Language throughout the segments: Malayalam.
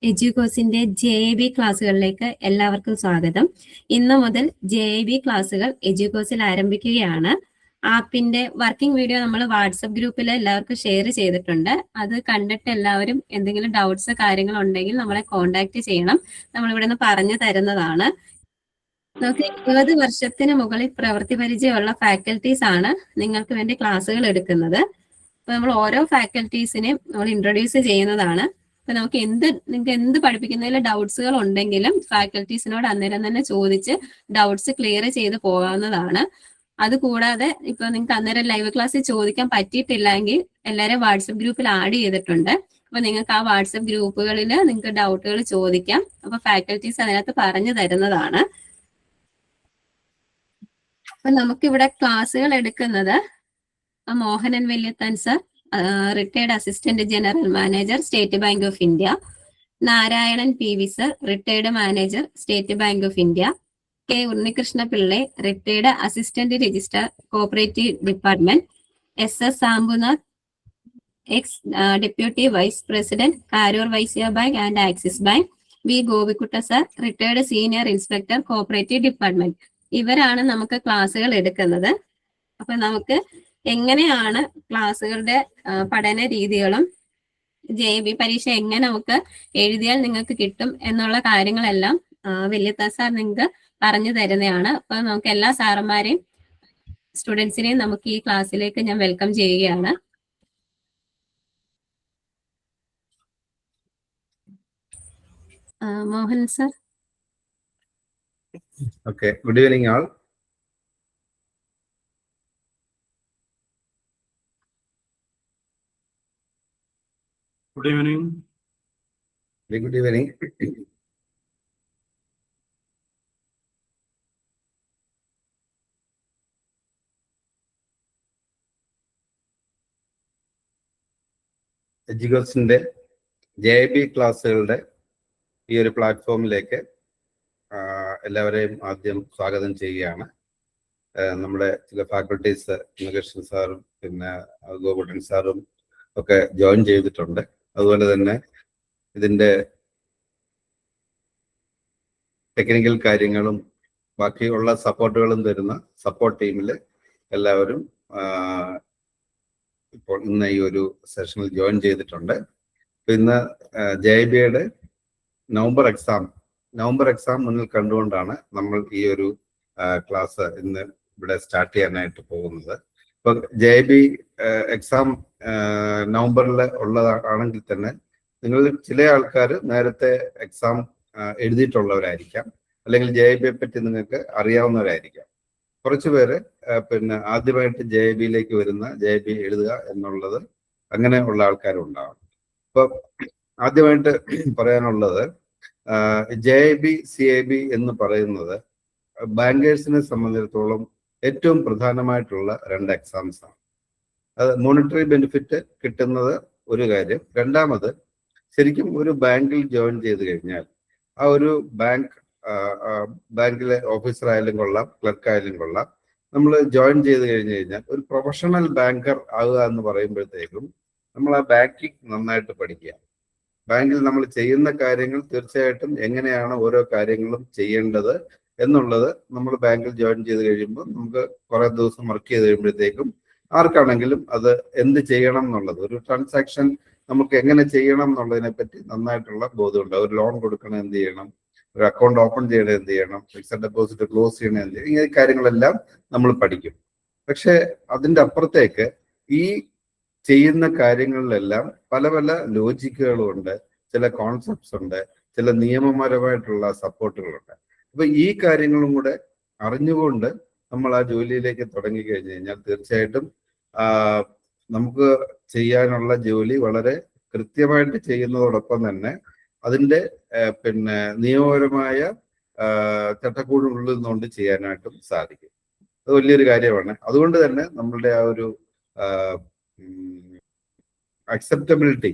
എജ്യൂകോസിന്റെ JIB ക്ലാസ്സുകളിലേക്ക് എല്ലാവർക്കും സ്വാഗതം. ഇന്ന് മുതൽ JIB ക്ലാസ്സുകൾ എജ്യൂകോസിൽ ആരംഭിക്കുകയാണ്. ആപ്പിന്റെ വർക്കിംഗ് വീഡിയോ നമ്മൾ വാട്സപ്പ് ഗ്രൂപ്പിൽ എല്ലാവർക്കും ഷെയർ ചെയ്തിട്ടുണ്ട്. അത് കണ്ടിട്ട് എല്ലാവരും എന്തെങ്കിലും ഡൗട്ട്സ് കാര്യങ്ങൾ ഉണ്ടെങ്കിൽ നമ്മളെ കോൺടാക്ട് ചെയ്യണം. നമ്മൾ ഇവിടെ നിന്ന് പറഞ്ഞു തരുന്നതാണ്. നമുക്ക് 20 വർഷത്തിന് മുകളിൽ പ്രവൃത്തി പരിചയമുള്ള ഫാക്കൽറ്റീസ് ആണ് നിങ്ങൾക്ക് വേണ്ടി ക്ലാസ്സുകൾ എടുക്കുന്നത്. അപ്പൊ നമ്മൾ ഓരോ ഫാക്കൽറ്റീസിനെയും നമ്മൾ ഇൻട്രൊഡ്യൂസ് ചെയ്യുന്നതാണ്. അപ്പൊ നമുക്ക് നിങ്ങൾക്ക് എന്ത് പഠിപ്പിക്കുന്നതിൽ ഡൗട്ട്സുകൾ ഉണ്ടെങ്കിലും ഫാക്കൽറ്റീസിനോട് അന്നേരം തന്നെ ചോദിച്ച് ഡൗട്ട്സ് ക്ലിയർ ചെയ്ത് പോകാവുന്നതാണ്. അതുകൂടാതെ ഇപ്പൊ നിങ്ങൾക്ക് അന്നേരം ലൈവ് ക്ലാസ്സിൽ ചോദിക്കാൻ പറ്റിയിട്ടില്ലെങ്കിൽ എല്ലാവരും വാട്സപ്പ് ഗ്രൂപ്പിൽ ആഡ് ചെയ്തിട്ടുണ്ട്. അപ്പൊ നിങ്ങൾക്ക് ആ വാട്സപ്പ് ഗ്രൂപ്പുകളിൽ നിങ്ങൾക്ക് ഡൗട്ടുകൾ ചോദിക്കാം. അപ്പൊ ഫാക്കൽറ്റീസ് അതിനകത്ത് പറഞ്ഞു തരുന്നതാണ്. അപ്പൊ നമുക്കിവിടെ ക്ലാസ്സുകൾ എടുക്കുന്നത് Mohanan Valiathan sir, retired assistant general manager, State Bank of India. Narayanan PV sir, retired manager, State Bank of India. K. Unnikrishna Pillai, retired assistant registrar, cooperative department. SS Sambunath, ex deputy vice president, Karur Vysya Bank and Axis Bank. V. Gopikutta sir, retired senior inspector, cooperative department. ഇവരാണ് നമുക്ക് ക്ലാസ്സുകൾ എടുക്കുന്നത്. അപ്പൊ നമുക്ക് എങ്ങനെയാണ് ക്ലാസ്സുകളുടെ പഠന രീതികളും JIB പരീക്ഷ എങ്ങനെ നമുക്ക് എഴുതിയാൽ നിങ്ങൾക്ക് കിട്ടും എന്നുള്ള കാര്യങ്ങളെല്ലാം വല്യത്താൻ സാർ നിങ്ങൾക്ക് പറഞ്ഞു തരുന്നതാണ്. അപ്പൊ നമുക്ക് എല്ലാ സാറന്മാരെയും സ്റ്റുഡൻസിനെയും നമുക്ക് ഈ ക്ലാസ്സിലേക്ക് ഞാൻ വെൽക്കം ചെയ്യുകയാണ്. Mohan sir. Okay, good evening all. Good evening. Very good evening. എജ്യൂകോസിന്റെ JIB ക്ലാസ്സുകളുടെ ഈ ഒരു പ്ലാറ്റ്ഫോമിലേക്ക് എല്ലാവരെയും ആദ്യം സ്വാഗതം ചെയ്യുകയാണ്. നമ്മുടെ ചില ഫാക്കൽറ്റീസ് ഉണ്ണികൃഷ്ണൻ സാറും പിന്നെ ഗോകുട്ടൻ സാറും ഒക്കെ ജോയിൻ ചെയ്തിട്ടുണ്ട്. അതുപോലെ തന്നെ ഇതിൻ്റെ ടെക്നിക്കൽ കാര്യങ്ങളും ബാക്കിയുള്ള സപ്പോർട്ടുകളും തരുന്ന സപ്പോർട്ട് ടീമിൽ എല്ലാവരും ഇപ്പോൾ ഇന്ന് ഈ ഒരു സെഷനിൽ ജോയിൻ ചെയ്തിട്ടുണ്ട്. ഇന്ന് JIBയുടെ നവംബർ എക്സാം മുന്നിൽ കണ്ടുകൊണ്ടാണ് നമ്മൾ ഈ ഒരു ക്ലാസ് ഇന്ന് ഇവിടെ സ്റ്റാർട്ട് ചെയ്യാനായിട്ട് പോകുന്നത്. ഇപ്പൊ JIB എക്സാം നവംബറിൽ ഉള്ളതാണെങ്കിൽ തന്നെ നിങ്ങൾ ചില ആൾക്കാർ നേരത്തെ എക്സാം എഴുതിയിട്ടുള്ളവരായിരിക്കാം, അല്ലെങ്കിൽ JIBയെ പറ്റി നിങ്ങൾക്ക് അറിയാവുന്നവരായിരിക്കാം. കുറച്ചു പേര് പിന്നെ ആദ്യമായിട്ട് JIBയിലേക്ക് വരുന്ന JIB എഴുതുക എന്നുള്ളത് അങ്ങനെ ഉള്ള ആൾക്കാരും ഉണ്ടാവും. അപ്പൊ ആദ്യമായിട്ട് പറയാനുള്ളത് JIB CIB എന്ന് പറയുന്നത് ബാങ്കേഴ്സിനെ സംബന്ധിച്ചിടത്തോളം ഏറ്റവും പ്രധാനമായിട്ടുള്ള 2 എക്സാംസ് ആണ്. അത് മോണിറ്ററി ബെനിഫിറ്റ് കിട്ടുന്നത് ഒരു കാര്യം. രണ്ടാമത്, ശരിക്കും ഒരു ബാങ്കിൽ ജോയിൻ ചെയ്ത് കഴിഞ്ഞാൽ ആ ഒരു ബാങ്കിലെ ഓഫീസർ ആയാലും കൊള്ളാം, ക്ലർക്ക് ആയാലും കൊള്ളാം, നമ്മൾ ജോയിൻ ചെയ്ത് കഴിഞ്ഞാൽ ഒരു പ്രൊഫഷണൽ ബാങ്കർ ആകുക എന്ന് പറയുമ്പോഴത്തേക്കും നമ്മൾ ആ ബാങ്കിങ് നന്നായിട്ട് പഠിക്കുക. ബാങ്കിൽ നമ്മൾ ചെയ്യുന്ന കാര്യങ്ങൾ തീർച്ചയായിട്ടും എങ്ങനെയാണ് ഓരോ കാര്യങ്ങളും ചെയ്യേണ്ടത് എന്നുള്ളത് നമ്മൾ ബാങ്കിൽ ജോയിൻ ചെയ്ത് കഴിയുമ്പോൾ നമുക്ക് കുറെ ദിവസം വർക്ക് ചെയ്ത് കഴിയുമ്പോഴത്തേക്കും ആർക്കാണെങ്കിലും അത് എന്ത് ചെയ്യണം എന്നുള്ളത്, ഒരു ട്രാൻസാക്ഷൻ നമുക്ക് എങ്ങനെ ചെയ്യണം എന്നുള്ളതിനെ പറ്റി നന്നായിട്ടുള്ള ബോധമുണ്ട്. ഒരു ലോൺ കൊടുക്കണം എന്ത് ചെയ്യണം, ഒരു അക്കൗണ്ട് ഓപ്പൺ ചെയ്യണം എന്ത് ചെയ്യണം, ഫിക്സഡ് ഡെപ്പോസിറ്റ് ക്ലോസ് ചെയ്യണം എന്ത് ചെയ്യണം, ഈ കാര്യങ്ങളെല്ലാം നമ്മൾ പഠിക്കും. പക്ഷെ അതിൻ്റെ അപ്പുറത്തേക്ക് ഈ ചെയ്യുന്ന കാര്യങ്ങളിലെല്ലാം പല പല ലോജിക്കുകളും ഉണ്ട്, ചില കോൺസെപ്റ്റ്സ് ഉണ്ട്, ചില നിയമപരമായിട്ടുള്ള സപ്പോർട്ടുകളുണ്ട്. അപ്പൊ ഈ കാര്യങ്ങളും കൂടെ അറിഞ്ഞുകൊണ്ട് നമ്മൾ ആ ജോലിയിലേക്ക് തുടങ്ങി കഴിഞ്ഞു കഴിഞ്ഞാൽ തീർച്ചയായിട്ടും നമുക്ക് ചെയ്യാനുള്ള ജോലി വളരെ കൃത്യമായിട്ട് ചെയ്യുന്നതോടൊപ്പം തന്നെ അതിൻ്റെ പിന്നെ നിയമപരമായ ചട്ടക്കൂടുകളിൽ നിന്നുകൊണ്ട് ചെയ്യാനായിട്ടും സാധിക്കും. അത് വലിയൊരു കാര്യമാണ്. അതുകൊണ്ട് തന്നെ നമ്മളുടെ ആ ഒരു അക്സെപ്റ്റബിലിറ്റി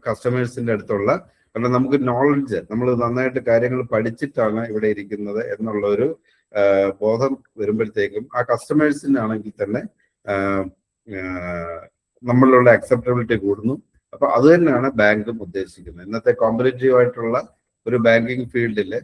കസ്റ്റമേഴ്സിന്റെ അടുത്തുള്ള, കാരണം നമുക്ക് നോളജ്, നമ്മൾ നന്നായിട്ട് കാര്യങ്ങൾ പഠിച്ചിട്ടാണ് ഇവിടെ ഇരിക്കുന്നത് എന്നുള്ള ഒരു ബോധം വരുമ്പോഴത്തേക്കും ആ കസ്റ്റമേഴ്സിനാണെങ്കിൽ തന്നെ നമ്മളിലുള്ള അക്സെപ്റ്റബിലിറ്റി കൂടുന്നു. അപ്പൊ അത് തന്നെയാണ് ബാങ്കും ഉദ്ദേശിക്കുന്നത്. ഇന്നത്തെ കോമ്പറ്റേറ്റീവ് ആയിട്ടുള്ള ഒരു ബാങ്കിങ് ഫീൽഡില്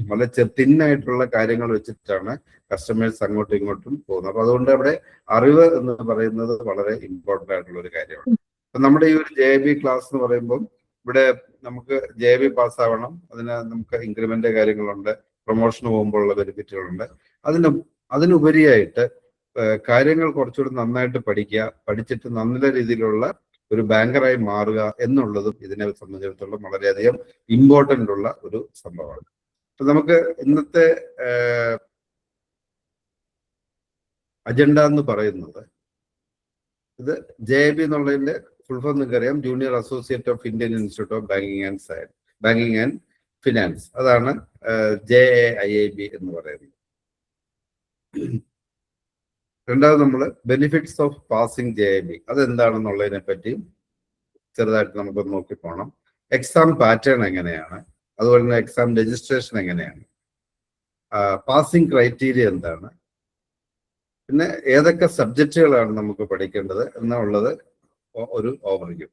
വളരെ തിന്നായിട്ടുള്ള കാര്യങ്ങൾ വെച്ചിട്ടാണ് കസ്റ്റമേഴ്സ് അങ്ങോട്ടും ഇങ്ങോട്ടും പോകുന്നത്. അപ്പൊ അതുകൊണ്ട് അവിടെ അറിവ് എന്ന് പറയുന്നത് വളരെ ഇമ്പോർട്ടന്റ് ആയിട്ടുള്ള ഒരു കാര്യമാണ്. അപ്പൊ നമ്മുടെ ഈ ഒരു JIB ക്ലാസ് എന്ന് പറയുമ്പോൾ ഇവിടെ നമുക്ക് JIB പാസ്സാവണം, അതിന് നമുക്ക് ഇൻക്രിമെന്റ് കാര്യങ്ങളുണ്ട്, പ്രൊമോഷന് പോകുമ്പോഴുള്ള ബെനിഫിറ്റുകളുണ്ട്. അതിനുപരിയായിട്ട് കാര്യങ്ങൾ കുറച്ചുകൂടി നന്നായിട്ട് പഠിക്കുക, പഠിച്ചിട്ട് നല്ല രീതിയിലുള്ള ഒരു ബാങ്കറായി മാറുക എന്നുള്ളതും ഇതിനെ സംബന്ധിച്ചിടത്തോളം വളരെയധികം ഇമ്പോർട്ടൻ്റ് ഉള്ള ഒരു സംഭവമാണ്. അപ്പൊ നമുക്ക് ഇന്നത്തെ അജണ്ട എന്ന് പറയുന്നത് ഇത് JIB എന്നുള്ളതിന്റെ ഫുൾ ഫോം നിങ്ങൾക്കറിയാം, junior associate of Indian institute of banking and finance. അതാണ് JAIIB എന്ന് പറയുന്നത്. രണ്ടാമത് നമ്മൾ ബെനിഫിറ്റ്സ് ഓഫ് പാസിംഗ് JIB അതെന്താണെന്നുള്ളതിനെ പറ്റി ചെറുതായിട്ട് നമുക്ക് നോക്കി പോകണം. എക്സാം പാറ്റേൺ എങ്ങനെയാണ്, അതുപോലെ തന്നെ എക്സാം രജിസ്ട്രേഷൻ എങ്ങനെയാണ്, പാസിംഗ് ക്രൈറ്റീരിയ എന്താണ്, പിന്നെ ഏതൊക്കെ സബ്ജക്റ്റുകളാണ് നമുക്ക് പഠിക്കേണ്ടത് എന്നുള്ളത് ഒരു ഓവർവ്യൂ,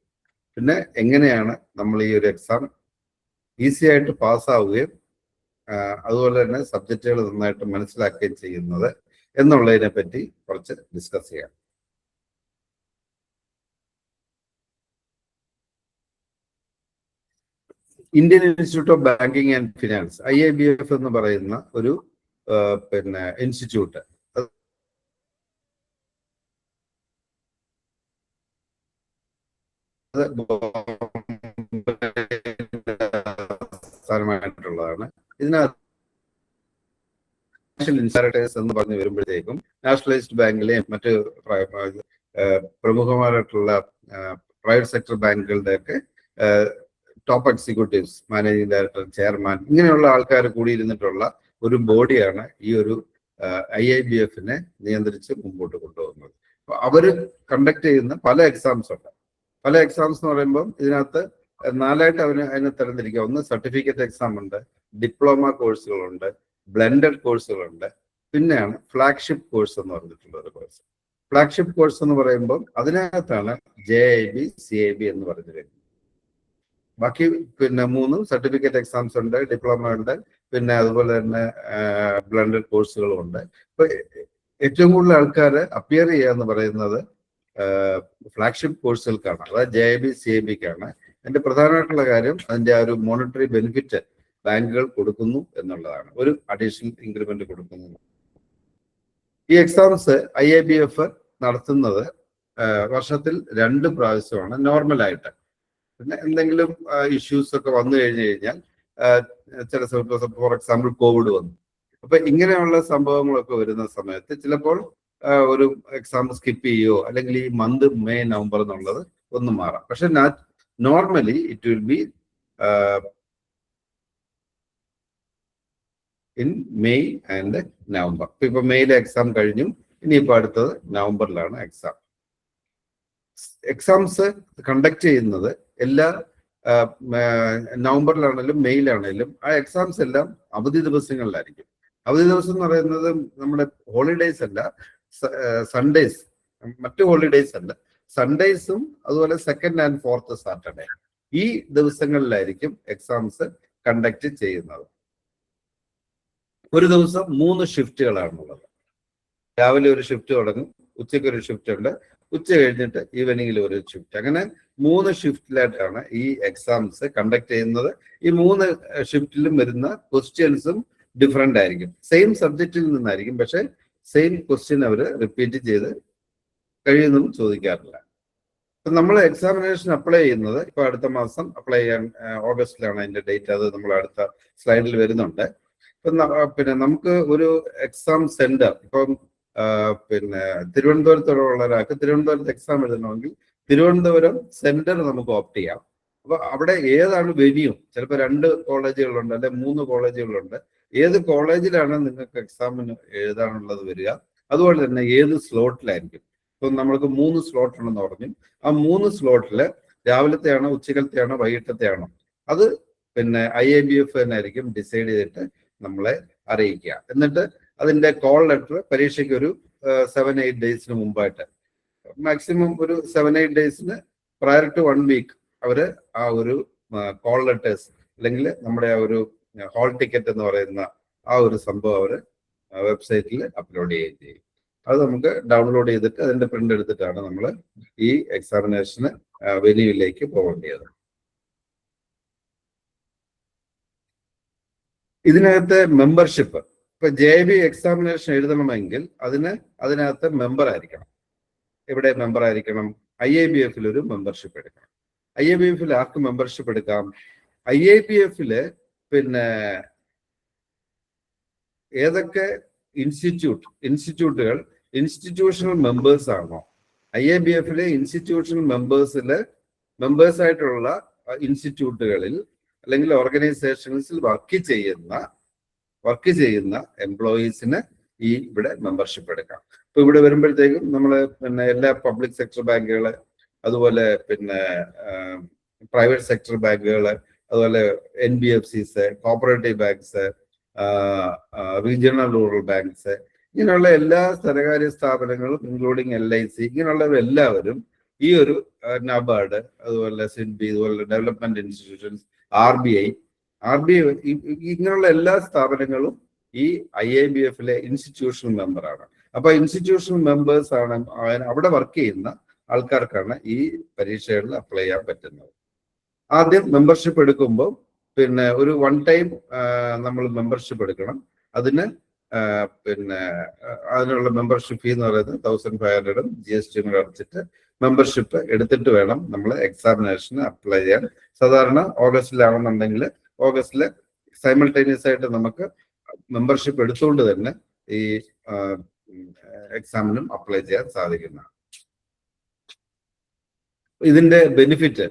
പിന്നെ എങ്ങനെയാണ് നമ്മൾ ഈ ഒരു എക്സാം ഈസി ആയിട്ട് പാസ്സാവുകയും അതുപോലെ തന്നെ സബ്ജക്റ്റുകൾ നന്നായിട്ട് മനസ്സിലാക്കുകയും ചെയ്യുന്നത് എന്നുള്ളതിനെ പറ്റി കുറച്ച് ഡിസ്കസ് ചെയ്യാം. Indian institute of banking and finance IIBF എന്ന് പറയുന്ന ഒരു ഇൻസ്റ്റിറ്റ്യൂട്ട് സ്ഥാനമായിട്ടുള്ളതാണ്. ഇതിനകത്ത് ഇൻസ്റ്റാളേഴ്സ് എന്ന് പറഞ്ഞു വരുമ്പോഴത്തേക്കും നാഷണലൈസ്ഡ് ബാങ്കിലെയും മറ്റ് പ്രമുഖമായിട്ടുള്ള പ്രൈവറ്റ് സെക്ടർ ബാങ്കുകളുടെ ഒക്കെ top executives, managing director, chairman, ഇങ്ങനെയുള്ള ആൾക്കാർ കൂടിയിരുന്നിട്ടുള്ള ഒരു ബോഡിയാണ് ഈ ഒരു IIBF-നെ നിയന്ത്രിച്ച് മുമ്പോട്ട് കൊണ്ടുപോകുന്നത്. അപ്പൊ അവര് കണ്ടക്ട് ചെയ്യുന്ന പല എക്സാംസ് ഉണ്ട്. പല എക്സാംസ് എന്ന് പറയുമ്പോൾ ഇതിനകത്ത് 4ആയിട്ട് അതിനെ തരംതിരിക്കുക. ഒന്ന് സർട്ടിഫിക്കറ്റ് എക്സാം ഉണ്ട്, ഡിപ്ലോമ കോഴ്സുകളുണ്ട്, ബ്ലെൻഡഡ് കോഴ്സുകളുണ്ട്, പിന്നെയാണ് ഫ്ലാഗ്ഷിപ്പ് കോഴ്സ് എന്ന് പറഞ്ഞിട്ടുള്ള ഒരു കോഴ്സ്. ഫ്ലാഗ്ഷിപ്പ് കോഴ്സ് എന്ന് പറയുമ്പോൾ അതിനകത്താണ് JIB, CIB എന്ന് പറഞ്ഞു വരുന്നത്. ബാക്കി 3 സർട്ടിഫിക്കറ്റ് എക്സാംസ് ഉണ്ട്, ഡിപ്ലോമ ഉണ്ട്, പിന്നെ അതുപോലെ തന്നെ ബ്ലെൻഡഡ് കോഴ്സുകളും ഉണ്ട്. ഇപ്പൊ ഏറ്റവും കൂടുതൽ ആൾക്കാർ അപ്പിയർ ചെയ്യുക എന്ന് പറയുന്നത് ഫ്ലാഗ്ഷിപ്പ് കോഴ്സുകൾക്കാണ്, അതായത് JIB, CIB-ക്കാണ്. അതിന്റെ പ്രധാനമായിട്ടുള്ള കാര്യം അതിന്റെ ആ ഒരു മോണിറ്ററി ബെനിഫിറ്റ് ബാങ്കുകൾ കൊടുക്കുന്നു എന്നുള്ളതാണ്, ഒരു അഡീഷണൽ ഇൻക്രിമെന്റ് കൊടുക്കുന്നു. ഈ എക്സാംസ് IIBF നടത്തുന്നത് വർഷത്തിൽ 2 പ്രാവശ്യമാണ് നോർമലായിട്ട്. പിന്നെ എന്തെങ്കിലും ഇഷ്യൂസ് ഒക്കെ വന്നു കഴിഞ്ഞാൽ ചില സമയത്ത്, ഫോർ എക്സാമ്പിൾ കോവിഡ് വന്നു, അപ്പൊ ഇങ്ങനെയുള്ള സംഭവങ്ങളൊക്കെ വരുന്ന സമയത്ത് ചിലപ്പോൾ ഒരു എക്സാം സ്കിപ്പ് ചെയ്യോ അല്ലെങ്കിൽ ഈ മന്ത് മെയ് നവംബർ എന്നുള്ളത് ഒന്ന് മാറാം. പക്ഷെ normally it will be in May and November. ഇപ്പൊ മെയ്യിലെ എക്സാം കഴിഞ്ഞു, ഇനിയിപ്പോ അടുത്തത് നവംബറിലാണ് എക്സാം. എക്സാംസ് കണ്ടക്ട് ചെയ്യുന്നത് എല്ലാ നവംബറിലാണെങ്കിലും മെയ്യിലാണെങ്കിലും ആ എക്സാംസ് എല്ലാം അവധി ദിവസങ്ങളിലായിരിക്കും. അവധി ദിവസം എന്ന് പറയുന്നത് നമ്മുടെ ഹോളിഡേയ്സ് അല്ല, സൺഡേസ്, മറ്റു ഹോളിഡേയ്സ് അല്ല, സൺഡേയ്സും അതുപോലെ 2nd and 4th സാറ്റർഡേ, ഈ ദിവസങ്ങളിലായിരിക്കും എക്സാംസ് കണ്ടക്ട് ചെയ്യുന്നത്. ഒരു ദിവസം 3 ഷിഫ്റ്റുകളാണുള്ളത്. രാവിലെ ഒരു ഷിഫ്റ്റ് തുടങ്ങും, ഉച്ചയ്ക്ക് ഒരു ഷിഫ്റ്റ് ഉണ്ട്, ഉച്ച കഴിഞ്ഞിട്ട് ഈവനിങ്ങിൽ ഒരു ഷിഫ്റ്റ്, അങ്ങനെ 3 ഷിഫ്റ്റിലായിട്ടാണ് ഈ എക്സാംസ് കണ്ടക്ട് ചെയ്യുന്നത്. ഈ 3 ഷിഫ്റ്റിലും വരുന്ന ക്വസ്റ്റ്യൻസും ഡിഫറെന്റ് ആയിരിക്കും. സെയിം സബ്ജക്റ്റിൽ നിന്നായിരിക്കും, പക്ഷെ സെയിം ക്വസ്റ്റ്യൻ അവർ റിപ്പീറ്റ് ചെയ്ത് കഴിയുന്നതും ചോദിക്കാറില്ല. ഇപ്പൊ നമ്മൾ എക്സാമിനേഷൻ അപ്ലൈ ചെയ്യുന്നത് ഇപ്പൊ അടുത്ത മാസം അപ്ലൈ ചെയ്യാൻ ഓഗസ്റ്റിലാണ് അതിന്റെ ഡേറ്റ്, അത് നമ്മൾ അടുത്ത സ്ലൈഡിൽ വരുന്നുണ്ട്. പിന്നെ നമുക്ക് ഒരു എക്സാം സെന്റർ ഇപ്പം തിരുവനന്തപുരത്തുള്ള ഒരാൾക്ക് തിരുവനന്തപുരത്ത് എക്സാം എഴുതണമെങ്കിൽ തിരുവനന്തപുരം സെന്റർ നമുക്ക് ഓപ്റ്റ് ചെയ്യാം. അപ്പൊ അവിടെ ഏതാണ് വെന്യൂ, ചിലപ്പോൾ 2 കോളേജുകളുണ്ട് അല്ലെ 3 കോളേജുകളുണ്ട്, ഏത് കോളേജിലാണ് നിങ്ങൾക്ക് എക്സാമിന് എഴുതാനുള്ളത് വരിക, അതുപോലെ തന്നെ ഏത് സ്ലോട്ടിലായിരിക്കും. ഇപ്പൊ നമ്മൾക്ക് 3 സ്ലോട്ട് ഉണ്ടെന്ന് പറഞ്ഞു, ആ 3 സ്ലോട്ടില് രാവിലത്തെയാണോ ഉച്ചക്കലത്തെയാണോ വൈകിട്ടത്തെയാണോ അത് IIBF തന്നെ ആയിരിക്കും ഡിസൈഡ് ചെയ്തിട്ട് നമ്മളെ അറിയിക്കുക. എന്നിട്ട് അതിന്റെ കോൾ ലെറ്റർ പരീക്ഷയ്ക്ക് ഒരു 7-8 ഡേയ്സിന് മുമ്പായിട്ട്, മാക്സിമം ഒരു 7-8 ഡേയ്സിന് പ്രയർ ടു 1 വീക്ക് അവര് ആ ഒരു കോൾ ലെറ്റേഴ്സ് അല്ലെങ്കിൽ നമ്മുടെ ആ ഒരു ഹോൾ ടിക്കറ്റ് എന്ന് പറയുന്ന ആ ഒരു സംഭവം അവർ വെബ്സൈറ്റിൽ അപ്ലോഡ് ചെയ്യുകയും ചെയ്യും. അത് നമുക്ക് ഡൗൺലോഡ് ചെയ്തിട്ട് അതിന്റെ പ്രിന്റ് എടുത്തിട്ടാണ് നമ്മൾ ഈ എക്സാമിനേഷന് വെന്യൂവിലേക്ക് പോകേണ്ടത്. ഇതിനകത്ത് മെമ്പർഷിപ്പ്, ഇപ്പൊ JIB എക്സാമിനേഷൻ എഴുതണമെങ്കിൽ അതിനകത്ത് മെമ്പർ ആയിരിക്കണം. എവിടെ മെമ്പർ ആയിരിക്കണം? IABF ഒരു മെമ്പർഷിപ്പ് എടുക്കണം. IABF ആർക്ക് മെമ്പർഷിപ്പ് എടുക്കാം? IABF പിന്നെ ഏതൊക്കെ ഇൻസ്റ്റിറ്റ്യൂട്ടുകൾ ഇൻസ്റ്റിറ്റ്യൂഷണൽ മെമ്പേഴ്സ് ആണോ, IABF ഇൻസ്റ്റിറ്റ്യൂഷണൽ മെമ്പേഴ്സ് ആയിട്ടുള്ള ഇൻസ്റ്റിറ്റ്യൂട്ടുകളിൽ അല്ലെങ്കിൽ ഓർഗനൈസേഷൻസിൽ വർക്ക് ചെയ്യുന്ന എംപ്ലോയീസിന് ഇവിടെ മെമ്പർഷിപ്പ് എടുക്കാം. ഇപ്പൊ ഇവിടെ വരുമ്പോഴത്തേക്കും നമ്മൾ പിന്നെ എല്ലാ പബ്ലിക് സെക്ടർ ബാങ്കുകള്, അതുപോലെ പിന്നെ പ്രൈവറ്റ് സെക്ടർ ബാങ്കുകള്, അതുപോലെ NBFCs, cooperative banks, regional rural banks, ഇങ്ങനെയുള്ള എല്ലാ ധനകാര്യ സ്ഥാപനങ്ങളും ഇൻക്ലൂഡിങ് LIC ഇങ്ങനെയുള്ളവരെല്ലാവരും ഈ ഒരു നബാർഡ്, അതുപോലെ SIDBI, ഇതുപോലെ ഡെവലപ്മെന്റ് ഇൻസ്റ്റിറ്റ്യൂഷൻസ്, RBI ഇങ്ങനെയുള്ള എല്ലാ സ്ഥാപനങ്ങളും ഈ IABF ഇൻസ്റ്റിറ്റ്യൂഷണൽ മെമ്പറാണ്. അപ്പൊ ഇൻസ്റ്റിറ്റ്യൂഷണൽ മെമ്പേഴ്സ് ആണ് അവിടെ വർക്ക് ചെയ്യുന്ന ആൾക്കാർക്കാണ് ഈ പരീക്ഷകളിൽ അപ്ലൈ ചെയ്യാൻ പറ്റുന്നത്. ആദ്യം മെമ്പർഷിപ്പ് എടുക്കുമ്പോൾ പിന്നെ ഒരു 1 ടൈം നമ്മൾ മെമ്പർഷിപ്പ് എടുക്കണം. അതിനുള്ള മെമ്പർഷിപ്പ് ഫീ എന്ന് പറയുന്നത് 1500 GST അടച്ചിട്ട് മെമ്പർഷിപ്പ് എടുത്തിട്ട് വേണം നമ്മൾ എക്സാമിനേഷന് അപ്ലൈ ചെയ്യാൻ. സാധാരണ ഓഗസ്റ്റിലാണെന്നുണ്ടെങ്കിൽ ഓഗസ്റ്റില് സൈമൾട്ടേനിയസ് ആയിട്ട് നമുക്ക് മെമ്പർഷിപ്പ് എടുത്തുകൊണ്ട് തന്നെ ഈ എക്സാമിനും അപ്ലൈ ചെയ്യാൻ സാധിക്കുന്നതാണ്. ഇതിന്റെ ബെനിഫിറ്റ്,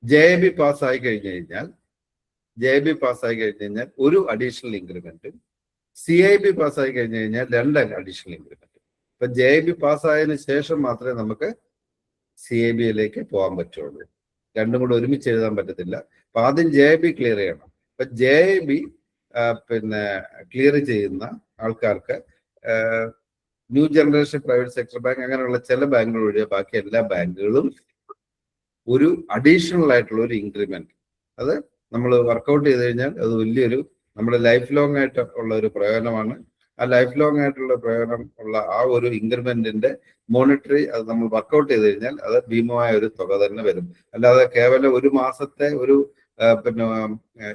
JIB പാസ്സായി കഴിഞ്ഞു കഴിഞ്ഞാൽ ഒരു അഡീഷണൽ ഇൻക്രിമെന്റും, CIB പാസ്സായി കഴിഞ്ഞു കഴിഞ്ഞാൽ 2 അഡീഷണൽ ഇൻക്രിമെന്റും. ഇപ്പൊ JIB പാസ്സായതിനു ശേഷം മാത്രമേ നമുക്ക് CIB പോകാൻ പറ്റുള്ളൂ. രണ്ടും കൂടെ ഒരുമിച്ച് എഴുതാൻ പറ്റത്തില്ല. അപ്പൊ ആദ്യം JIB ക്ലിയർ ചെയ്യണം. ഇപ്പൊ JIB ക്ലിയർ ചെയ്യുന്ന ആൾക്കാർക്ക് new generation private sector bank അങ്ങനെയുള്ള ചില ബാങ്കുകൾ ഒഴികെ ബാക്കി എല്ലാ ബാങ്കുകളും ഒരു അഡീഷണൽ ആയിട്ടുള്ള ഒരു ഇൻക്രിമെന്റ് അത് നമ്മൾ വർക്കൗട്ട് ചെയ്ത് കഴിഞ്ഞാൽ അത് വലിയൊരു നമ്മുടെ ലൈഫ് ലോങ് ആയിട്ട് ഉള്ള ഒരു പ്രയോജനമാണ്. ആ ലൈഫ് ലോങ് ആയിട്ടുള്ള പ്രയോജനം ഉള്ള ആ ഒരു ഇൻക്രിമെന്റിന്റെ മോണിറ്ററി അത് നമ്മൾ വർക്കൗട്ട് ചെയ്ത് കഴിഞ്ഞാൽ അത് ഭീമമായ ഒരു തുക തന്നെ വരും. അല്ലാതെ കേവലം ഒരു മാസത്തെ ഒരു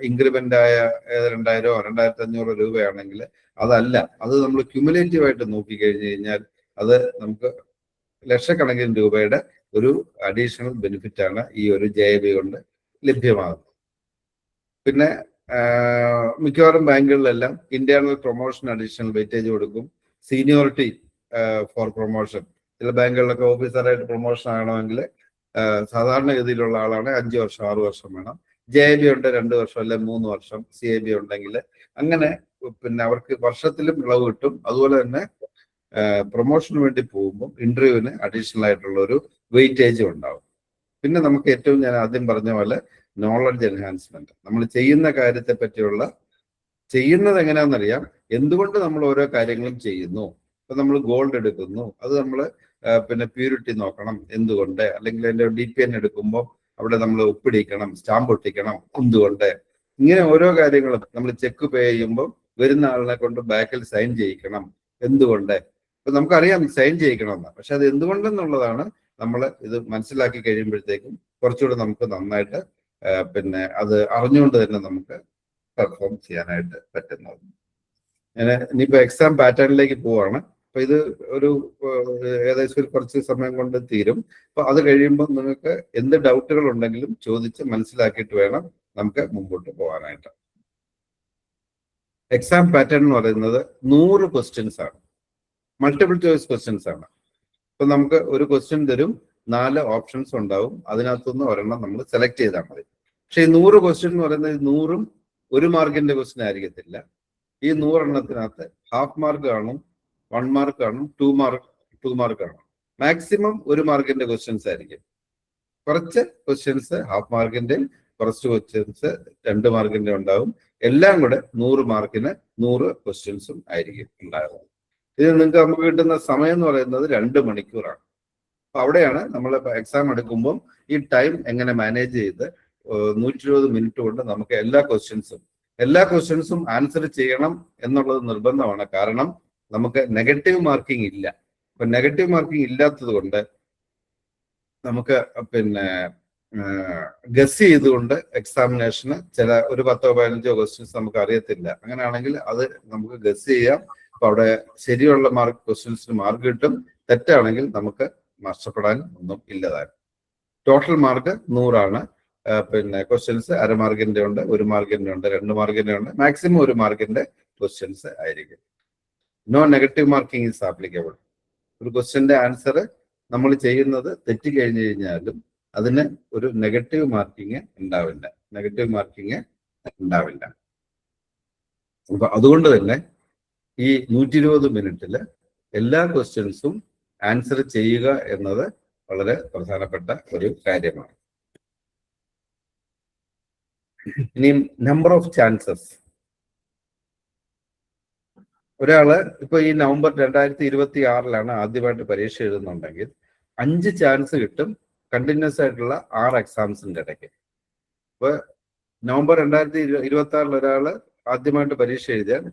ഇൻക്രിമെന്റ് ആയ 2000 2500 രൂപയാണെങ്കിൽ അതല്ല. അത് നമ്മൾ ക്യുമുലേറ്റീവ് ആയിട്ട് നോക്കിക്കഴിഞ്ഞു കഴിഞ്ഞാൽ അത് നമുക്ക് ലക്ഷക്കണക്കിന് രൂപയുടെ ഒരു അഡീഷണൽ ബെനിഫിറ്റ് ആണ് ഈ ഒരു JIB കൊണ്ട് ലഭ്യമാകുന്നത്. പിന്നെ മിക്കവാറും ബാങ്കുകളിലെല്ലാം ഇന്റേണൽ പ്രൊമോഷൻ അഡീഷണൽ വെയിറ്റേജ് കൊടുക്കും. സീനിയോറിറ്റി ഫോർ പ്രൊമോഷൻ, ചില ബാങ്കുകളിലൊക്കെ ഓഫീസറായിട്ട് പ്രൊമോഷൻ ആകണമെങ്കിൽ സാധാരണഗതിയിലുള്ള ആളാണ് 5 വർഷം 6 വർഷം വേണം. JIB ഉണ്ട് 2 വർഷം അല്ലെ 3 വർഷം. CIB ഉണ്ടെങ്കിൽ അങ്ങനെ അവർക്ക് വർഷത്തിലും ഇളവ് കിട്ടും. അതുപോലെ തന്നെ പ്രൊമോഷന് വേണ്ടി പോകുമ്പോൾ ഇന്റർവ്യൂവിന് അഡീഷണൽ ആയിട്ടുള്ള ഒരു വെയിറ്റേജ് ഉണ്ടാവും. പിന്നെ നമുക്ക് ഏറ്റവും ഞാൻ ആദ്യം പറഞ്ഞ പോലെ നോളജ് എൻഹാൻസ്മെന്റ്, നമ്മൾ ചെയ്യുന്ന കാര്യത്തെ പറ്റിയുള്ള ചെയ്യുന്നത് എങ്ങനെയാണെന്നറിയാം, എന്തുകൊണ്ട് നമ്മൾ ഓരോ കാര്യങ്ങളും ചെയ്യുന്നു. ഇപ്പൊ നമ്മൾ ഗോൾഡ് എടുക്കുന്നു, അത് നമ്മൾ പ്യൂരിറ്റി നോക്കണം എന്തുകൊണ്ട്, അല്ലെങ്കിൽ അതിന്റെ DPN എടുക്കുമ്പോൾ അവിടെ നമ്മൾ ഒപ്പിടിക്കണം, സ്റ്റാമ്പ് ഒട്ടിക്കണം എന്തുകൊണ്ട്. ഇങ്ങനെ ഓരോ കാര്യങ്ങളും നമ്മൾ ചെക്ക് പേ ചെയ്യുമ്പോൾ വരുന്ന ആളിനെ കൊണ്ട് ബാക്കിൽ സൈൻ ചെയ്യിക്കണം എന്തുകൊണ്ട്. ഇപ്പൊ നമുക്കറിയാം സൈൻ ചെയ്യിക്കണമെന്ന്, പക്ഷെ അത് എന്തുകൊണ്ടെന്നുള്ളതാണ് നമ്മൾ ഇത് മനസ്സിലാക്കി കഴിയുമ്പോഴത്തേക്കും കുറച്ചുകൂടെ നമുക്ക് നന്നായിട്ട് അത് അറിഞ്ഞുകൊണ്ട് തന്നെ നമുക്ക് പെർഫോം ചെയ്യാനായിട്ട് പറ്റുന്നത്. ഞാൻ ഇനിയിപ്പോ എക്സാം പാറ്റേണിലേക്ക് പോവാണ്. അപ്പൊ ഇത് ഒരു ഏകദേശം കുറച്ച് സമയം കൊണ്ട് തീരും. അപ്പൊ അത് കഴിയുമ്പോൾ നിങ്ങൾക്ക് എന്ത് ഡൗട്ടുകൾ ഉണ്ടെങ്കിലും ചോദിച്ച് മനസ്സിലാക്കിയിട്ട് വേണം നമുക്ക് മുമ്പോട്ട് പോകാനായിട്ട്. എക്സാം പാറ്റേൺ എന്ന് പറയുന്നത് 100 ക്വസ്റ്റ്യൻസ് ആണ്, മൾട്ടിപ്പിൾ ചോയ്സ് ക്വസ്റ്റ്യൻസ് ആണ്. ഇപ്പൊ നമുക്ക് ഒരു ക്വസ്റ്റ്യൻ തരും, 4 ഓപ്ഷൻസ് ഉണ്ടാവും, അതിനകത്തുനിന്ന് ഒരെണ്ണം നമ്മൾ സെലക്ട് ചെയ്താൽ മതി. പക്ഷെ ഈ 100 ക്വസ്റ്റ്യൻ എന്ന് പറയുന്നത് 100ഉം 1 മാർക്കിന്റെ ക്വസ്റ്റ്യൻ ആയിരിക്കത്തില്ല. ഈ 100 എണ്ണത്തിനകത്ത് ഹാഫ് മാർക്ക് കാണും, 1 മാർക്ക് കാണും, 2 മാർക്ക് കാണും. മാക്സിമം 1 മാർക്കിന്റെ ക്വസ്റ്റ്യൻസ് ആയിരിക്കും. കുറച്ച് ക്വസ്റ്റ്യൻസ് ഹാഫ് മാർക്കിന്റെയും കുറച്ച് ക്വസ്റ്റ്യൻസ് 2 മാർക്കിന്റെ ഉണ്ടാവും. എല്ലാം കൂടെ 100 മാർക്കിന് 100 ക്വസ്റ്റ്യൻസും ആയിരിക്കും ഉണ്ടാകുന്നത്. ഇത് നമുക്ക് കിട്ടുന്ന സമയം എന്ന് പറയുന്നത് 2 മണിക്കൂറാണ്. അപ്പൊ അവിടെയാണ് നമ്മൾ എക്സാം എടുക്കുമ്പോൾ ഈ ടൈം എങ്ങനെ മാനേജ് ചെയ്ത് 120 മിനിറ്റ് കൊണ്ട് നമുക്ക് എല്ലാ ക്വസ്റ്റ്യൻസും ആൻസർ ചെയ്യണം എന്നുള്ളത് നിർബന്ധമാണ്. കാരണം നമുക്ക് നെഗറ്റീവ് മാർക്കിംഗ് ഇല്ല. അപ്പൊ നെഗറ്റീവ് മാർക്കിംഗ് ഇല്ലാത്തത് കൊണ്ട് നമുക്ക് പിന്നെ ഗസ് ചെയ്തുകൊണ്ട് എക്സാമിനേഷന് ചില ഒരു 10-15 ക്വസ്റ്റ്യൻസ് നമുക്ക് അറിയത്തില്ല. അങ്ങനെയാണെങ്കിൽ അത് നമുക്ക് ഗസ് ചെയ്യാം. അപ്പൊ അവിടെ ശരിയുള്ള ക്വസ്റ്റ്യൻസിന് മാർക്ക് കിട്ടും. തെറ്റാണെങ്കിൽ നമുക്ക് നഷ്ടപ്പെടാൻ ഒന്നും ഇല്ലതായി. ടോട്ടൽ മാർക്ക് 100 പിന്നെ ക്വസ്റ്റ്യൻസ് അര മാർക്കിന്റെ ഉണ്ട്, 1 മാർക്കിന്റെ ഉണ്ട്, 2 മാർക്കിന്റെ ഉണ്ട്, മാക്സിമം 1 മാർക്കിന്റെ ക്വസ്റ്റ്യൻസ് ആയിരിക്കും. No negative marking is applicable. ഒരു ക്വസ്റ്റ്യന്റെ ആൻസർ നമ്മൾ ചെയ്യുന്നത് തെറ്റി കഴിഞ്ഞു കഴിഞ്ഞാലും അതിന് ഒരു നെഗറ്റീവ് മാർക്കിംഗ് ഉണ്ടാവില്ല. അപ്പൊ അതുകൊണ്ട് തന്നെ ഈ 120 മിനിറ്റില് എല്ലാ ക്വസ്റ്റ്യൻസും ആൻസർ ചെയ്യുക എന്നത് വളരെ പ്രധാനപ്പെട്ട ഒരു കാര്യമാണ്. ഇനിയും നമ്പർ ഓഫ് ചാൻസസ്. ഒരാള് ഇപ്പൊ ഈ നവംബർ 2026 ആദ്യമായിട്ട് പരീക്ഷ എഴുതുന്നുണ്ടെങ്കിൽ 5 ചാൻസ് കിട്ടും കണ്ടിന്യൂസ് ആയിട്ടുള്ള 6 എക്സാംസിന്റെ ഇടയ്ക്ക്. അപ്പൊ നവംബർ 2026 ഒരാള് ആദ്യമായിട്ട് പരീക്ഷ എഴുതിയാൽ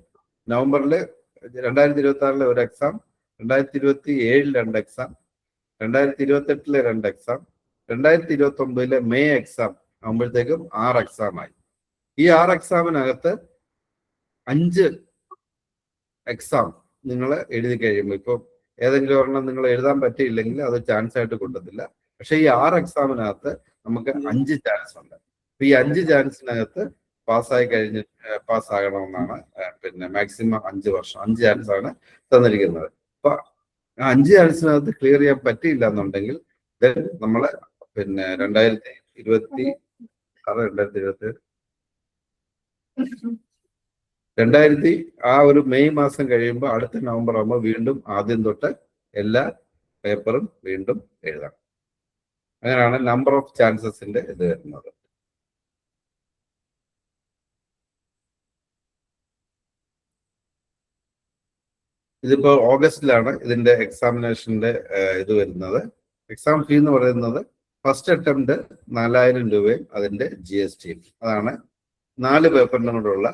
നവംബറിൽ 2026 ഒരു exam, 2027 2 exam, 2028 2 exam, 2029 May exam ആകുമ്പോഴത്തേക്കും 6 എക്സാമായി. ഈ 6 എക്സാമിനകത്ത് 5 എക്സാം നിങ്ങൾ എഴുതി കഴിയുമ്പോൾ ഇപ്പൊ ഏതെങ്കിലും ഒരെണ്ണം നിങ്ങൾ എഴുതാൻ പറ്റിയില്ലെങ്കിൽ അത് ചാൻസ് ആയിട്ട് കിട്ടത്തില്ല. പക്ഷെ ഈ 6 എക്സാമിനകത്ത് നമുക്ക് 5 ചാൻസ് ഉണ്ട്. അപ്പൊ ഈ 5 ചാൻസിനകത്ത് പാസ്സാകണമെന്നാണ് പിന്നെ മാക്സിമം 5 വർഷം 5 ചാൻസ് ആണ് തന്നിരിക്കുന്നത്. അപ്പൊ 5 ചാൻസിനകത്ത് ക്ലിയർ ചെയ്യാൻ പറ്റിയില്ല എന്നുണ്ടെങ്കിൽ നമ്മള് പിന്നെ 2020 ഒരു മെയ് മാസം കഴിയുമ്പോൾ അടുത്ത നവംബർ ആകുമ്പോൾ വീണ്ടും ആദ്യം തൊട്ട് എല്ലാ പേപ്പറും വീണ്ടും എഴുതണം. അങ്ങനെയാണ് നമ്പർ ഓഫ് ചാൻസസിന്റെ ഇത് വരുന്നത്. ഇതിപ്പോ ഓഗസ്റ്റിലാണ് ഇതിന്റെ എക്സാമിനേഷന്റെ ഇത് വരുന്നത്. എക്സാം ഫീ എന്ന് പറയുന്നത് ഫസ്റ്റ് അറ്റംപ്റ്റ് 4000 രൂപയും അതിന്റെ GSTയും. അതാണ് 4 പേപ്പറിനും കൂടെയുള്ള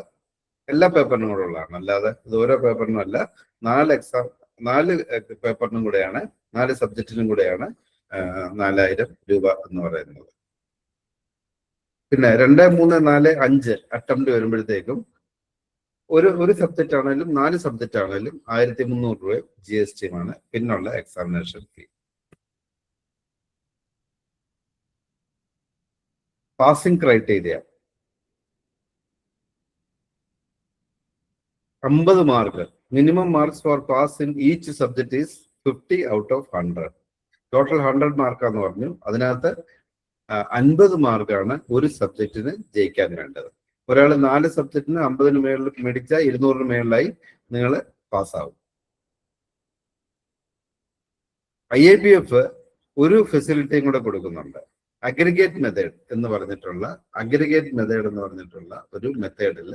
എല്ലാ പേപ്പറിനും കൂടെ ഉള്ളതാണ്. അല്ലാതെ ഇത് ഓരോ പേപ്പറിനും അല്ല, 4 പേപ്പറിനും കൂടെയാണ്, 4 സബ്ജക്റ്റിനും കൂടെയാണ് 4000 രൂപ എന്ന് പറയുന്നത്. പിന്നെ 2, 3, 4, 5 അറ്റംപ്റ്റ് വരുമ്പോഴത്തേക്കും ഒരു സബ്ജക്റ്റ് ആണെങ്കിലും 4 സബ്ജക്റ്റ് ആണെങ്കിലും 1300 രൂപയും GSTയുമാണ് പിന്നുള്ള examination fee. Passing criteria 50 mark. Minimum marks for pass in each subject is 50 out of 100. Total 100 മാർക്കാന്ന് പറഞ്ഞു. അതിനകത്ത് 50 മാർക്കാണ് ഒരു സബ്ജക്റ്റിന് ജയിക്കാൻ വേണ്ടത്. ഒരാൾ 4 സബ്ജക്റ്റിന് 50 മേളിൽ മേടിച്ചാൽ 200 മേളിലായി നിങ്ങൾ പാസ്സാവും. IABF ഒരു ഫെസിലിറ്റിയും കൂടെ കൊടുക്കുന്നുണ്ട്. അഗ്രിഗേറ്റ് മെത്തേഡ് എന്ന് പറഞ്ഞിട്ടുള്ള ഒരു മെത്തേഡിൽ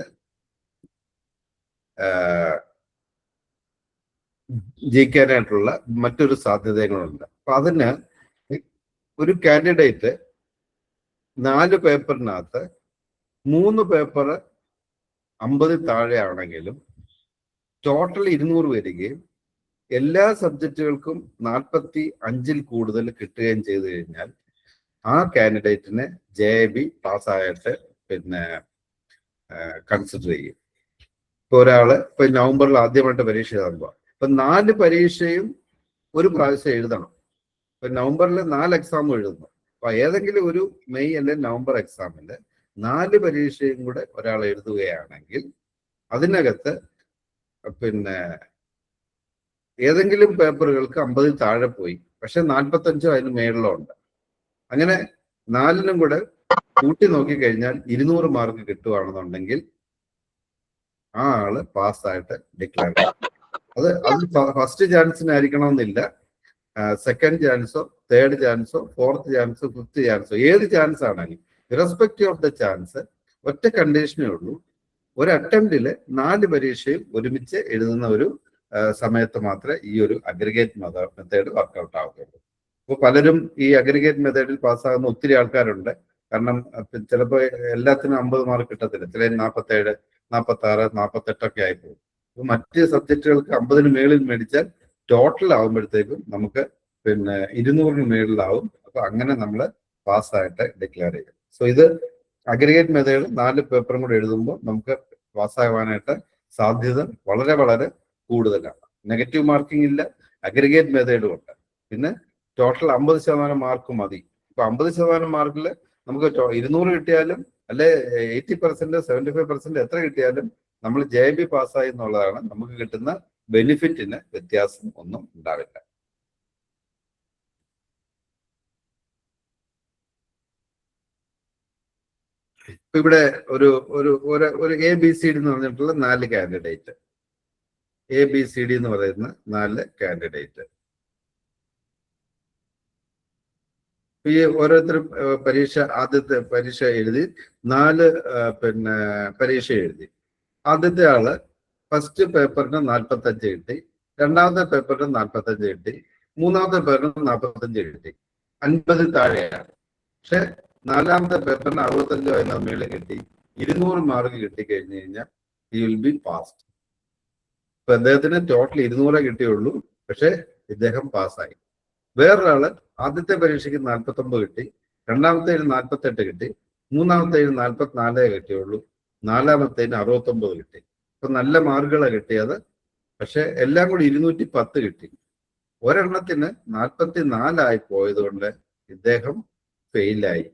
ജയിക്കാനായിട്ടുള്ള മറ്റൊരു സാധ്യതകളുണ്ട്. അപ്പൊ അതിന് ഒരു കാൻഡിഡേറ്റ് 4 പേപ്പറിനകത്ത് 3 പേപ്പർ 50 താഴെ ആണെങ്കിലും ടോട്ടൽ 200 വരികയും എല്ലാ സബ്ജക്റ്റുകൾക്കും 45 കൂടുതൽ കിട്ടുകയും ചെയ്തു കഴിഞ്ഞാൽ ആ കാൻഡിഡേറ്റിനെ JIB പാസ്സായിട്ട് പിന്നെ കൺസിഡർ ചെയ്യും. ഇപ്പൊ ഒരാള് ഇപ്പൊ നവംബറിൽ ആദ്യമായിട്ട് പരീക്ഷ എഴുതുമ്പോൾ ഇപ്പൊ 4 പരീക്ഷയും ഒരു പ്രാവശ്യം എഴുതണം. ഇപ്പൊ നവംബറിൽ 4 എക്സാം എഴുതുന്നു. അപ്പൊ ഏതെങ്കിലും ഒരു മെയ് അല്ലെങ്കിൽ നവംബർ എക്സാമില് 4 പരീക്ഷയും കൂടെ ഒരാൾ എഴുതുകയാണെങ്കിൽ അതിനകത്ത് പിന്നെ ഏതെങ്കിലും പേപ്പറുകൾക്ക് 50 താഴെ പോയി, പക്ഷെ 45 അതിന് മേളിലോ ഉണ്ട്. അങ്ങനെ 4നും കൂടെ കൂട്ടി നോക്കിക്കഴിഞ്ഞാൽ 200 മാർക്ക് കിട്ടുകയാണെന്നുണ്ടെങ്കിൽ ആ ആള് പാസ്സായിട്ട് ഡിക്ലെയർ ചെയ്യും. അത് ഫസ്റ്റ് ചാൻസിനായിരിക്കണമെന്നില്ല. സെക്കൻഡ് ചാൻസോ, തേർഡ് ചാൻസോ, ഫോർത്ത് ചാൻസോ, ഫിഫ്ത്ത് ചാൻസോ, ഏത് ചാൻസ് ആണെങ്കിലും ഇറസ്പെക്റ്റീവ് ഓഫ് ദ ചാൻസ് ഒറ്റ കണ്ടീഷനേ ഉള്ളൂ. ഒരു അറ്റംപ്റ്റില് 4 പരീക്ഷയും ഒരുമിച്ച് എഴുതുന്ന ഒരു സമയത്ത് മാത്രമേ ഈ ഒരു അഗ്രിഗേറ്റ് മെത്തേഡ് വർക്ക്ഔട്ട് ആവുകയുള്ളൂ. അപ്പോൾ പലരും ഈ അഗ്രിഗേറ്റ് മെത്തേഡിൽ പാസ്സാകുന്ന ഒത്തിരി ആൾക്കാരുണ്ട്. കാരണം ചിലപ്പോൾ എല്ലാത്തിനും 50 മാർക്ക് കിട്ടത്തില്ല. ചില 47, 46, 48 ആയിപ്പോകും. അപ്പൊ മറ്റ് സബ്ജക്റ്റുകൾക്ക് 50-ന് മേളിൽ മേടിച്ചാൽ ടോട്ടൽ ആകുമ്പോഴത്തേക്കും നമുക്ക് 200-ന് മേളിലാവും. അപ്പൊ അങ്ങനെ നമ്മൾ പാസ്സായിട്ട് ഡിക്ലെയർ ചെയ്യും. സോ ഇത് അഗ്രിഗേറ്റ് മെത്തേഡ് 4 പേപ്പറും കൂടെ എഴുതുമ്പോൾ നമുക്ക് പാസ്സാകാനായിട്ട് സാധ്യത വളരെ വളരെ കൂടുതലാണ്. നെഗറ്റീവ് മാർക്കിംഗ് ഇല്ല, അഗ്രിഗേറ്റ് മെത്തേഡും ഉണ്ട്. പിന്നെ ടോട്ടൽ 50% മാർക്ക് മതി. ഇപ്പൊ 50% മാർക്കിൽ നമുക്ക് 200 കിട്ടിയാലും അല്ലെ 80%, 75% എത്ര കിട്ടിയാലും നമ്മൾ JB പാസ്സായി എന്നുള്ളതാണ്. നമുക്ക് കിട്ടുന്ന ബെനിഫിറ്റിന് വ്യത്യാസം ഒന്നും ഉണ്ടാവില്ല. ഇപ്പൊ ഇവിടെ ഒരു ABCD എന്ന് പറഞ്ഞിട്ടുള്ള 4 കാൻഡിഡേറ്റ്, ABCD എന്ന് പറയുന്ന 4 കാൻഡിഡേറ്റ്. ഈ ഓരോരുത്തരും ആദ്യത്തെ പരീക്ഷ എഴുതി 4 പരീക്ഷ എഴുതി. ആദ്യത്തെ ആള് ഫസ്റ്റ് പേപ്പറിന് 45 കിട്ടി, രണ്ടാമത്തെ പേപ്പറിന് 45 കിട്ടി, മൂന്നാമത്തെ പേപ്പറിന് 45 കിട്ടി, 50 താഴെയാണ്. പക്ഷെ നാലാമത്തെ പേപ്പറിന് 65 അതിന് മേളിൽ കിട്ടി. 200 മാർക്ക് കിട്ടിക്കഴിഞ്ഞു കഴിഞ്ഞാൽ ഹി വിൽ ബി പാസ്ഡ്. ഇപ്പൊ അദ്ദേഹത്തിന് ടോട്ടൽ 200 കിട്ടിയുള്ളൂ, പക്ഷെ ഇദ്ദേഹം പാസ്സായി. വേറൊരാള് ആദ്യത്തെ പരീക്ഷയ്ക്ക് 49 കിട്ടി, രണ്ടാമത്തേന് 48 കിട്ടി, മൂന്നാമത്തേന് 44 കിട്ടിയുള്ളൂ, നാലാമത്തേന് 69 കിട്ടി. അപ്പൊ നല്ല മാർക്കുകളാണ് കിട്ടിയത്. പക്ഷെ എല്ലാം കൂടി 210 കിട്ടി. ഒരെണ്ണത്തിന് 44 പോയത് കൊണ്ട് ഇദ്ദേഹം ഫെയിലായി.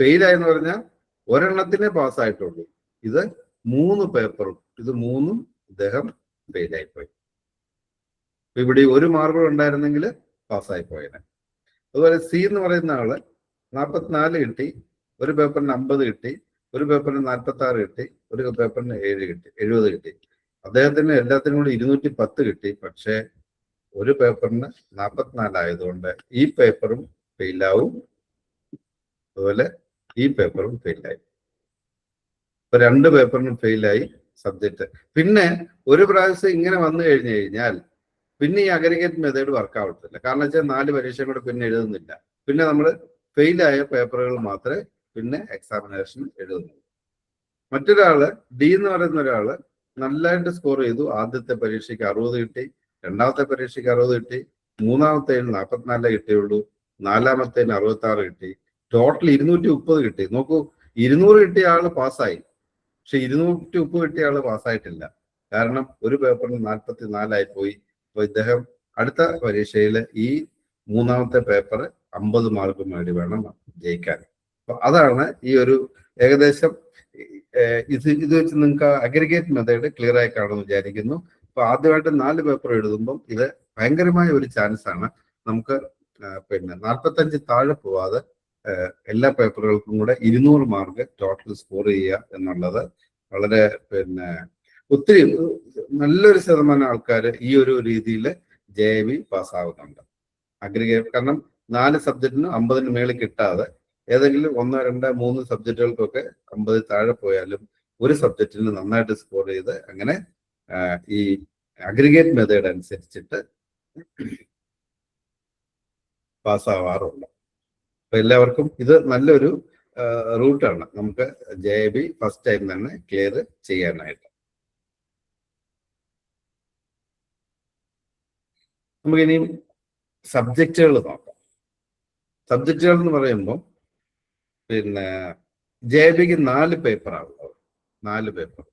ഫെയിലായെന്ന് പറഞ്ഞാൽ ഒരെണ്ണത്തിനെ പാസ്സായിട്ടുള്ളൂ. ഇത് 3 പേപ്പറും, ഇത് 3ഉം ഇദ്ദേഹം ഫെയിലായി പോയി. ഇവിടെ 1 മാർക്ക് ഉണ്ടായിരുന്നെങ്കിൽ പാസ്സായി പോയത്. അതുപോലെ C എന്ന് പറയുന്ന ആള് 44 കിട്ടി, ഒരു പേപ്പറിന് 50 കിട്ടി, ഒരു പേപ്പറിന് 46 കിട്ടി, ഒരു പേപ്പറിന് 70 കിട്ടി. അദ്ദേഹത്തിന് എല്ലാത്തിനും കൂടി 210 കിട്ടി. പക്ഷെ ഒരു പേപ്പറിന് 44 ആയതുകൊണ്ട് ഈ പേപ്പറും ഫെയിലാവും, അതുപോലെ ഈ പേപ്പറും ഫെയിലായി. ഇപ്പൊ 2 പേപ്പറിനും ഫെയിലായി സബ്ജക്റ്റ്. പിന്നെ ഒരു പ്രാവശ്യം ഇങ്ങനെ വന്നു കഴിഞ്ഞു കഴിഞ്ഞാൽ പിന്നെ ഈ അഗ്രിഗേറ്റ് മെത്തേഡ് വർക്ക് ആവത്തില്ല. കാരണം വെച്ചാൽ 4 പരീക്ഷയും കൂടെ പിന്നെ എഴുതുന്നില്ല. പിന്നെ നമ്മൾ ഫെയിലായ പേപ്പറുകൾ മാത്രമേ പിന്നെ എക്സാമിനേഷൻ എഴുതുന്നുള്ളൂ. മറ്റൊരാള് D എന്ന് പറയുന്ന ഒരാള് നല്ലതായിട്ട് സ്കോർ ചെയ്തു. ആദ്യത്തെ പരീക്ഷയ്ക്ക് 60 കിട്ടി, രണ്ടാമത്തെ പരീക്ഷയ്ക്ക് 60 കിട്ടി, മൂന്നാമത്തേന് 44 കിട്ടിയുള്ളൂ, നാലാമത്തേന് 66 കിട്ടി, ടോട്ടൽ 230 കിട്ടി. നോക്കൂ, 200 കിട്ടിയ ആള് പാസ്സായി, പക്ഷെ 230 കിട്ടിയ ആള് പാസ്സായിട്ടില്ല. കാരണം ഒരു പേപ്പറിന് 44 പോയി. അപ്പൊ ഇദ്ദേഹം അടുത്ത പരീക്ഷയിൽ ഈ മൂന്നാമത്തെ പേപ്പർ 50 മാർക്ക് നേടി വേണം ജയിക്കാൻ. അപ്പൊ അതാണ് ഈ ഒരു ഏകദേശം ഇത് വെച്ച് നിങ്ങൾക്ക് അഗ്രിഗേറ്റ് മെത്തേഡ് ക്ലിയർ ആയി കാണുമെന്ന് വിചാരിക്കുന്നു. അപ്പൊ ആദ്യമായിട്ട് 4 പേപ്പർ എഴുതുമ്പം ഇത് ഭയങ്കരമായ ഒരു ചാൻസ് ആണ്. നമുക്ക് 45 താഴെ പോവാതെ എല്ലാ പേപ്പറുകൾക്കും കൂടെ 200 മാർക്ക് ടോട്ടൽ സ്കോർ ചെയ്യുക എന്നുള്ളത് വളരെ ഒത്തിരി നല്ലൊരു ശതമാനം ആൾക്കാർ ഈ ഒരു രീതിയിൽ JB പാസ്സാവുന്നുണ്ട്. അഗ്രിഗേറ്റ് കാരണം 4 സബ്ജക്റ്റിന് 50-ന് മേളിൽ കിട്ടാതെ ഏതെങ്കിലും 1, 2, 3 സബ്ജക്റ്റുകൾക്കൊക്കെ 50 താഴെ പോയാലും ഒരു സബ്ജക്റ്റിന് നന്നായിട്ട് സ്കോർ ചെയ്ത് അങ്ങനെ ഈ അഗ്രിഗേറ്റ് മെത്തേഡ് അനുസരിച്ചിട്ട് പാസ്സാവാറുണ്ട്. അപ്പൊ എല്ലാവർക്കും ഇത് നല്ലൊരു റൂട്ടാണ് നമുക്ക് JB ഫസ്റ്റ് ടൈം തന്നെ ക്ലിയർ ചെയ്യാനായിട്ട്. നമുക്കിനിയും സബ്ജക്റ്റുകൾ നോക്കാം. സബ്ജക്റ്റുകൾ എന്ന് പറയുമ്പോൾ JBക്ക് 4 പേപ്പറാണുള്ളത്. 4 പേപ്പർ.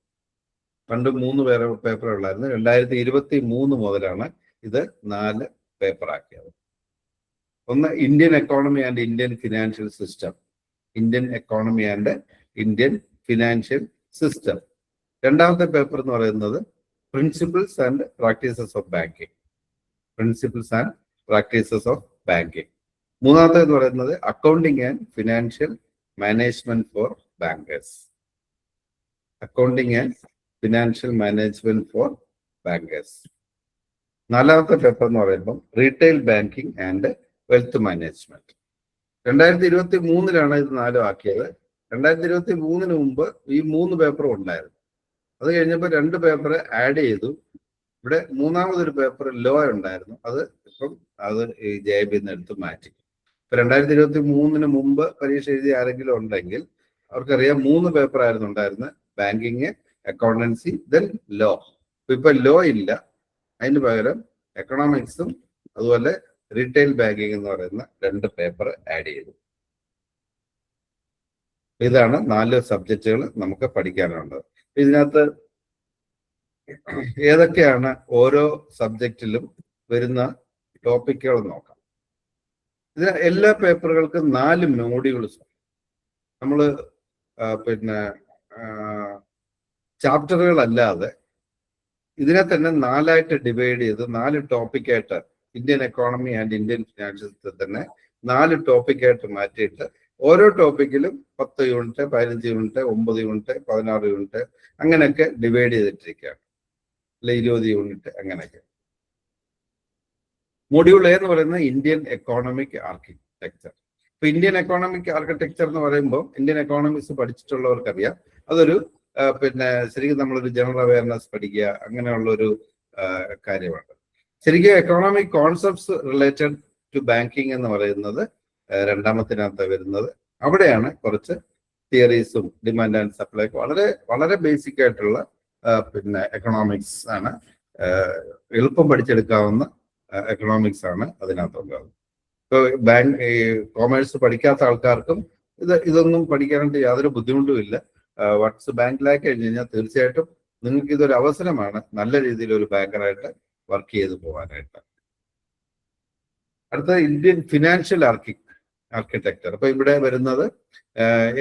പണ്ട് 3 പേപ്പർ ഉള്ളായിരുന്നു. 2023 മുതലാണ് ഇത് 4 പേപ്പറാക്കിയത്. ഒന്ന് Indian economy and Indian financial system. Indian economy and Indian financial system. രണ്ടാമത്തെ പേപ്പർ എന്ന് പറയുന്നത് principles and practices of banking. Principles and practices of banking. മൂന്നാമത്തെ എന്ന് പറയുന്നത് accounting and financial management for bankers. Accounting and financial management for bankers. നാലാമത്തെ പേപ്പർ എന്ന് പറയുമ്പോൾ retail banking and wealth management. 2023 ഇത് 4 ആക്കിയത്. 2023 മുമ്പ് ഈ 3 പേപ്പറും ഉണ്ടായിരുന്നു. അത് കഴിഞ്ഞപ്പോൾ 2 പേപ്പർ ആഡ് ചെയ്തു. ഇവിടെ മൂന്നാമതൊരു പേപ്പർ ലോ ഉണ്ടായിരുന്നു, അത് അപ്പം അത് ഈ JIB എടുത്ത് മാറ്റി. ഇപ്പൊ 2023 മുമ്പ് പരീക്ഷ എഴുതിയ ആരെങ്കിലും ഉണ്ടെങ്കിൽ അവർക്കറിയാം 3 പേപ്പർ ആയിരുന്നു ഉണ്ടായിരുന്നത്: ബാങ്കിങ്, അക്കൗണ്ടൻസി, ദെൻ ലോ. ഇപ്പൊ ലോ ഇല്ല, അതിന് പകരം എക്കണോമിക്സും അതുപോലെ റീറ്റെയിൽ ബാങ്കിങ് എന്ന് പറയുന്ന 2 പേപ്പർ ആഡ് ചെയ്തു. ഇതാണ് 4 സബ്ജക്റ്റുകൾ നമുക്ക് പഠിക്കാനുള്ളത്. ഇതിനകത്ത് ഏതൊക്കെയാണ് ഓരോ സബ്ജക്റ്റിലും വരുന്ന ടോപ്പിക്കുകൾ നോക്കാം. ഇതിന് എല്ലാ പേപ്പറുകൾക്കും 4 മോഡ്യൂൾസ്. നമ്മൾ പിന്നെ ചാപ്റ്ററുകളല്ലാതെ ഇതിനെ തന്നെ 4ആയിട്ട് ഡിവൈഡ് ചെയ്ത് 4 ടോപ്പിക്കായിട്ട് Indian economy and Indian financials തന്നെ 4 ടോപ്പിക്കായിട്ട് മാറ്റിയിട്ട് ഓരോ ടോപ്പിക്കിലും 10 യൂണിറ്റ്, 15 യൂണിറ്റ്, 9 യൂണിറ്റ്, 16 യൂണിറ്റ് അങ്ങനെയൊക്കെ ഡിവൈഡ് ചെയ്തിട്ടിരിക്കുകയാണ്. അല്ലെ 20 യൂണിറ്റ് അങ്ങനെയൊക്കെ. മൊഡ്യൂൾ എ എന്ന് പറയുന്നത് ഇന്ത്യൻ എക്കോണമിക് ആർക്കിടെക്ചർ. ഇപ്പൊ ഇന്ത്യൻ എക്കോണമിക് ആർക്കിടെക്ചർ എന്ന് പറയുമ്പോൾ ഇന്ത്യൻ എക്കോണമിക്സ് പഠിച്ചിട്ടുള്ളവർക്കറിയാം അതൊരു പിന്നെ ശരിക്കും നമ്മളൊരു ജനറൽ അവയർനെസ് പഠിക്കുക അങ്ങനെയുള്ളൊരു കാര്യമാണ്. ശരിക്കും economic concepts related to banking എന്ന് പറയുന്നത് രണ്ടാമത്തിനകത്ത് വരുന്നത്. അവിടെയാണ് കുറച്ച് തിയറീസും ഡിമാൻഡ് ആൻഡ് സപ്ലൈ വളരെ വളരെ ബേസിക് ആയിട്ടുള്ള പിന്നെ എക്കണോമിക്സ് ആണ്, എളുപ്പം പഠിച്ചെടുക്കാവുന്ന എക്കണോമിക്സ് ആണ് അതിനകത്തുള്ളത്. ഇപ്പോൾ കോമേഴ്സ് പഠിക്കാത്ത ആൾക്കാർക്കും ഇതൊന്നും പഠിക്കാനായിട്ട് യാതൊരു ബുദ്ധിമുട്ടും ഇല്ല. വട്സ് ബാങ്കിലാക്കി കഴിഞ്ഞ് കഴിഞ്ഞാൽ തീർച്ചയായിട്ടും നിങ്ങൾക്ക് ഇതൊരു അവസരമാണ് നല്ല രീതിയിൽ ഒരു ബാങ്കറായിട്ട് വർക്ക് ചെയ്ത് പോകാനായിട്ട്. അടുത്ത ഇന്ത്യൻ ഫിനാൻഷ്യൽ ആർക്കിടെക്ചർ. അപ്പൊ ഇവിടെ വരുന്നത്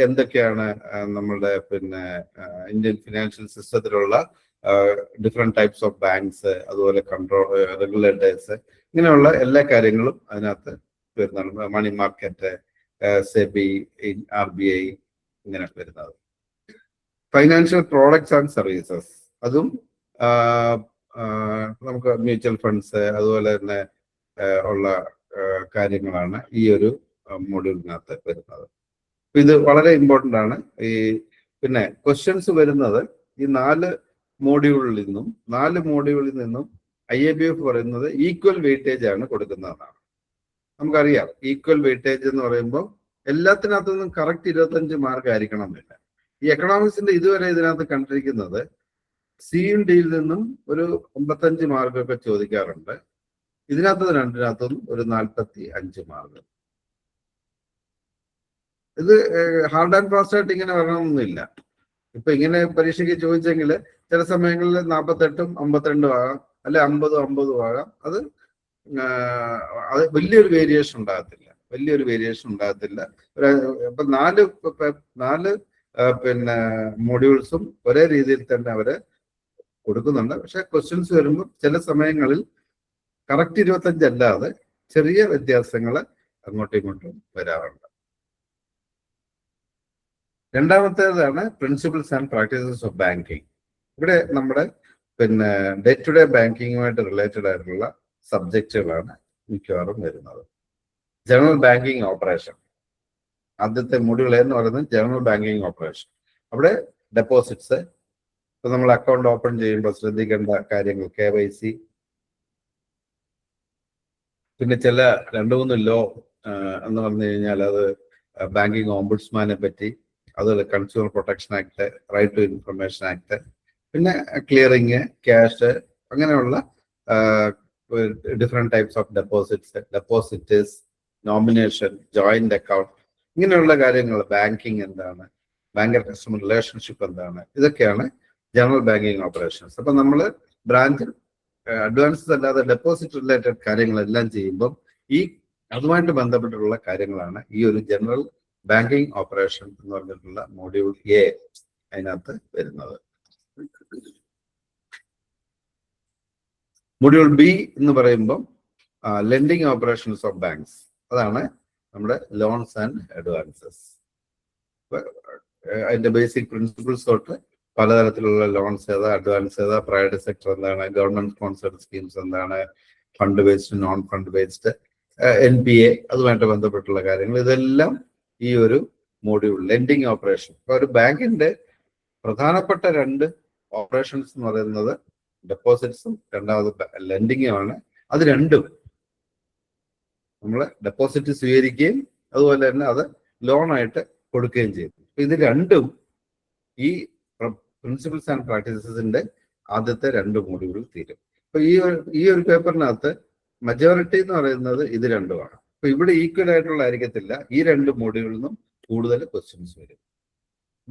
എന്തൊക്കെയാണ് നമ്മളുടെ പിന്നെ ഇന്ത്യൻ ഫിനാൻഷ്യൽ സിസ്റ്റത്തിലുള്ള ഡിഫറെന്റ് ടൈപ്സ് ഓഫ് ബാങ്ക്സ്, അതുപോലെ കൺട്രോൾ റെഗുലേറ്റേഴ്സ്, ഇങ്ങനെയുള്ള എല്ലാ കാര്യങ്ങളും അതിനകത്ത് വരുന്നതാണ്. മണി മാർക്കറ്റ്, സെബി, RBI ഇങ്ങനെ വരുന്നത്. ഫൈനാൻഷ്യൽ പ്രോഡക്ട്സ് ആൻഡ് സർവീസസ്, അതും നമുക്ക് മ്യൂച്വൽ ഫണ്ട്സ് അതുപോലെ തന്നെ ഉള്ള കാര്യങ്ങളാണ് ഈ ഒരു മോഡ്യൂളിനകത്ത് വരുന്നത്. ഇത് വളരെ ഇമ്പോർട്ടൻ്റ് ആണ്. പിന്നെ ക്വസ്റ്റ്യൻസ് വരുന്നത് ഈ 4 മോഡ്യൂളിൽ നിന്നും IABF പറയുന്നത് ഈക്വൽ വെയിറ്റേജ് ആണ് കൊടുക്കുന്നതെന്നാണ്. നമുക്കറിയാം ഈക്വൽ വെയിറ്റേജ് എന്ന് പറയുമ്പോൾ എല്ലാത്തിനകത്തുനിന്നും കറക്റ്റ് 25 മാർക്ക് ആയിരിക്കണം എന്നില്ല. ഈ എക്കണോമിക്സിന്റെ ഇതുവരെ ഇതിനകത്ത് കണ്ടിരിക്കുന്നത് സിയും ഡിയിൽ നിന്നും ഒരു 55 മാർക്കൊക്കെ ചോദിക്കാറുണ്ട്. ഇതിനകത്ത് രണ്ടിനകത്തും ഒരു 45 മാർക്ക്. ഇത് ഹാർഡ് ആൻഡ് ഫാസ്റ്റ് ആയിട്ട് ഇങ്ങനെ വരണമെന്നില്ല. ഇപ്പൊ ഇങ്ങനെ പരീക്ഷയ്ക്ക് ചോദിച്ചെങ്കിൽ ചില സമയങ്ങളിൽ 48ഉം 52ഉം ആകാം, അല്ലെ 50ഉം ആകാം. അത് വലിയൊരു വേരിയേഷൻ ഉണ്ടാകത്തില്ല. ഇപ്പൊ 4 പിന്നെ മോഡ്യൂൾസും ഒരേ രീതിയിൽ തന്നെ അവര് കൊടുക്കുന്നുണ്ട്. പക്ഷെ ക്വസ്റ്റ്യൻസ് വരുമ്പോൾ ചില സമയങ്ങളിൽ കറക്റ്റ് 25 അല്ലാതെ ചെറിയ വ്യത്യാസങ്ങൾ അങ്ങോട്ടും ഇങ്ങോട്ടും വരാറുണ്ട്. രണ്ടാമത്തേതാണ് principles and practices of banking. ഇവിടെ നമ്മുടെ പിന്നെ ഡേ ടു ഡേ ബാങ്കിങ്ങുമായിട്ട് റിലേറ്റഡ് ആയിട്ടുള്ള സബ്ജക്റ്റുകളാണ് മിക്കവാറും വരുന്നത്. ജനറൽ ബാങ്കിങ് ഓപ്പറേഷൻ, ആദ്യത്തെ മൊഡ്യൂൾ എന്ന് പറയുന്നത് ജനറൽ ബാങ്കിങ് ഓപ്പറേഷൻ. അവിടെ ഡെപ്പോസിറ്റ്സ്, ഇപ്പൊ നമ്മൾ അക്കൗണ്ട് ഓപ്പൺ ചെയ്യുമ്പോൾ ശ്രദ്ധിക്കേണ്ട കാര്യങ്ങൾ, KYC, പിന്നെ ചില 2-3 ലോ എന്ന് പറഞ്ഞു കഴിഞ്ഞാൽ അത് ബാങ്കിങ് ഓംബുഡ്സ്മാനെ പറ്റി, അതുപോലെ consumer protection act, right to information act, പിന്നെ ക്ലിയറിങ്, ക്യാഷ്, അങ്ങനെയുള്ള different types of depositors, nomination, joint account, ഇങ്ങനെയുള്ള കാര്യങ്ങൾ, ബാങ്കിങ് എന്താണ്, ബാങ്കർ കസ്റ്റമർ റിലേഷൻഷിപ്പ് എന്താണ്, ഇതൊക്കെയാണ് ജനറൽ ബാങ്കിങ് ഓപ്പറേഷൻസ്. അപ്പൊ നമ്മൾ ബ്രാഞ്ച് അഡ്വാൻസസ് അല്ലാതെ ഡെപ്പോസിറ്റ് റിലേറ്റഡ് കാര്യങ്ങളെല്ലാം ചെയ്യുമ്പോൾ അതുമായിട്ട് ബന്ധപ്പെട്ടിട്ടുള്ള കാര്യങ്ങളാണ് ഈ ഒരു ജനറൽ ബാങ്കിങ് ഓപ്പറേഷൻ എന്ന് പറഞ്ഞിട്ടുള്ള മോഡ്യൂൾ A അതിനകത്ത് വരുന്നത്. മൊഡ്യൂൾ B എന്ന് പറയുമ്പോൾ ലെൻഡിങ് ഓപ്പറേഷൻസ് ഓഫ് ബാങ്ക്സ്, അതാണ് നമ്മുടെ ലോൺസ് ആൻഡ് അഡ്വാൻസസ്. അതിന്റെ ബേസിക് പ്രിൻസിപ്പിൾസ് തൊട്ട് പലതരത്തിലുള്ള ലോൺസ് ഏതാ, അഡ്വാൻസ് ഏതാ, പ്രൈവറ്റ് സെക്ടർ എന്താണ്, ഗവൺമെന്റ് സ്പോൺസർഡ് സ്കീംസ് എന്താണ്, fund based, non fund based, NPA, അതുമായിട്ട് ബന്ധപ്പെട്ടുള്ള കാര്യങ്ങൾ, ഇതെല്ലാം ഈ ഒരു മോഡ്യൂൾ ലെൻഡിങ് ഓപ്പറേഷൻ. ഇപ്പൊ ഒരു ബാങ്കിന്റെ പ്രധാനപ്പെട്ട 2 ഓപ്പറേഷൻസ് എന്ന് പറയുന്നത് ഡെപ്പോസിറ്റ്സും രണ്ടാമത് ലെൻഡിങ്ങുമാണ്. അത് രണ്ടും നമ്മൾ ഡെപ്പോസിറ്റ് സ്വീകരിക്കുകയും അതുപോലെ തന്നെ അത് ലോണായിട്ട് കൊടുക്കുകയും ചെയ്തു. ഇത് രണ്ടും ഈ പ്രിൻസിപ്പിൾസ് ആൻഡ് പ്രാക്ടീസസിന്റെ ആദ്യത്തെ 2 മോഡ്യൂളിൽ തീരും. അപ്പൊ ഈ ഒരു പേപ്പറിനകത്ത് മജോറിറ്റി എന്ന് പറയുന്നത് ഇത് രണ്ടുമാണ്. അപ്പൊ ഇവിടെ ഈക്വൽ ആയിട്ടുള്ളതായിരിക്കത്തില്ല. ഈ 2 മോഡ്യൂളിൽ നിന്നും കൂടുതൽ ക്വസ്റ്റ്യൻസ് വരും.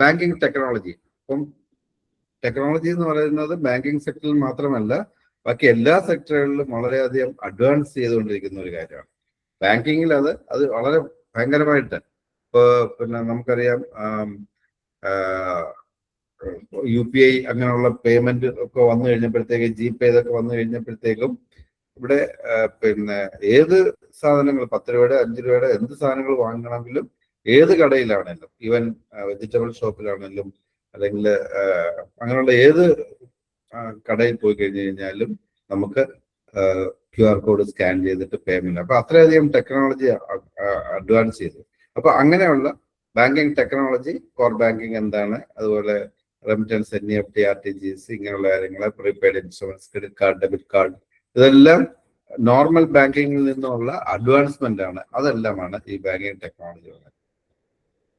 Banking technology. അപ്പം ടെക്നോളജി എന്ന് പറയുന്നത് ബാങ്കിങ് സെക്ടറിൽ മാത്രമല്ല, ബാക്കി എല്ലാ സെക്ടറുകളിലും വളരെയധികം അഡ്വാൻസ് ചെയ്തുകൊണ്ടിരിക്കുന്ന ഒരു കാര്യമാണ്. ബാങ്കിങ്ങിൽ അത് വളരെ ഭയങ്കരമായിട്ട് പിന്നെ നമുക്കറിയാം UPI അങ്ങനെയുള്ള പേയ്മെന്റ് ഒക്കെ വന്നു കഴിഞ്ഞപ്പോഴത്തേക്കും, GPay ഇതൊക്കെ വന്നു കഴിഞ്ഞപ്പോഴത്തേക്കും ഇവിടെ പിന്നെ ഏത് സാധനങ്ങൾ 10 രൂപയുടെ 5 രൂപയുടെ എന്ത് സാധനങ്ങൾ വാങ്ങണമെങ്കിലും ഏത് കടയിലാണെങ്കിലും, ഈവൻ വെജിറ്റബിൾ ഷോപ്പിലാണെങ്കിലും അല്ലെങ്കിൽ അങ്ങനെയുള്ള ഏത് കടയിൽ പോയി കഴിഞ്ഞു കഴിഞ്ഞാലും നമുക്ക് QR കോഡ് സ്കാൻ ചെയ്തിട്ട് പേയ്മെന്റ്. അപ്പൊ അത്രയധികം ടെക്നോളജി അഡ്വാൻസ് ചെയ്തു. അപ്പൊ അങ്ങനെയുള്ള ബാങ്കിങ് ടെക്നോളജി, കോർ ബാങ്കിങ് എന്താണ്, അതുപോലെ റെമിറ്റൻസ്, NEFT, RTGS ഇങ്ങനെയുള്ള കാര്യങ്ങൾ, prepaid insurance, credit card, debit card, ഇതെല്ലാം നോർമൽ ബാങ്കിങ്ങിൽ നിന്നുള്ള അഡ്വാൻസ്മെന്റ് ആണ്. അതെല്ലാമാണ് ഈ ബാങ്കിങ് ടെക്നോളജി.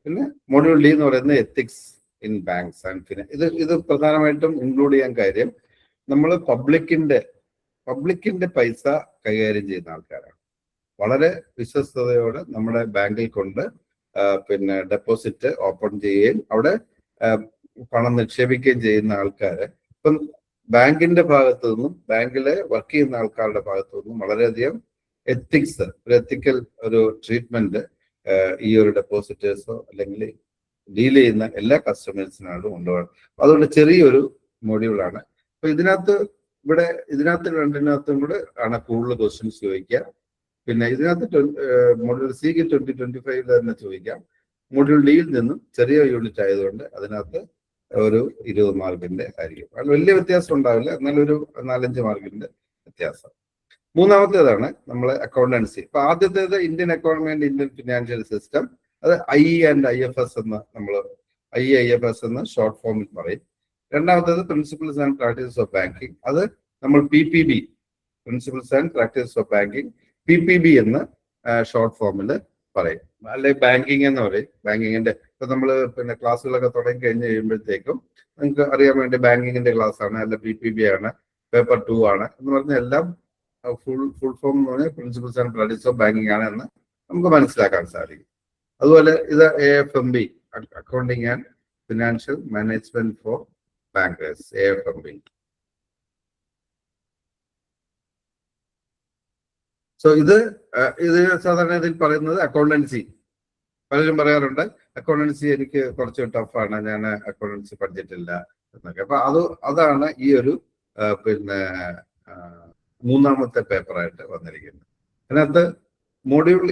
പിന്നെ മോഡ്യൂൾ D എന്ന് പറയുന്നത് ethics in banks and finance. ഇത് പ്രധാനമായിട്ടും ഇൻക്ലൂഡ് ചെയ്യാൻ കാര്യം, നമ്മൾ പബ്ലിക്കിന്റെ പൈസ കൈകാര്യം ചെയ്യുന്ന ആൾക്കാരാണ്. വളരെ വിശ്വസ്തയോടെ നമ്മുടെ ബാങ്കിൽ കൊണ്ട് പിന്നെ ഡെപ്പോസിറ്റ് ഓപ്പൺ ചെയ്യുകയും അവിടെ പണം നിക്ഷേപിക്കുകയും ചെയ്യുന്ന ആൾക്കാര് ഇപ്പം ബാങ്കിന്റെ ഭാഗത്തു നിന്നും, ബാങ്കിലെ വർക്ക് ചെയ്യുന്ന ആൾക്കാരുടെ ഭാഗത്തു നിന്നും വളരെയധികം എത്തിക്സ്, ഒരു എത്തിക്കൽ ഒരു ട്രീറ്റ്മെന്റ് ഈ ഒരു ഡെപ്പോസിറ്റേഴ്സോ അല്ലെങ്കിൽ ഡീൽ ചെയ്യുന്ന എല്ലാ കസ്റ്റമേഴ്സിനാണ് കൊണ്ടുപോകണം. അതുകൊണ്ട് ചെറിയൊരു മോഡ്യൂളാണ്. അപ്പൊ ഇതിനകത്ത് രണ്ടിനകത്തും കൂടെ ആണ് കൂടുതൽ ക്വസ്റ്റ്യൻസ് ചോദിക്കുക. പിന്നെ ഇതിനകത്ത് മോഡ്യൂൾ സിക്ക് 2025 തന്നെ ചോദിക്കാം. മോഡ്യൂൾ ഡിയിൽ നിന്നും ചെറിയ യൂണിറ്റ് ആയതുകൊണ്ട് അതിനകത്ത് ഒരു 20 മാർക്കിന്റെ ആയിരിക്കും. അത് വലിയ വ്യത്യാസം ഉണ്ടാവില്ല, എന്നാലും ഒരു 4-5 മാർക്കിന്റെ വ്യത്യാസം. മൂന്നാമത്തേതാണ് നമ്മളെ അക്കൗണ്ടൻസി. അപ്പൊ ആദ്യത്തേത് Indian economy and Indian financial system. അത് IE ആൻഡ് IFS എന്ന് നമ്മൾ IEIFS എന്ന് ഷോർട്ട് ഫോമിൽ പറയും. രണ്ടാമത്തേത് principles and practices of banking. അത് നമ്മൾ PPB, principles and practices of banking, PPB എന്ന് ഷോർട്ട് ഫോമിൽ പറയും. അല്ലെങ്കിൽ ബാങ്കിങ് എന്ന് പറയും. ബാങ്കിങ്ങിന്റെ ഇപ്പൊ നമ്മൾ പിന്നെ ക്ലാസ്സുകളൊക്കെ തുടങ്ങി കഴിഞ്ഞ് കഴിയുമ്പോഴത്തേക്കും നിങ്ങൾക്ക് അറിയാൻ വേണ്ടി ബാങ്കിങ്ങിന്റെ ക്ലാസ് ആണ്, അല്ല PPB ആണ്, പേപ്പർ 2 ആണ് എന്ന് പറഞ്ഞ എല്ലാം ഫുൾ ഫോം എന്ന് പറഞ്ഞാൽ principles and practices of banking ആണ് എന്ന് നമുക്ക് മനസ്സിലാക്കാൻ സാധിക്കും. അതുപോലെ ഇത് AFMB, accounting and financial management for bankers, AFMB. So ഇത് സാധാരണ ഇതിൽ പറയുന്നത് അക്കൗണ്ടൻസി. പലരും പറയാറുണ്ട് അക്കൗണ്ടൻസി എനിക്ക് കുറച്ച് ടഫാണ്, ഞാൻ അക്കൗണ്ടൻസി പഠിച്ചിട്ടില്ല എന്നൊക്കെ. അപ്പൊ അതാണ് ഈ ഒരു പിന്നെ മൂന്നാമത്തെ പേപ്പറായിട്ട് വന്നിരിക്കുന്നത്. അതിനകത്ത് മോഡ്യൂൾ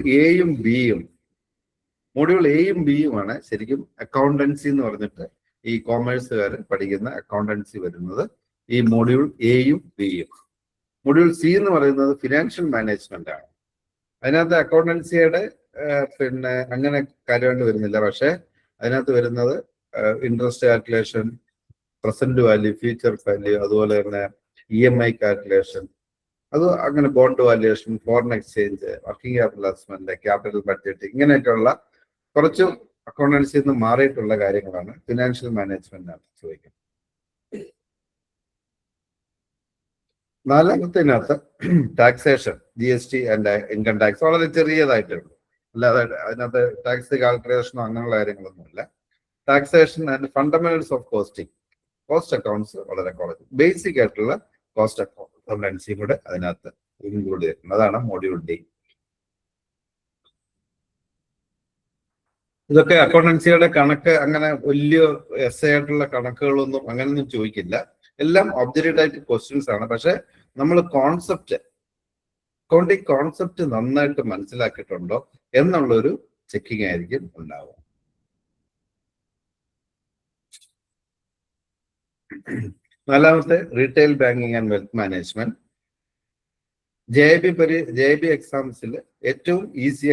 എയും ബിയുമാണ് ശരിക്കും അക്കൗണ്ടൻസി എന്ന് പറഞ്ഞിട്ട് ഈ കോമേഴ്സുകാർ പഠിക്കുന്ന അക്കൗണ്ടൻസി വരുന്നത് ഈ മോഡ്യൂൾ എയും ബിയും. മോഡ്യൂൾ സി എന്ന് പറയുന്നത് ഫിനാൻഷ്യൽ മാനേജ്മെന്റ് ആണ്. അതിനകത്ത് അക്കൗണ്ടൻസിയുടെ പിന്നെ അങ്ങനെ കാര്യമായിട്ട് വരുന്നില്ല. പക്ഷെ അതിനകത്ത് വരുന്നത് interest calculation, present value, future value, അതുപോലെ തന്നെ EMI കാൽക്കുലേഷൻ, അത് അങ്ങനെ bond valuation, foreign exchange, working capital assessment, capital budget, ഇങ്ങനെയൊക്കെയുള്ള കുറച്ച് അക്കൗണ്ടൻസിയിൽ നിന്ന് മാറിയിട്ടുള്ള കാര്യങ്ങളാണ് ഫിനാൻഷ്യൽ മാനേജ്മെന്റ് ആണ് ചോദിക്കുന്നത്. നാലാമത്തേനകത്ത് taxation, GST and income tax വളരെ ചെറിയതായിട്ടുണ്ട്. അല്ലാതെ അതിനകത്ത് ടാക്സ് കാൽക്കുലേഷനോ അങ്ങനെയുള്ള കാര്യങ്ങളൊന്നുമില്ല. Taxation and fundamentals of costing, cost accounts വളരെ ബേസിക് ആയിട്ടുള്ള കോസ്റ്റ് അക്കൗണ്ടൻസിയും കൂടെ അതിനകത്ത് ഇൻക്ലൂഡ് ചെയ്തിട്ടുണ്ട്. അതാണ് മോഡ്യൂൾ ഡി. ഇതൊക്കെ അക്കൗണ്ടൻസിയുടെ കണക്ക് അങ്ങനെ വലിയ ആയിട്ടുള്ള കണക്കുകളൊന്നും അങ്ങനെയൊന്നും ചോദിക്കില്ല. എല്ലാം ഒബ്ജക്റ്റീവ് ടൈപ്പ് ക്വസ്റ്റ്യൻസ് ആണ്. പക്ഷെ നമ്മൾ അക്കൗണ്ടിങ് കോൺസെപ്റ്റ് നന്നായിട്ട് മനസ്സിലാക്കിയിട്ടുണ്ടോ എന്നുള്ളൊരു ചെക്കിങ് ആയിരിക്കും ഉണ്ടാവുക. നാലാമത്തെ retail banking and wealth management. JIB എക്സാംസിൽ ഏറ്റവും ഈസി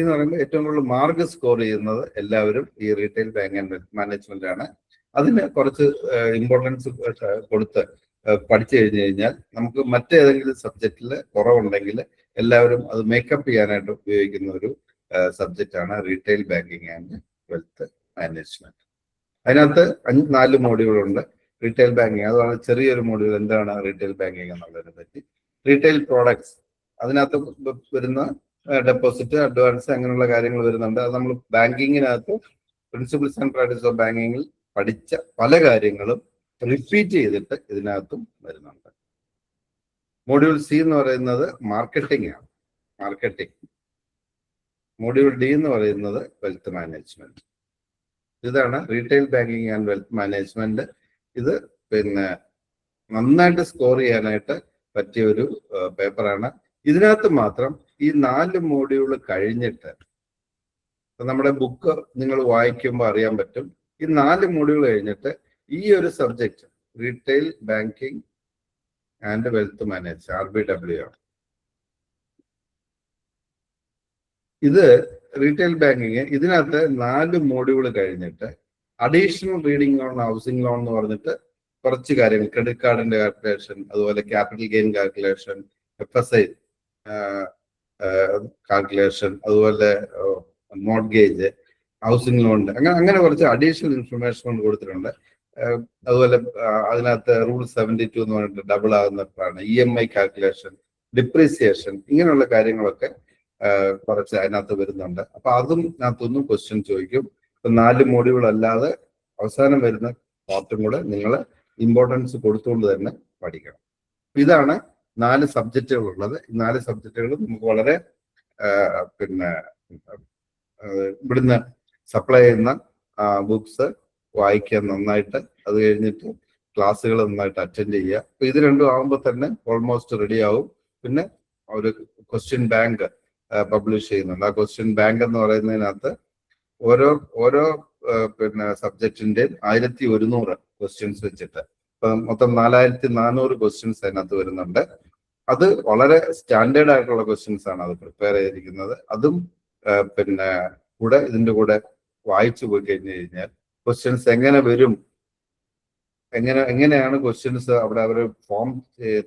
എന്ന് പറയുമ്പോൾ ഏറ്റവും കൂടുതൽ മാർക്ക് സ്കോർ ചെയ്യുന്നത് എല്ലാവരും ഈ retail bank and wealth management ആണ്. അതിന് കുറച്ച് ഇമ്പോർട്ടൻസ് കൊടുത്ത് പഠിച്ചു കഴിഞ്ഞു കഴിഞ്ഞാൽ നമുക്ക് മറ്റേതെങ്കിലും സബ്ജക്റ്റിൽ കുറവുണ്ടെങ്കിൽ എല്ലാവരും അത് മേക്കപ്പ് ചെയ്യാനായിട്ട് ഉപയോഗിക്കുന്ന ഒരു സബ്ജക്റ്റാണ് retail banking and wealth management. അതിനകത്ത് 4 മോഡ്യൂളുണ്ട്. റീറ്റെയിൽ ബാങ്കിങ് അതാണ് ചെറിയൊരു മോഡ്യൂൾ. എന്താണ് റീറ്റെയിൽ ബാങ്കിങ് എന്നുള്ളതിനെ പറ്റി. റീറ്റെയിൽ പ്രോഡക്ട്സ് അതിനകത്ത് വരുന്ന ഡെപ്പോസിറ്റ്, അഡ്വാൻസ് അങ്ങനെയുള്ള കാര്യങ്ങൾ വരുന്നുണ്ട്. അത് നമ്മൾ ബാങ്കിങ്ങിനകത്ത് പ്രിൻസിപ്പിൾസ് ആൻഡ് പ്രാക്ടീസ് ഓഫ് ബാങ്കിങ്ങിൽ പഠിച്ച പല കാര്യങ്ങളും റിപ്പീറ്റ് ചെയ്തിട്ട് ഇതിനകത്തും വരുന്നുണ്ട്. മോഡ്യൂൾ സി എന്ന് പറയുന്നത് മാർക്കറ്റിംഗ് ആണ്. മാർക്കറ്റിംഗ്. മോഡ്യൂൾ ഡി എന്ന് പറയുന്നത് വെൽത്ത് മാനേജ്മെന്റ്. ഇതാണ് retail banking and wealth management. ഇത് നന്നായിട്ട് സ്കോർ ചെയ്യാനായിട്ട് പറ്റിയ ഒരു പേപ്പറാണ്. ഇതിനകത്ത് മാത്രം ഈ 4 മോഡ്യൂൾ കഴിഞ്ഞിട്ട് നമ്മുടെ ബുക്ക് നിങ്ങൾ വായിക്കുമ്പോൾ അറിയാൻ പറ്റും. ഈ 4 മോഡ്യൂൾ കഴിഞ്ഞിട്ട് ഈ ഒരു subject retail banking and wealth manage RBW ആണ്. ഇത് റീറ്റെയിൽ ബാങ്കിങ് ഇതിനകത്ത് 4 മോഡ്യൂൾ കഴിഞ്ഞിട്ട് additional reading on housing loan എന്ന് പറഞ്ഞിട്ട് കുറച്ച് കാര്യങ്ങൾ, ക്രെഡിറ്റ് കാർഡിന്റെ കാൽക്കുലേഷൻ, അതുപോലെ capital gain calculation, FSI calculation, അതുപോലെ മോർഗേജ്, ഹൗസിംഗ് ലോണിന്റെ അങ്ങനെ കുറച്ച് അഡീഷണൽ ഇൻഫർമേഷൻ കൊണ്ട് കൊടുത്തിട്ടുണ്ട്. അതുപോലെ അതിനകത്ത് റൂൾ 72 എന്ന് പറഞ്ഞിട്ട് ഡബിൾ ആകുന്നതാണ്, EMI കാൽക്കുലേഷൻ, ഡിപ്രീസിയേഷൻ, ഇങ്ങനെയുള്ള കാര്യങ്ങളൊക്കെ കുറച്ച് അതിനകത്ത് വരുന്നുണ്ട്. അപ്പൊ അതും അതിനകത്തൊന്നും ക്വസ്റ്റ്യൻ ചോദിക്കും. ഇപ്പൊ 4 മോഡ്യൂൾ അല്ലാതെ അവസാനം വരുന്ന പാർട്ടും കൂടെ നിങ്ങൾ ഇമ്പോർട്ടൻസ് കൊടുത്തുകൊണ്ട് തന്നെ പഠിക്കണം. ഇതാണ് 4 സബ്ജക്റ്റുകൾ ഉള്ളത്. ഈ 4 സബ്ജക്റ്റുകളും നമുക്ക് വളരെ ഇവിടുന്ന് സപ്ലൈ ചെയ്യുന്ന ബുക്സ് വായിക്കാൻ നന്നായിട്ട്, അത് കഴിഞ്ഞിട്ട് ക്ലാസ്സുകൾ നന്നായിട്ട് അറ്റൻഡ് ചെയ്യുക. അപ്പൊ ഇത് രണ്ടും ആകുമ്പോൾ തന്നെ ഓൾമോസ്റ്റ് റെഡി ആവും. പിന്നെ ഒരു ക്വസ്റ്റ്യൻ ബാങ്ക് പബ്ലിഷ് ചെയ്യുന്നുണ്ട്. ആ ക്വസ്റ്റ്യൻ ബാങ്ക് എന്ന് പറയുന്നതിനകത്ത് ഓരോ സബ്ജക്റ്റിന്റെ 1100 ക്വസ്റ്റ്യൻസ് വെച്ചിട്ട് മൊത്തം 4400 ക്വസ്റ്റ്യൻസ് അതിനകത്ത് വരുന്നുണ്ട്. അത് വളരെ സ്റ്റാൻഡേർഡ് ആയിട്ടുള്ള ക്വസ്റ്റ്യൻസ് ആണ് അത് പ്രിപ്പയർ ചെയ്തിരിക്കുന്നത്. അതും കൂടെ ഇതിന്റെ കൂടെ വായിച്ചു പോയി കഴിഞ്ഞു കഴിഞ്ഞാൽ ക്വസ്റ്റ്യൻസ് എങ്ങനെ വരും, എങ്ങനെയാണ് ക്വസ്റ്റ്യൻസ് അവിടെ അവർ ഫോം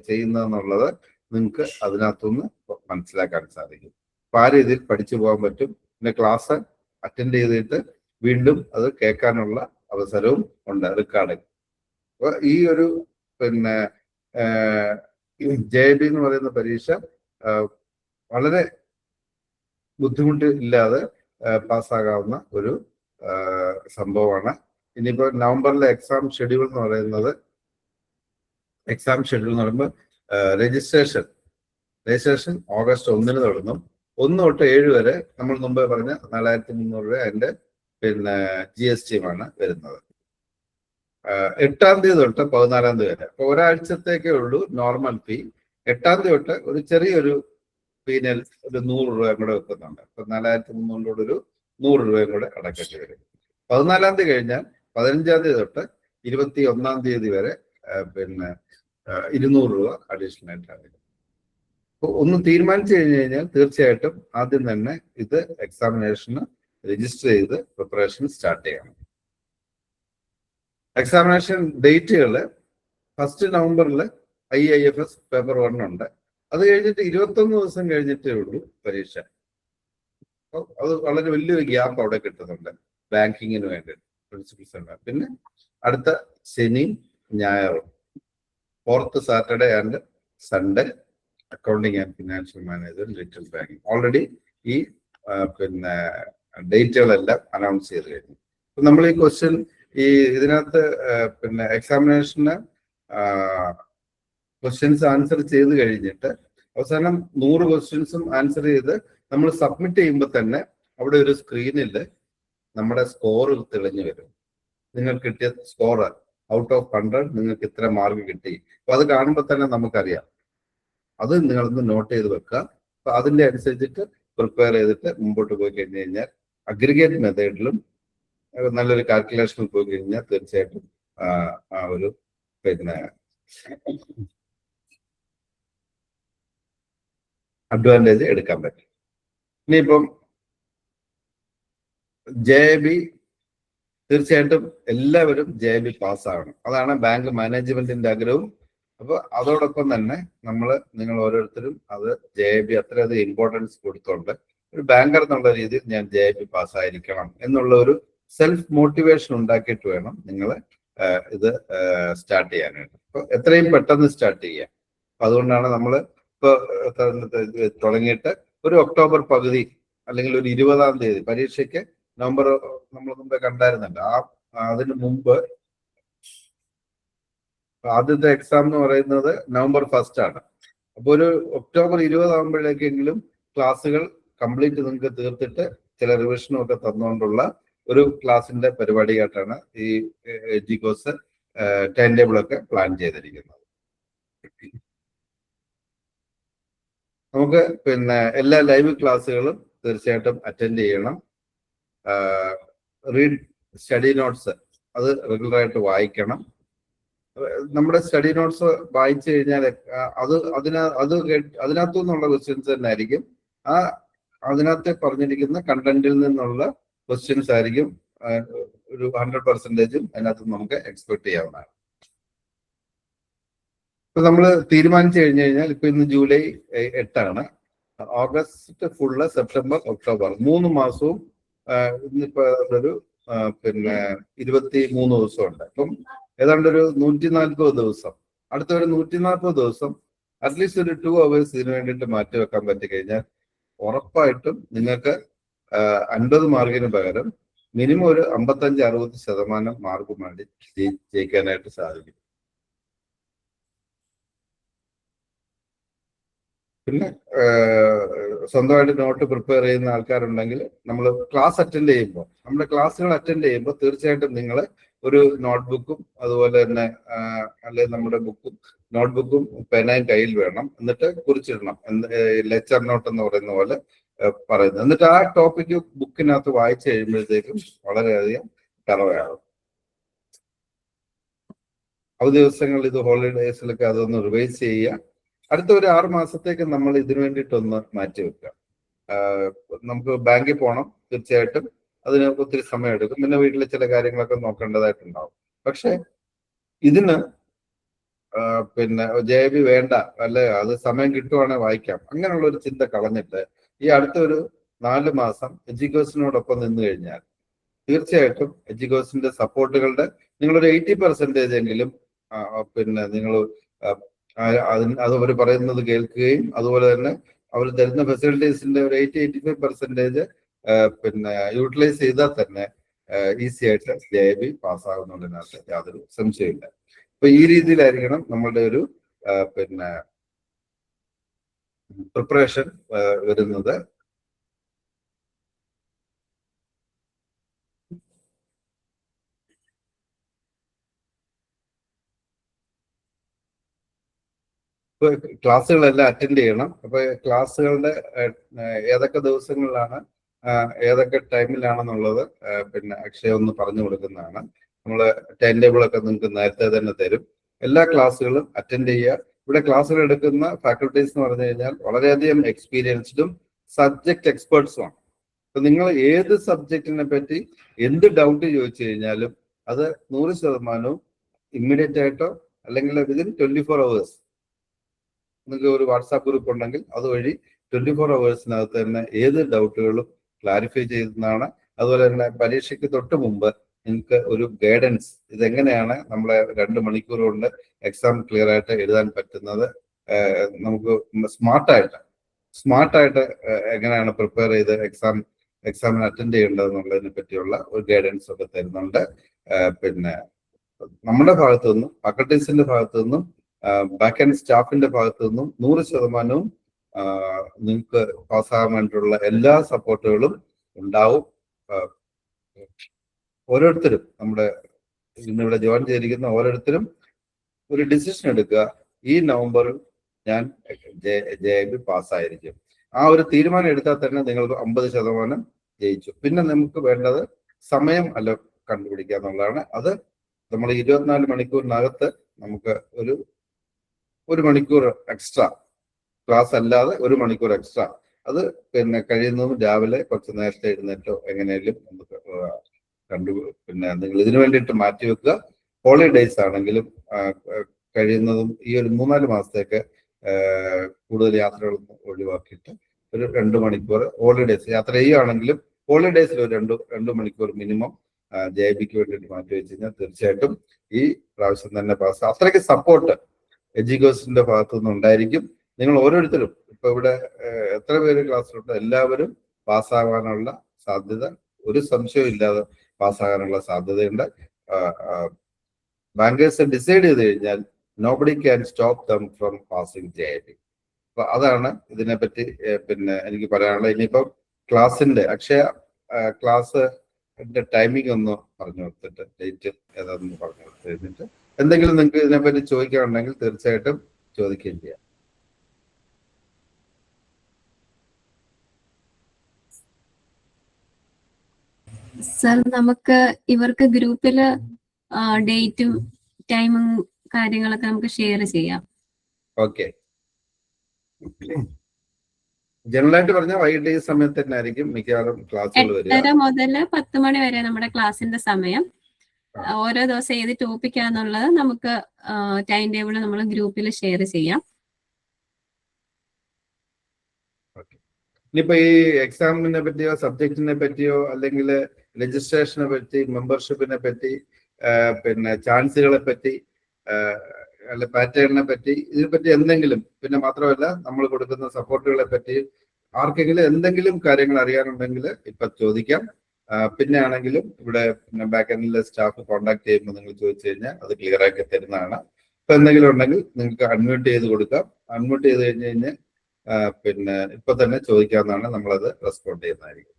ചെയ്യുന്നതെന്നുള്ളത് നിങ്ങൾക്ക് അതിനകത്തുനിന്ന് മനസ്സിലാക്കാൻ സാധിക്കും. അപ്പൊ ആ രീതിയിൽ പഠിച്ചു പോകാൻ പറ്റും. പിന്നെ ക്ലാസ് അറ്റൻഡ് ചെയ്തിട്ട് വീണ്ടും അത് കേൾക്കാനുള്ള അവസരവും ഉണ്ട്, റെക്കോർഡിങ്. അപ്പൊ ഈ ഒരു JB എന്ന് പറയുന്ന പരീക്ഷ വളരെ ബുദ്ധിമുട്ട് ഇല്ലാതെ പാസ്സാകാവുന്ന ഒരു സംഭവമാണ്. ഇനിയിപ്പോ നവംബറിലെ എക്സാം ഷെഡ്യൂൾ എന്ന് പറയുമ്പോൾ രജിസ്ട്രേഷൻ ഓഗസ്റ്റ് 1 തുടങ്ങും. 1 തൊട്ട് 7 വരെ നമ്മൾ മുമ്പേ പറഞ്ഞ 4300 രൂപ അതിന്റെ GST-യുമാണ് വരുന്നത്. 8-ാം തീയതി തൊട്ട് 14-ാം തീയതി വരെ. അപ്പൊ ഒരാഴ്ചത്തേക്കേ ഉള്ളൂ നോർമൽ ഫീ. 8-ാം തീയതി തൊട്ട് ഒരു ചെറിയൊരു ഫീനൽ ഒരു 100 രൂപയും കൂടെ വെക്കുന്നുണ്ട്. അപ്പൊ 4300 ഒരു 100 രൂപയും കൂടെ അടക്കേണ്ടി വരും. 14-ാം തീയതി കഴിഞ്ഞാൽ 15-ാം തീയതി തൊട്ട് 21-ാം തീയതി വരെ 200 രൂപ അഡീഷണൽ ആയിട്ടാണ്. അപ്പോൾ ഒന്ന് തീരുമാനിച്ചു കഴിഞ്ഞു കഴിഞ്ഞാൽ തീർച്ചയായിട്ടും ആദ്യം തന്നെ ഇത് എക്സാമിനേഷന് രജിസ്റ്റർ ചെയ്ത് പ്രിപ്പറേഷൻ സ്റ്റാർട്ട് ചെയ്യണം. എക്സാമിനേഷൻ ഡേറ്റുകൾ 1 നവംബറിൽ IIFS പേപ്പർ 1 ഉണ്ട്. അത് കഴിഞ്ഞിട്ട് 21 ദിവസം കഴിഞ്ഞിട്ടേ ഉള്ളൂ പരീക്ഷ. അപ്പോൾ അത് വളരെ വലിയൊരു ഗ്യാപ്പ് അവിടെ കിട്ടുന്നുണ്ട് ബാങ്കിങ്ങിന് വേണ്ടി പ്രിൻസിപ്പിൾസ് ഉണ്ട്. പിന്നെ അടുത്ത ശനി ഞായറും 4th Saturday and Sunday accounting and financial manager little banking. Already ഈ ഡേറ്റുകളെല്ലാം അനൗൺസ് ചെയ്ത് കഴിഞ്ഞു. അപ്പൊ നമ്മൾ ഈ ക്വസ്റ്റ്യൻ ഇതിനകത്ത് എക്സാമിനേഷന് ക്വസ്റ്റ്യൻസ് ആൻസർ ചെയ്ത് കഴിഞ്ഞിട്ട് അവസാനം 100 ക്വസ്റ്റ്യൻസും ആൻസർ ചെയ്ത് നമ്മൾ സബ്മിറ്റ് ചെയ്യുമ്പോൾ തന്നെ അവിടെ ഒരു സ്ക്രീനിൽ നമ്മുടെ സ്കോർ തെളിഞ്ഞു വരും. നിങ്ങൾക്ക് കിട്ടിയ സ്കോർ ഔട്ട് ഓഫ് 100 നിങ്ങൾക്ക് ഇത്ര മാർക്ക് കിട്ടി. അപ്പൊ അത് കാണുമ്പോൾ തന്നെ നമുക്കറിയാം. അത് നിങ്ങളൊന്ന് നോട്ട് ചെയ്ത് വെക്കുക. അപ്പൊ അതിന്റെ അനുസരിച്ചിട്ട് പ്രിപ്പയർ ചെയ്തിട്ട് മുമ്പോട്ട് പോയി കഴിഞ്ഞു കഴിഞ്ഞാൽ അഗ്രിഗേറ്റ് മെത്തേഡിലും നല്ലൊരു കാൽക്കുലേഷനിൽ പോയി കഴിഞ്ഞാൽ തീർച്ചയായിട്ടും ആ ഒരു അഡ്വാൻറ്റേജ് എടുക്കാൻ പറ്റും. ഇനിയിപ്പം JB തീർച്ചയായിട്ടും എല്ലാവരും JB പാസ്സാകണം. അതാണ് ബാങ്ക് മാനേജ്മെന്റിന്റെ ആഗ്രഹവും അപ്പൊ അതോടൊപ്പം തന്നെ നിങ്ങൾ ഓരോരുത്തരും അത് JIB അത്രയധികം ഇമ്പോർട്ടൻസ് കൊടുത്തോണ്ട് ഒരു ബാങ്കർ എന്നുള്ള രീതിയിൽ ഞാൻ JIB പാസ്സായിരിക്കണം എന്നുള്ള ഒരു സെൽഫ് മോട്ടിവേഷൻ ഉണ്ടാക്കിയിട്ട് വേണം നിങ്ങൾ ഇത് സ്റ്റാർട്ട് ചെയ്യാനായിട്ട്. അപ്പൊ എത്രയും പെട്ടെന്ന് സ്റ്റാർട്ട് ചെയ്യാം. അപ്പൊ അതുകൊണ്ടാണ് നമ്മൾ ഇപ്പൊ തുടങ്ങിയിട്ട് ഒരു ഒക്ടോബർ പകുതി അല്ലെങ്കിൽ ഒരു 20-ാം തീയതി പരീക്ഷയ്ക്ക് നവംബർ നമ്മൾ മുമ്പേ കണ്ടായിരുന്നല്ലോ, അതിന് മുമ്പ് ആദ്യത്തെ എക്സാം എന്ന് പറയുന്നത് നവംബർ 1 ആണ്. അപ്പൊ ഒരു ഒക്ടോബർ 20 ആകുമ്പോഴേക്കെങ്കിലും ക്ലാസ്സുകൾ കംപ്ലീറ്റ് നിങ്ങൾക്ക് തീർത്തിട്ട് ചില റിവിഷനും ഒക്കെ തന്നുകൊണ്ടുള്ള ഒരു ക്ലാസിന്റെ പരിപാടിയായിട്ടാണ് ഈ എഡ്യൂകോസ് ടൈം ടേബിൾ ഒക്കെ പ്ലാൻ ചെയ്തിരിക്കുന്നത്. നമുക്ക് എല്ലാ ലൈവ് ക്ലാസ്സുകളും തീർച്ചയായിട്ടും അറ്റൻഡ് ചെയ്യണം. റീഡ് സ്റ്റഡി നോട്ട്സ് അത് റെഗുലറായിട്ട് വായിക്കണം. നമ്മുടെ സ്റ്റഡി നോട്ട്സ് വായിച്ചു കഴിഞ്ഞാൽ അതിനകത്തു നിന്നുള്ള ക്വസ്റ്റ്യൻസ് തന്നെ ആയിരിക്കും. അതിനകത്ത് പറഞ്ഞിരിക്കുന്ന കണ്ടന്റിൽ നിന്നുള്ള ക്വസ്റ്റ്യൻസ് ആയിരിക്കും ഒരു 100% അതിനകത്ത് നമുക്ക് എക്സ്പെക്ട് ചെയ്യാവുന്നതാണ്. ഇപ്പൊ നമ്മൾ തീരുമാനിച്ചു കഴിഞ്ഞു കഴിഞ്ഞാൽ ഇപ്പൊ ഇന്ന് July 8 August full, September, October 3 മാസവും ഇന്നിപ്പോ ഒരു 23 ദിവസമുണ്ട്. അപ്പം ഏതാണ്ട് ഒരു 140 ദിവസം, അടുത്ത ഒരു 140 ദിവസം അറ്റ്ലീസ്റ്റ് ഒരു 2 hours ഇതിനു വേണ്ടിയിട്ട് മാറ്റി വെക്കാൻ പറ്റി കഴിഞ്ഞാൽ ഉറപ്പായിട്ടും നിങ്ങൾക്ക് 50 മാർക്കിന് പകരം മിനിമം ഒരു 55-60% മാർക്ക് വേണ്ടി ജയിക്കാനായിട്ട് സാധിക്കും. പിന്നെ സ്വന്തമായിട്ട് നോട്ട് പ്രിപ്പയർ ചെയ്യുന്ന ആൾക്കാരുണ്ടെങ്കിൽ നമ്മൾ ക്ലാസ് അറ്റൻഡ് ചെയ്യുമ്പോൾ, നമ്മുടെ ക്ലാസ്സുകൾ അറ്റൻഡ് ചെയ്യുമ്പോൾ തീർച്ചയായിട്ടും നിങ്ങൾ ഒരു നോട്ട്ബുക്കും അതുപോലെ തന്നെ അല്ലെങ്കിൽ നമ്മുടെ നോട്ട്ബുക്കും പേനയും കയ്യിൽ വേണം. എന്നിട്ട് കുറിച്ചിടണം. ലെക്ചർ നോട്ട് എന്ന് പറയുന്ന പോലെ പറയുന്നത്. എന്നിട്ട് ആ ടോപ്പിക്ക് ബുക്കിനകത്ത് വായിച്ചു കഴിയുമ്പോഴത്തേക്കും വളരെയധികം കറവയാകും. അവധി ദിവസങ്ങളിൽ ഇത് ഹോളിഡേയ്സിലൊക്കെ അതൊന്ന് റിവൈസ് ചെയ്യുക. അടുത്ത ഒരു 6 മാസത്തേക്ക് നമ്മൾ ഇതിനു വേണ്ടിയിട്ടൊന്ന് മാറ്റി വെക്കുക. നമുക്ക് ബാങ്കിൽ പോകണം, തീർച്ചയായിട്ടും അതിന് ഒത്തിരി സമയം എടുക്കും. പിന്നെ വീട്ടിലെ ചില കാര്യങ്ങളൊക്കെ നോക്കേണ്ടതായിട്ടുണ്ടാവും. പക്ഷെ ഇതിന് JIB വേണ്ട, അല്ലെ അത് സമയം കിട്ടുവാണെങ്കിൽ വായിക്കാം, അങ്ങനെയുള്ള ഒരു ചിന്ത കളഞ്ഞിട്ട് ഈ അടുത്തൊരു 4 മാസം എഡ്യൂക്കേഷനോടൊപ്പം നിന്ന് കഴിഞ്ഞാൽ തീർച്ചയായിട്ടും എഡ്യൂക്കേഷന്റെ സപ്പോർട്ടുകളുടെ നിങ്ങളൊരു 80% എങ്കിലും നിങ്ങൾ അത് അവർ പറയുന്നത് കേൾക്കുകയും അതുപോലെ തന്നെ അവർ തരുന്ന ഫെസിലിറ്റീസിന്റെ ഒരു 80-85% യൂട്ടിലൈസ് ചെയ്താൽ തന്നെ ഈസി ആയിട്ട് JIB പാസ്സാകുന്നതിനകത്ത് യാതൊരു സംശയമില്ല. അപ്പൊ ഈ രീതിയിലായിരിക്കണം നമ്മളുടെ ഒരു പ്രിപ്പറേഷൻ വരുന്നത്. ക്ലാസ്സുകളെല്ലാം അറ്റൻഡ് ചെയ്യണം. അപ്പൊ ക്ലാസ്സുകളുടെ ഏതൊക്കെ ദിവസങ്ങളിലാണ് ഏതൊക്കെ ടൈമിലാണെന്നുള്ളത് അക്ഷയ ഒന്ന് പറഞ്ഞു കൊടുക്കുന്നതാണ്. നമ്മൾ ടൈം ടേബിൾ ഒക്കെ നിങ്ങൾക്ക് നേരത്തെ തന്നെ തരും. എല്ലാ ക്ലാസ്സുകളും അറ്റൻഡ് ചെയ്യുക. ഇവിടെ ക്ലാസ്സുകൾ എടുക്കുന്ന ഫാക്കൽറ്റീസ് എന്ന് പറഞ്ഞു കഴിഞ്ഞാൽ വളരെയധികം എക്സ്പീരിയൻസ്ഡും സബ്ജക്ട് എക്സ്പേർട്സുമാണ്. അപ്പൊ നിങ്ങൾ ഏത് സബ്ജക്റ്റിനെ പറ്റി എന്ത് ഡൗട്ട് ചോദിച്ചു കഴിഞ്ഞാലും അത് 100% ഇമ്മീഡിയറ്റ് ആയിട്ടോ അല്ലെങ്കിൽ വിതിൻ 24 hours നിങ്ങൾക്ക് ഒരു വാട്സാപ്പ് ഗ്രൂപ്പ് ഉണ്ടെങ്കിൽ അതുവഴി 24 hours തന്നെ ഏത് ഡൗട്ടുകളും ക്ലാരിഫൈ ചെയ്യുന്നതാണ്. അതുപോലെ തന്നെ പരീക്ഷയ്ക്ക് തൊട്ട് മുമ്പ് നിങ്ങൾക്ക് ഒരു ഗൈഡൻസ്, ഇതെങ്ങനെയാണ് നമ്മളെ 2 മണിക്കൂർ കൊണ്ട് എക്സാം ക്ലിയർ ആയിട്ട് എഴുതാൻ പറ്റുന്നത്, നമുക്ക് സ്മാർട്ടായിട്ട് എങ്ങനെയാണ് പ്രിപ്പയർ ചെയ്ത് എക്സാമിന് അറ്റൻഡ് ചെയ്യേണ്ടതെന്നുള്ളതിനെ പറ്റിയുള്ള ഒരു ഗൈഡൻസ് ഒക്കെ തരുന്നുണ്ട്. നമ്മുടെ ഭാഗത്തു നിന്നും ഫാക്കൽറ്റീസിന്റെ ഭാഗത്തു നിന്നും ബാക്ക് ആൻഡ് സ്റ്റാഫിന്റെ ഭാഗത്തു നിന്നും 100% നിങ്ങൾക്ക് പാസ്സാകാൻ വേണ്ടിയിട്ടുള്ള എല്ലാ സപ്പോർട്ടുകളും ഉണ്ടാവും. ഓരോരുത്തരും നമ്മുടെ ഇന്നിവിടെ ജോയിൻ ചെയ്തിരിക്കുന്ന ഓരോരുത്തരും ഒരു ഡിസിഷൻ എടുക്കുക. ഈ നവംബറിൽ ഞാൻ JIB പാസ്സായിരിക്കും. ആ ഒരു തീരുമാനം എടുത്താൽ തന്നെ നിങ്ങൾക്ക് 50% ജയിച്ചു. പിന്നെ നമുക്ക് വേണ്ടത് സമയം കണ്ടുപിടിക്കുക എന്നുള്ളതാണ്. അത് നമ്മൾ 24 മണിക്കൂറിനകത്ത് നമുക്ക് ഒരു മണിക്കൂർ എക്സ്ട്രാ ക്ലാസ് അല്ലാതെ 1 മണിക്കൂർ എക്സ്ട്രാ അത് കഴിയുന്നതും രാവിലെ കുറച്ച് നേരത്തെ എഴുന്നേറ്റോ എങ്ങനെയും നമുക്ക് നിങ്ങൾ ഇതിനു വേണ്ടിയിട്ട് മാറ്റി വെക്കുക. ഹോളിഡേയ്സ് ആണെങ്കിലും കഴിയുന്നതും ഈ ഒരു 3-4 മാസത്തേക്ക് കൂടുതൽ യാത്രകളൊന്നും ഒഴിവാക്കിയിട്ട് ഒരു 2 മണിക്കൂർ ഹോളിഡേയ്സ് യാത്ര ചെയ്യുകയാണെങ്കിലും ഹോളിഡേയ്സിൽ ഒരു 2 മണിക്കൂർ മിനിമം JIBക്ക് വേണ്ടിയിട്ട് മാറ്റി വെച്ച് കഴിഞ്ഞാൽ തീർച്ചയായിട്ടും ഈ പ്രാവശ്യം തന്നെ പാസ്. അത്രയ്ക്ക് സപ്പോർട്ട് എഡ്യൂക്കേഷന്റെ ഭാഗത്തു നിന്ന് ഉണ്ടായിരിക്കും. നിങ്ങൾ ഓരോരുത്തരും ഇപ്പൊ ഇവിടെ എത്ര പേര് ക്ലാസ്സിലുണ്ട്, എല്ലാവരും പാസ്സാകാനുള്ള സാധ്യത, ഒരു സംശയവും ഇല്ലാതെ പാസ്സാകാനുള്ള സാധ്യതയുണ്ട്. ബാങ്കേഴ്സ് ഡിസൈഡ് ചെയ്ത് കഴിഞ്ഞാൽ nobody can stop them from passing JIB. അപ്പൊ അതാണ് ഇതിനെപ്പറ്റി പിന്നെ എനിക്ക് പറയാനുള്ളത്. ഇനിയിപ്പം ക്ലാസിന്റെ അക്ഷയ ക്ലാസ് ടൈമിംഗ് ഒന്ന് പറഞ്ഞു കൊടുത്തിട്ട് ഡേറ്റ് ഏതാണെന്ന് പറഞ്ഞു കൊടുത്തിട്ട് എന്തെങ്കിലും നിങ്ങൾക്ക് ഇതിനെപ്പറ്റി ചോദിക്കാനുണ്ടെങ്കിൽ തീർച്ചയായിട്ടും ചോദിക്കുകയും ചെയ്യാം. സർ, നമുക്ക് ഇവർക്ക് ഗ്രൂപ്പില് ഡേറ്റും ടൈമും കാര്യങ്ങളൊക്കെ നമുക്ക് ഷെയർ ചെയ്യാം. ഓക്കെ. ജനറൽ ആയിട്ട് പറഞ്ഞാൽ വൈകിട്ട് ഈ സമയത്ത് തന്നെ ആയിരിക്കും മിക്കവാറും ക്ലാസ്സുകൾ വരിക. 8:30 മുതൽ 10 മണി വരെ നമ്മുടെ ക്ലാസിന്റെ സമയം. ഓരോ ദിവസം ഏത് ടോപ്പിക്കാന്നുള്ളത് നമുക്ക് ടൈം ടേബിൾ നമ്മൾ ഗ്രൂപ്പിൽ ഷെയർ ചെയ്യാം. ഇനിയിപ്പോ ഈ എക്സാമിനെ പറ്റിയോ സബ്ജക്റ്റിനെ പറ്റിയോ അല്ലെങ്കിൽ രജിസ്ട്രേഷനെ പറ്റി, മെമ്പർഷിപ്പിനെ പറ്റി, പിന്നെ ചാൻസുകളെ പറ്റി, അല്ലെ പാറ്റേണിനെ പറ്റി, ഇതിനെപ്പറ്റി എന്തെങ്കിലും, പിന്നെ മാത്രമല്ല നമ്മൾ കൊടുക്കുന്ന സപ്പോർട്ടുകളെ പറ്റി ആർക്കെങ്കിലും എന്തെങ്കിലും കാര്യങ്ങൾ അറിയാനുണ്ടെങ്കിൽ ഇപ്പൊ ചോദിക്കാം. പിന്നെ ആണെങ്കിലും ഇവിടെ പിന്നെ ബാക്ക് എൻഡിലെ സ്റ്റാഫ് കോൺടാക്ട് ചെയ്യുമ്പോൾ നിങ്ങൾ ചോദിച്ചു കഴിഞ്ഞാൽ അത് ക്ലിയർ ആക്കി തരുന്നതാണ്. ഇപ്പൊ എന്തെങ്കിലും ഉണ്ടെങ്കിൽ നിങ്ങൾക്ക് അൺമ്യൂട്ട് ചെയ്ത് കൊടുക്കാം. അൺമ്യൂട്ട് ചെയ്ത് കഴിഞ്ഞ് കഴിഞ്ഞാൽ പിന്നെ ഇപ്പൊ തന്നെ ചോദിക്കാവുന്നതാണ്, നമ്മളത് റെസ്പോണ്ട് ചെയ്യുന്നതായിരിക്കും.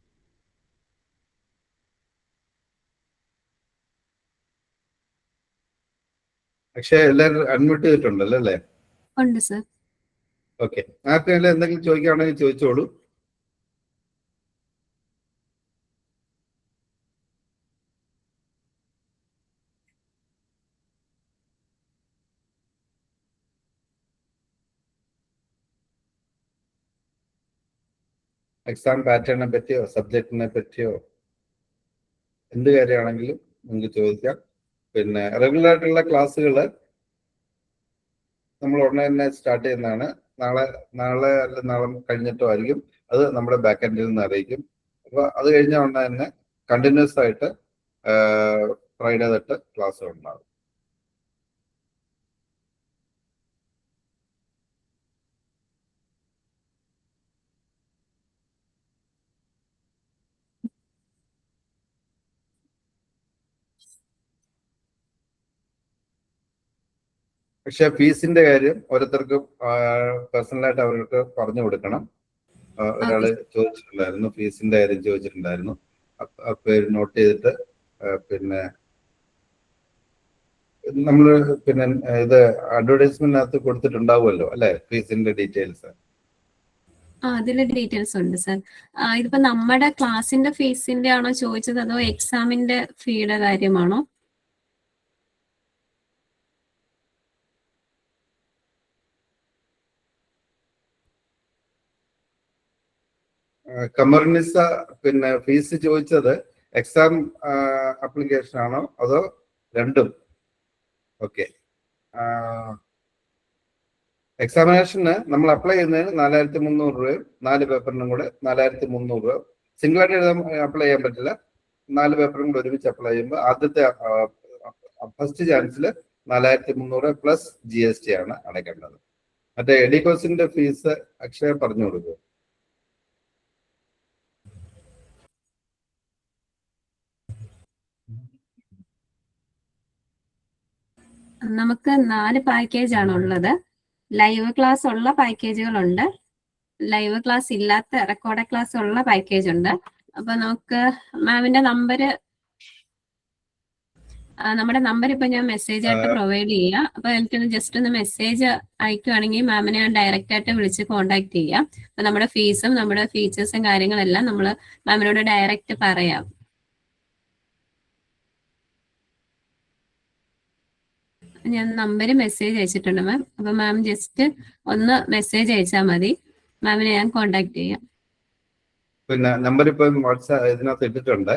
പക്ഷെ എല്ലാവരും അൺമ്യൂട്ട് ചെയ്തിട്ടുണ്ടല്ലോ അല്ലേ? ഉണ്ട് സർ. ഓക്കെ. ആർക്കെങ്കിലും എന്തെങ്കിലും ചോദിക്കുകയാണെങ്കിൽ ചോദിച്ചോളൂ. എക്സാം പാറ്റേണിനെ പറ്റിയോ സബ്ജക്റ്റിനെ പറ്റിയോ എന്ത് കാര്യമാണെങ്കിലും നിങ്ങൾക്ക് ചോദിക്കാം. പിന്നെ റെഗുലർ ആയിട്ടുള്ള ക്ലാസ്സുകൾ നമ്മൾ ഉടനെ തന്നെ സ്റ്റാർട്ട് ചെയ്യുന്നതാണ്. നാളെ അല്ല നാളെ കഴിഞ്ഞിട്ടോ ആയിരിക്കും. അത് നമ്മുടെ ബാക്ക് എൻഡിൽ നിന്ന് അറിയിക്കും. അപ്പൊ അത് കഴിഞ്ഞ ഉടനെ തന്നെ കണ്ടിന്യൂസ് ആയിട്ട് ഫ്രൈഡേ തൊട്ട് ക്ലാസ് ഉണ്ടാകും. പക്ഷെ ഫീസിന്റെ കാര്യം ഓരോരുത്തർക്കും പേഴ്സണലായിട്ട് അവർക്ക് പറഞ്ഞു കൊടുക്കണം. ഒരാള് ചോദിച്ചിട്ടുണ്ടായിരുന്നു, ഫീസിന്റെ കാര്യം ചോദിച്ചിട്ടുണ്ടായിരുന്നു. പേര് നോട്ട് ചെയ്തിട്ട് പിന്നെ നമ്മള് പിന്നെ ഇത് അഡ്വർടൈസ്മെന്റിനകത്ത് കൊടുത്തിട്ടുണ്ടാവുമല്ലോ അല്ലെ, ഫീസിന്റെ ഡീറ്റെയിൽസ്. അതിലെ ഡീറ്റെയിൽസ് ഉണ്ട് സർ. ഇതിപ്പോ നമ്മുടെ ക്ലാസിന്റെ ഫീസിന്റെ ആണോ ചോദിച്ചത് അതോ എക്സാമിന്റെ ഫീയുടെ കാര്യമാണോ? കമറുന്നിസ പിന്നെ ഫീസ് ചോദിച്ചത് എക്സാം ആപ്ലിക്കേഷൻ ആണോ അതോ രണ്ടും? ഓക്കെ. എക്സാമിനേഷന് നമ്മൾ അപ്ലൈ ചെയ്യുന്നതിന് 4300 രൂപയും 4 പേപ്പറിനും കൂടെ 4300 രൂപ. സിംഗിൾ ആയിട്ട് അപ്ലൈ ചെയ്യാൻ പറ്റില്ല. 4 പേപ്പറും കൂടെ ഒരുമിച്ച് അപ്ലൈ ചെയ്യുമ്പോൾ ആദ്യത്തെ ഫസ്റ്റ് ചാൻസിൽ 4300 പ്ലസ് GST ആണ് അടയ്ക്കേണ്ടത്. മറ്റേ എഡിക്കോസിന്റെ ഫീസ് അക്ഷയ പറഞ്ഞു കൊടുക്കുക. നമുക്ക് 4 പാക്കേജ് ആണ് ഉള്ളത്. ലൈവ് ക്ലാസ് ഉള്ള പാക്കേജുകളുണ്ട്, ലൈവ് ക്ലാസ് ഇല്ലാത്ത റെക്കോർഡ് ക്ലാസ് ഉള്ള പാക്കേജ് ഉണ്ട്. അപ്പൊ നമുക്ക് മാമിന്റെ നമ്മുടെ നമ്പർ ഇപ്പൊ ഞാൻ മെസ്സേജ് ആയിട്ട് പ്രൊവൈഡ് ചെയ്യാം. അപ്പൊ എനിക്കൊന്ന് ജസ്റ്റ് ഒന്ന് മെസ്സേജ് അയക്കുകയാണെങ്കിൽ മാമിനെ ഞാൻ ഡയറക്റ്റ് ആയിട്ട് വിളിച്ച് കോൺടാക്ട് ചെയ്യാം. അപ്പൊ നമ്മുടെ ഫീസും നമ്മുടെ ഫീച്ചേഴ്സും കാര്യങ്ങളെല്ലാം നമ്മൾ മാമിനോട് ഡയറക്റ്റ് പറയാം. ഞാൻ നമ്പർ മെസ്സേജ് അയച്ചിട്ടുണ്ട് മാം. അപ്പൊ മാം ജസ്റ്റ് ഒന്ന് മെസ്സേജ് അയച്ചാൽ മതി, മാമിനെ ഞാൻ കോണ്ടാക്ട് ചെയ്യാം. പിന്നെ നമ്പർ ഇപ്പൊ വാട്സാപ്പ് ഇതിനകത്ത് ഇട്ടിട്ടുണ്ട്.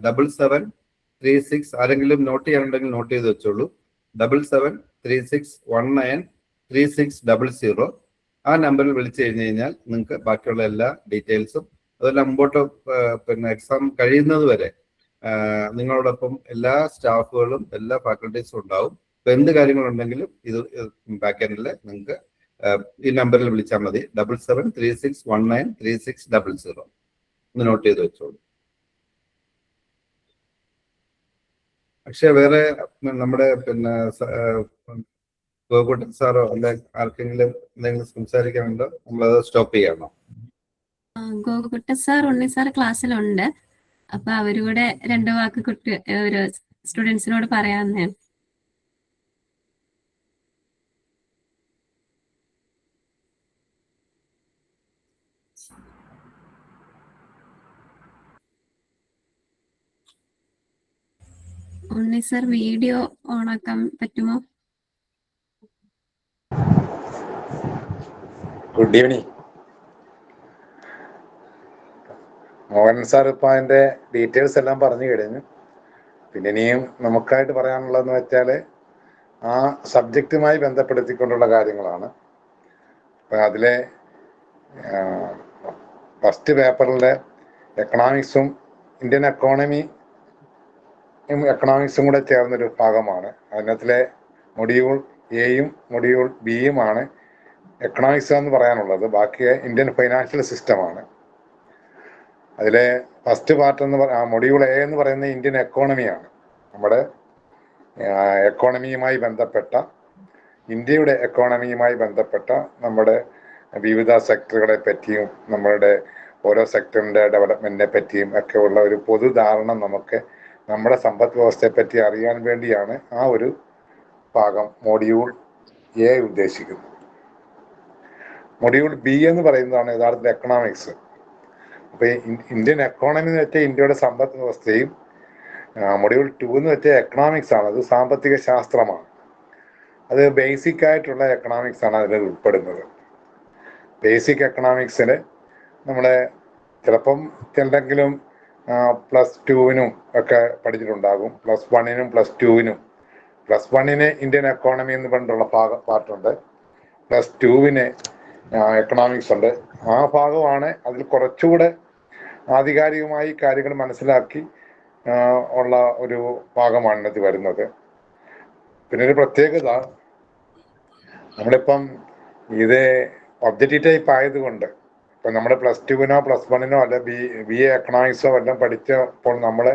7736. ആരെങ്കിലും നോട്ട് ചെയ്യാനുണ്ടെങ്കിൽ നോട്ട് ചെയ്ത് വെച്ചോളൂ. 7736193600. ആ നമ്പറിൽ വിളിച്ചു കഴിഞ്ഞു കഴിഞ്ഞാൽ നിങ്ങൾക്ക് ബാക്കിയുള്ള എല്ലാ ഡീറ്റെയിൽസും അതുപോലെ മുമ്പോട്ട് പിന്നെ എക്സാം കഴിയുന്നത് വരെ നിങ്ങളോടൊപ്പം എല്ലാ സ്റ്റാഫുകളും എല്ലാ ഫാക്കൽറ്റീസും ഉണ്ടാവും. ഇപ്പൊ എന്ത് കാര്യങ്ങളുണ്ടെങ്കിലും ഇത് ബാക്ക് എൻഡിൽ നിങ്ങൾക്ക് ഈ നമ്പറിൽ വിളിച്ചാൽ മതി. 7736193600 ഒന്ന് നോട്ട് ചെയ്ത് വെച്ചോളൂ. പക്ഷെ വേറെ നമ്മുടെ പിന്നെ ഗോകുട്ടൻ സാറോ അല്ലെ ആർക്കെങ്കിലും എന്തെങ്കിലും സംസാരിക്കാനുണ്ടോ? നമ്മളത് സ്റ്റോപ്പ് ചെയ്യണോ? ഗോകുട്ടൻ സാർ, ഉണ്ണി സാർ ക്ലാസ്സിലുണ്ട്. അപ്പൊ അവരൂടെ 2 വാക്ക് ഒരു സ്റ്റുഡൻസിനോട് പറയാവുന്നതാണ്. ഉണ്ണി സാർ വീഡിയോ ഓണാക്കാൻ പറ്റുമോ? Good evening. മോഹൻ സാർ ഇപ്പം അതിൻ്റെ ഡീറ്റെയിൽസ് എല്ലാം പറഞ്ഞു കഴിഞ്ഞു. പിന്നെ ഇനിയും നമുക്കായിട്ട് പറയാനുള്ളതെന്ന് വെച്ചാൽ ആ സബ്ജക്റ്റുമായി ബന്ധപ്പെടുത്തിക്കൊണ്ടുള്ള കാര്യങ്ങളാണ്. അപ്പം അതിലെ ഫസ്റ്റ് പേപ്പറിലെ എക്കണോമിക്സും ഇന്ത്യൻ എക്കണോമിക്സും കൂടെ ചേർന്നൊരു ഭാഗമാണ്. അതിനകത്തിലെ മൊഡ്യൂൾ എയും മൊഡ്യൂൾ ബിയുമാണ് എക്കണോമിക്സ് എന്ന് പറയാനുള്ളത്. ബാക്കി ഇന്ത്യൻ ഫൈനാൻഷ്യൽ സിസ്റ്റമാണ്. അതിലെ ഫസ്റ്റ് പാർട്ട് മൊഡ്യൂൾ എ എന്ന് പറയുന്നത് ഇന്ത്യൻ എക്കോണമിയാണ്. നമ്മുടെ എക്കോണമിയുമായി ബന്ധപ്പെട്ട, ഇന്ത്യയുടെ എക്കോണമിയുമായി ബന്ധപ്പെട്ട നമ്മുടെ വിവിധ സെക്ടറുകളെ പറ്റിയും നമ്മളുടെ ഓരോ സെക്ടറിൻ്റെ ഡെവലപ്മെൻറ്റിനെ പറ്റിയും ഒക്കെ ഉള്ള ഒരു പൊതുധാരണ നമുക്ക് നമ്മുടെ സമ്പദ് വ്യവസ്ഥയെ പറ്റി അറിയാൻ വേണ്ടിയാണ് ആ ഒരു ഭാഗം മൊഡ്യൂൾ എ ഉദ്ദേശിക്കുന്നത്. മൊഡ്യൂൾ ബി എന്ന് പറയുന്നതാണ് യഥാർത്ഥത്തിൽ എക്കണോമിക്സ്. അപ്പോൾ ഇന്ത്യൻ എക്കോണമി എന്ന് വെച്ചാൽ ഇന്ത്യയുടെ സമ്പദ് വ്യവസ്ഥയും, മൊഡ്യൂൾ 2 എന്ന് വെച്ചാൽ എക്കണോമിക്സ് ആണ്. അത് സാമ്പത്തിക ശാസ്ത്രമാണ്. അത് ബേസിക് ആയിട്ടുള്ള എക്കണോമിക്സ് ആണ് അതിൽ ഉൾപ്പെടുന്നത്. ബേസിക് എക്കണോമിക്സിൽ നമ്മളെ ചിലപ്പം എന്തെങ്കിലും +2-നും ഒക്കെ പഠിച്ചിട്ടുണ്ടാകും. +1-നും +2-നും. +1-ന് ഇന്ത്യൻ എക്കോണമി എന്ന് പറഞ്ഞിട്ടുള്ള പാർട്ടുണ്ട്. +2-ന് എക്കണോമിക്സ് ഉണ്ട്. ആ ഭാഗമാണ് അതിൽ കുറച്ചുകൂടെ ആധികാരികമായി കാര്യങ്ങൾ മനസ്സിലാക്കി ഉള്ള ഒരു ഭാഗമാണ് ഇത് വരുന്നത്. പിന്നെ ഒരു പ്രത്യേകത, നമ്മളിപ്പം ഇത് ഒബ്ജക്റ്റീവ് ടൈപ്പ് ആയതുകൊണ്ട് ഇപ്പം നമ്മുടെ +2-നോ +1-നോ അല്ല BA എക്കണോമിക്സോ എല്ലാം പഠിച്ചപ്പോൾ നമ്മൾ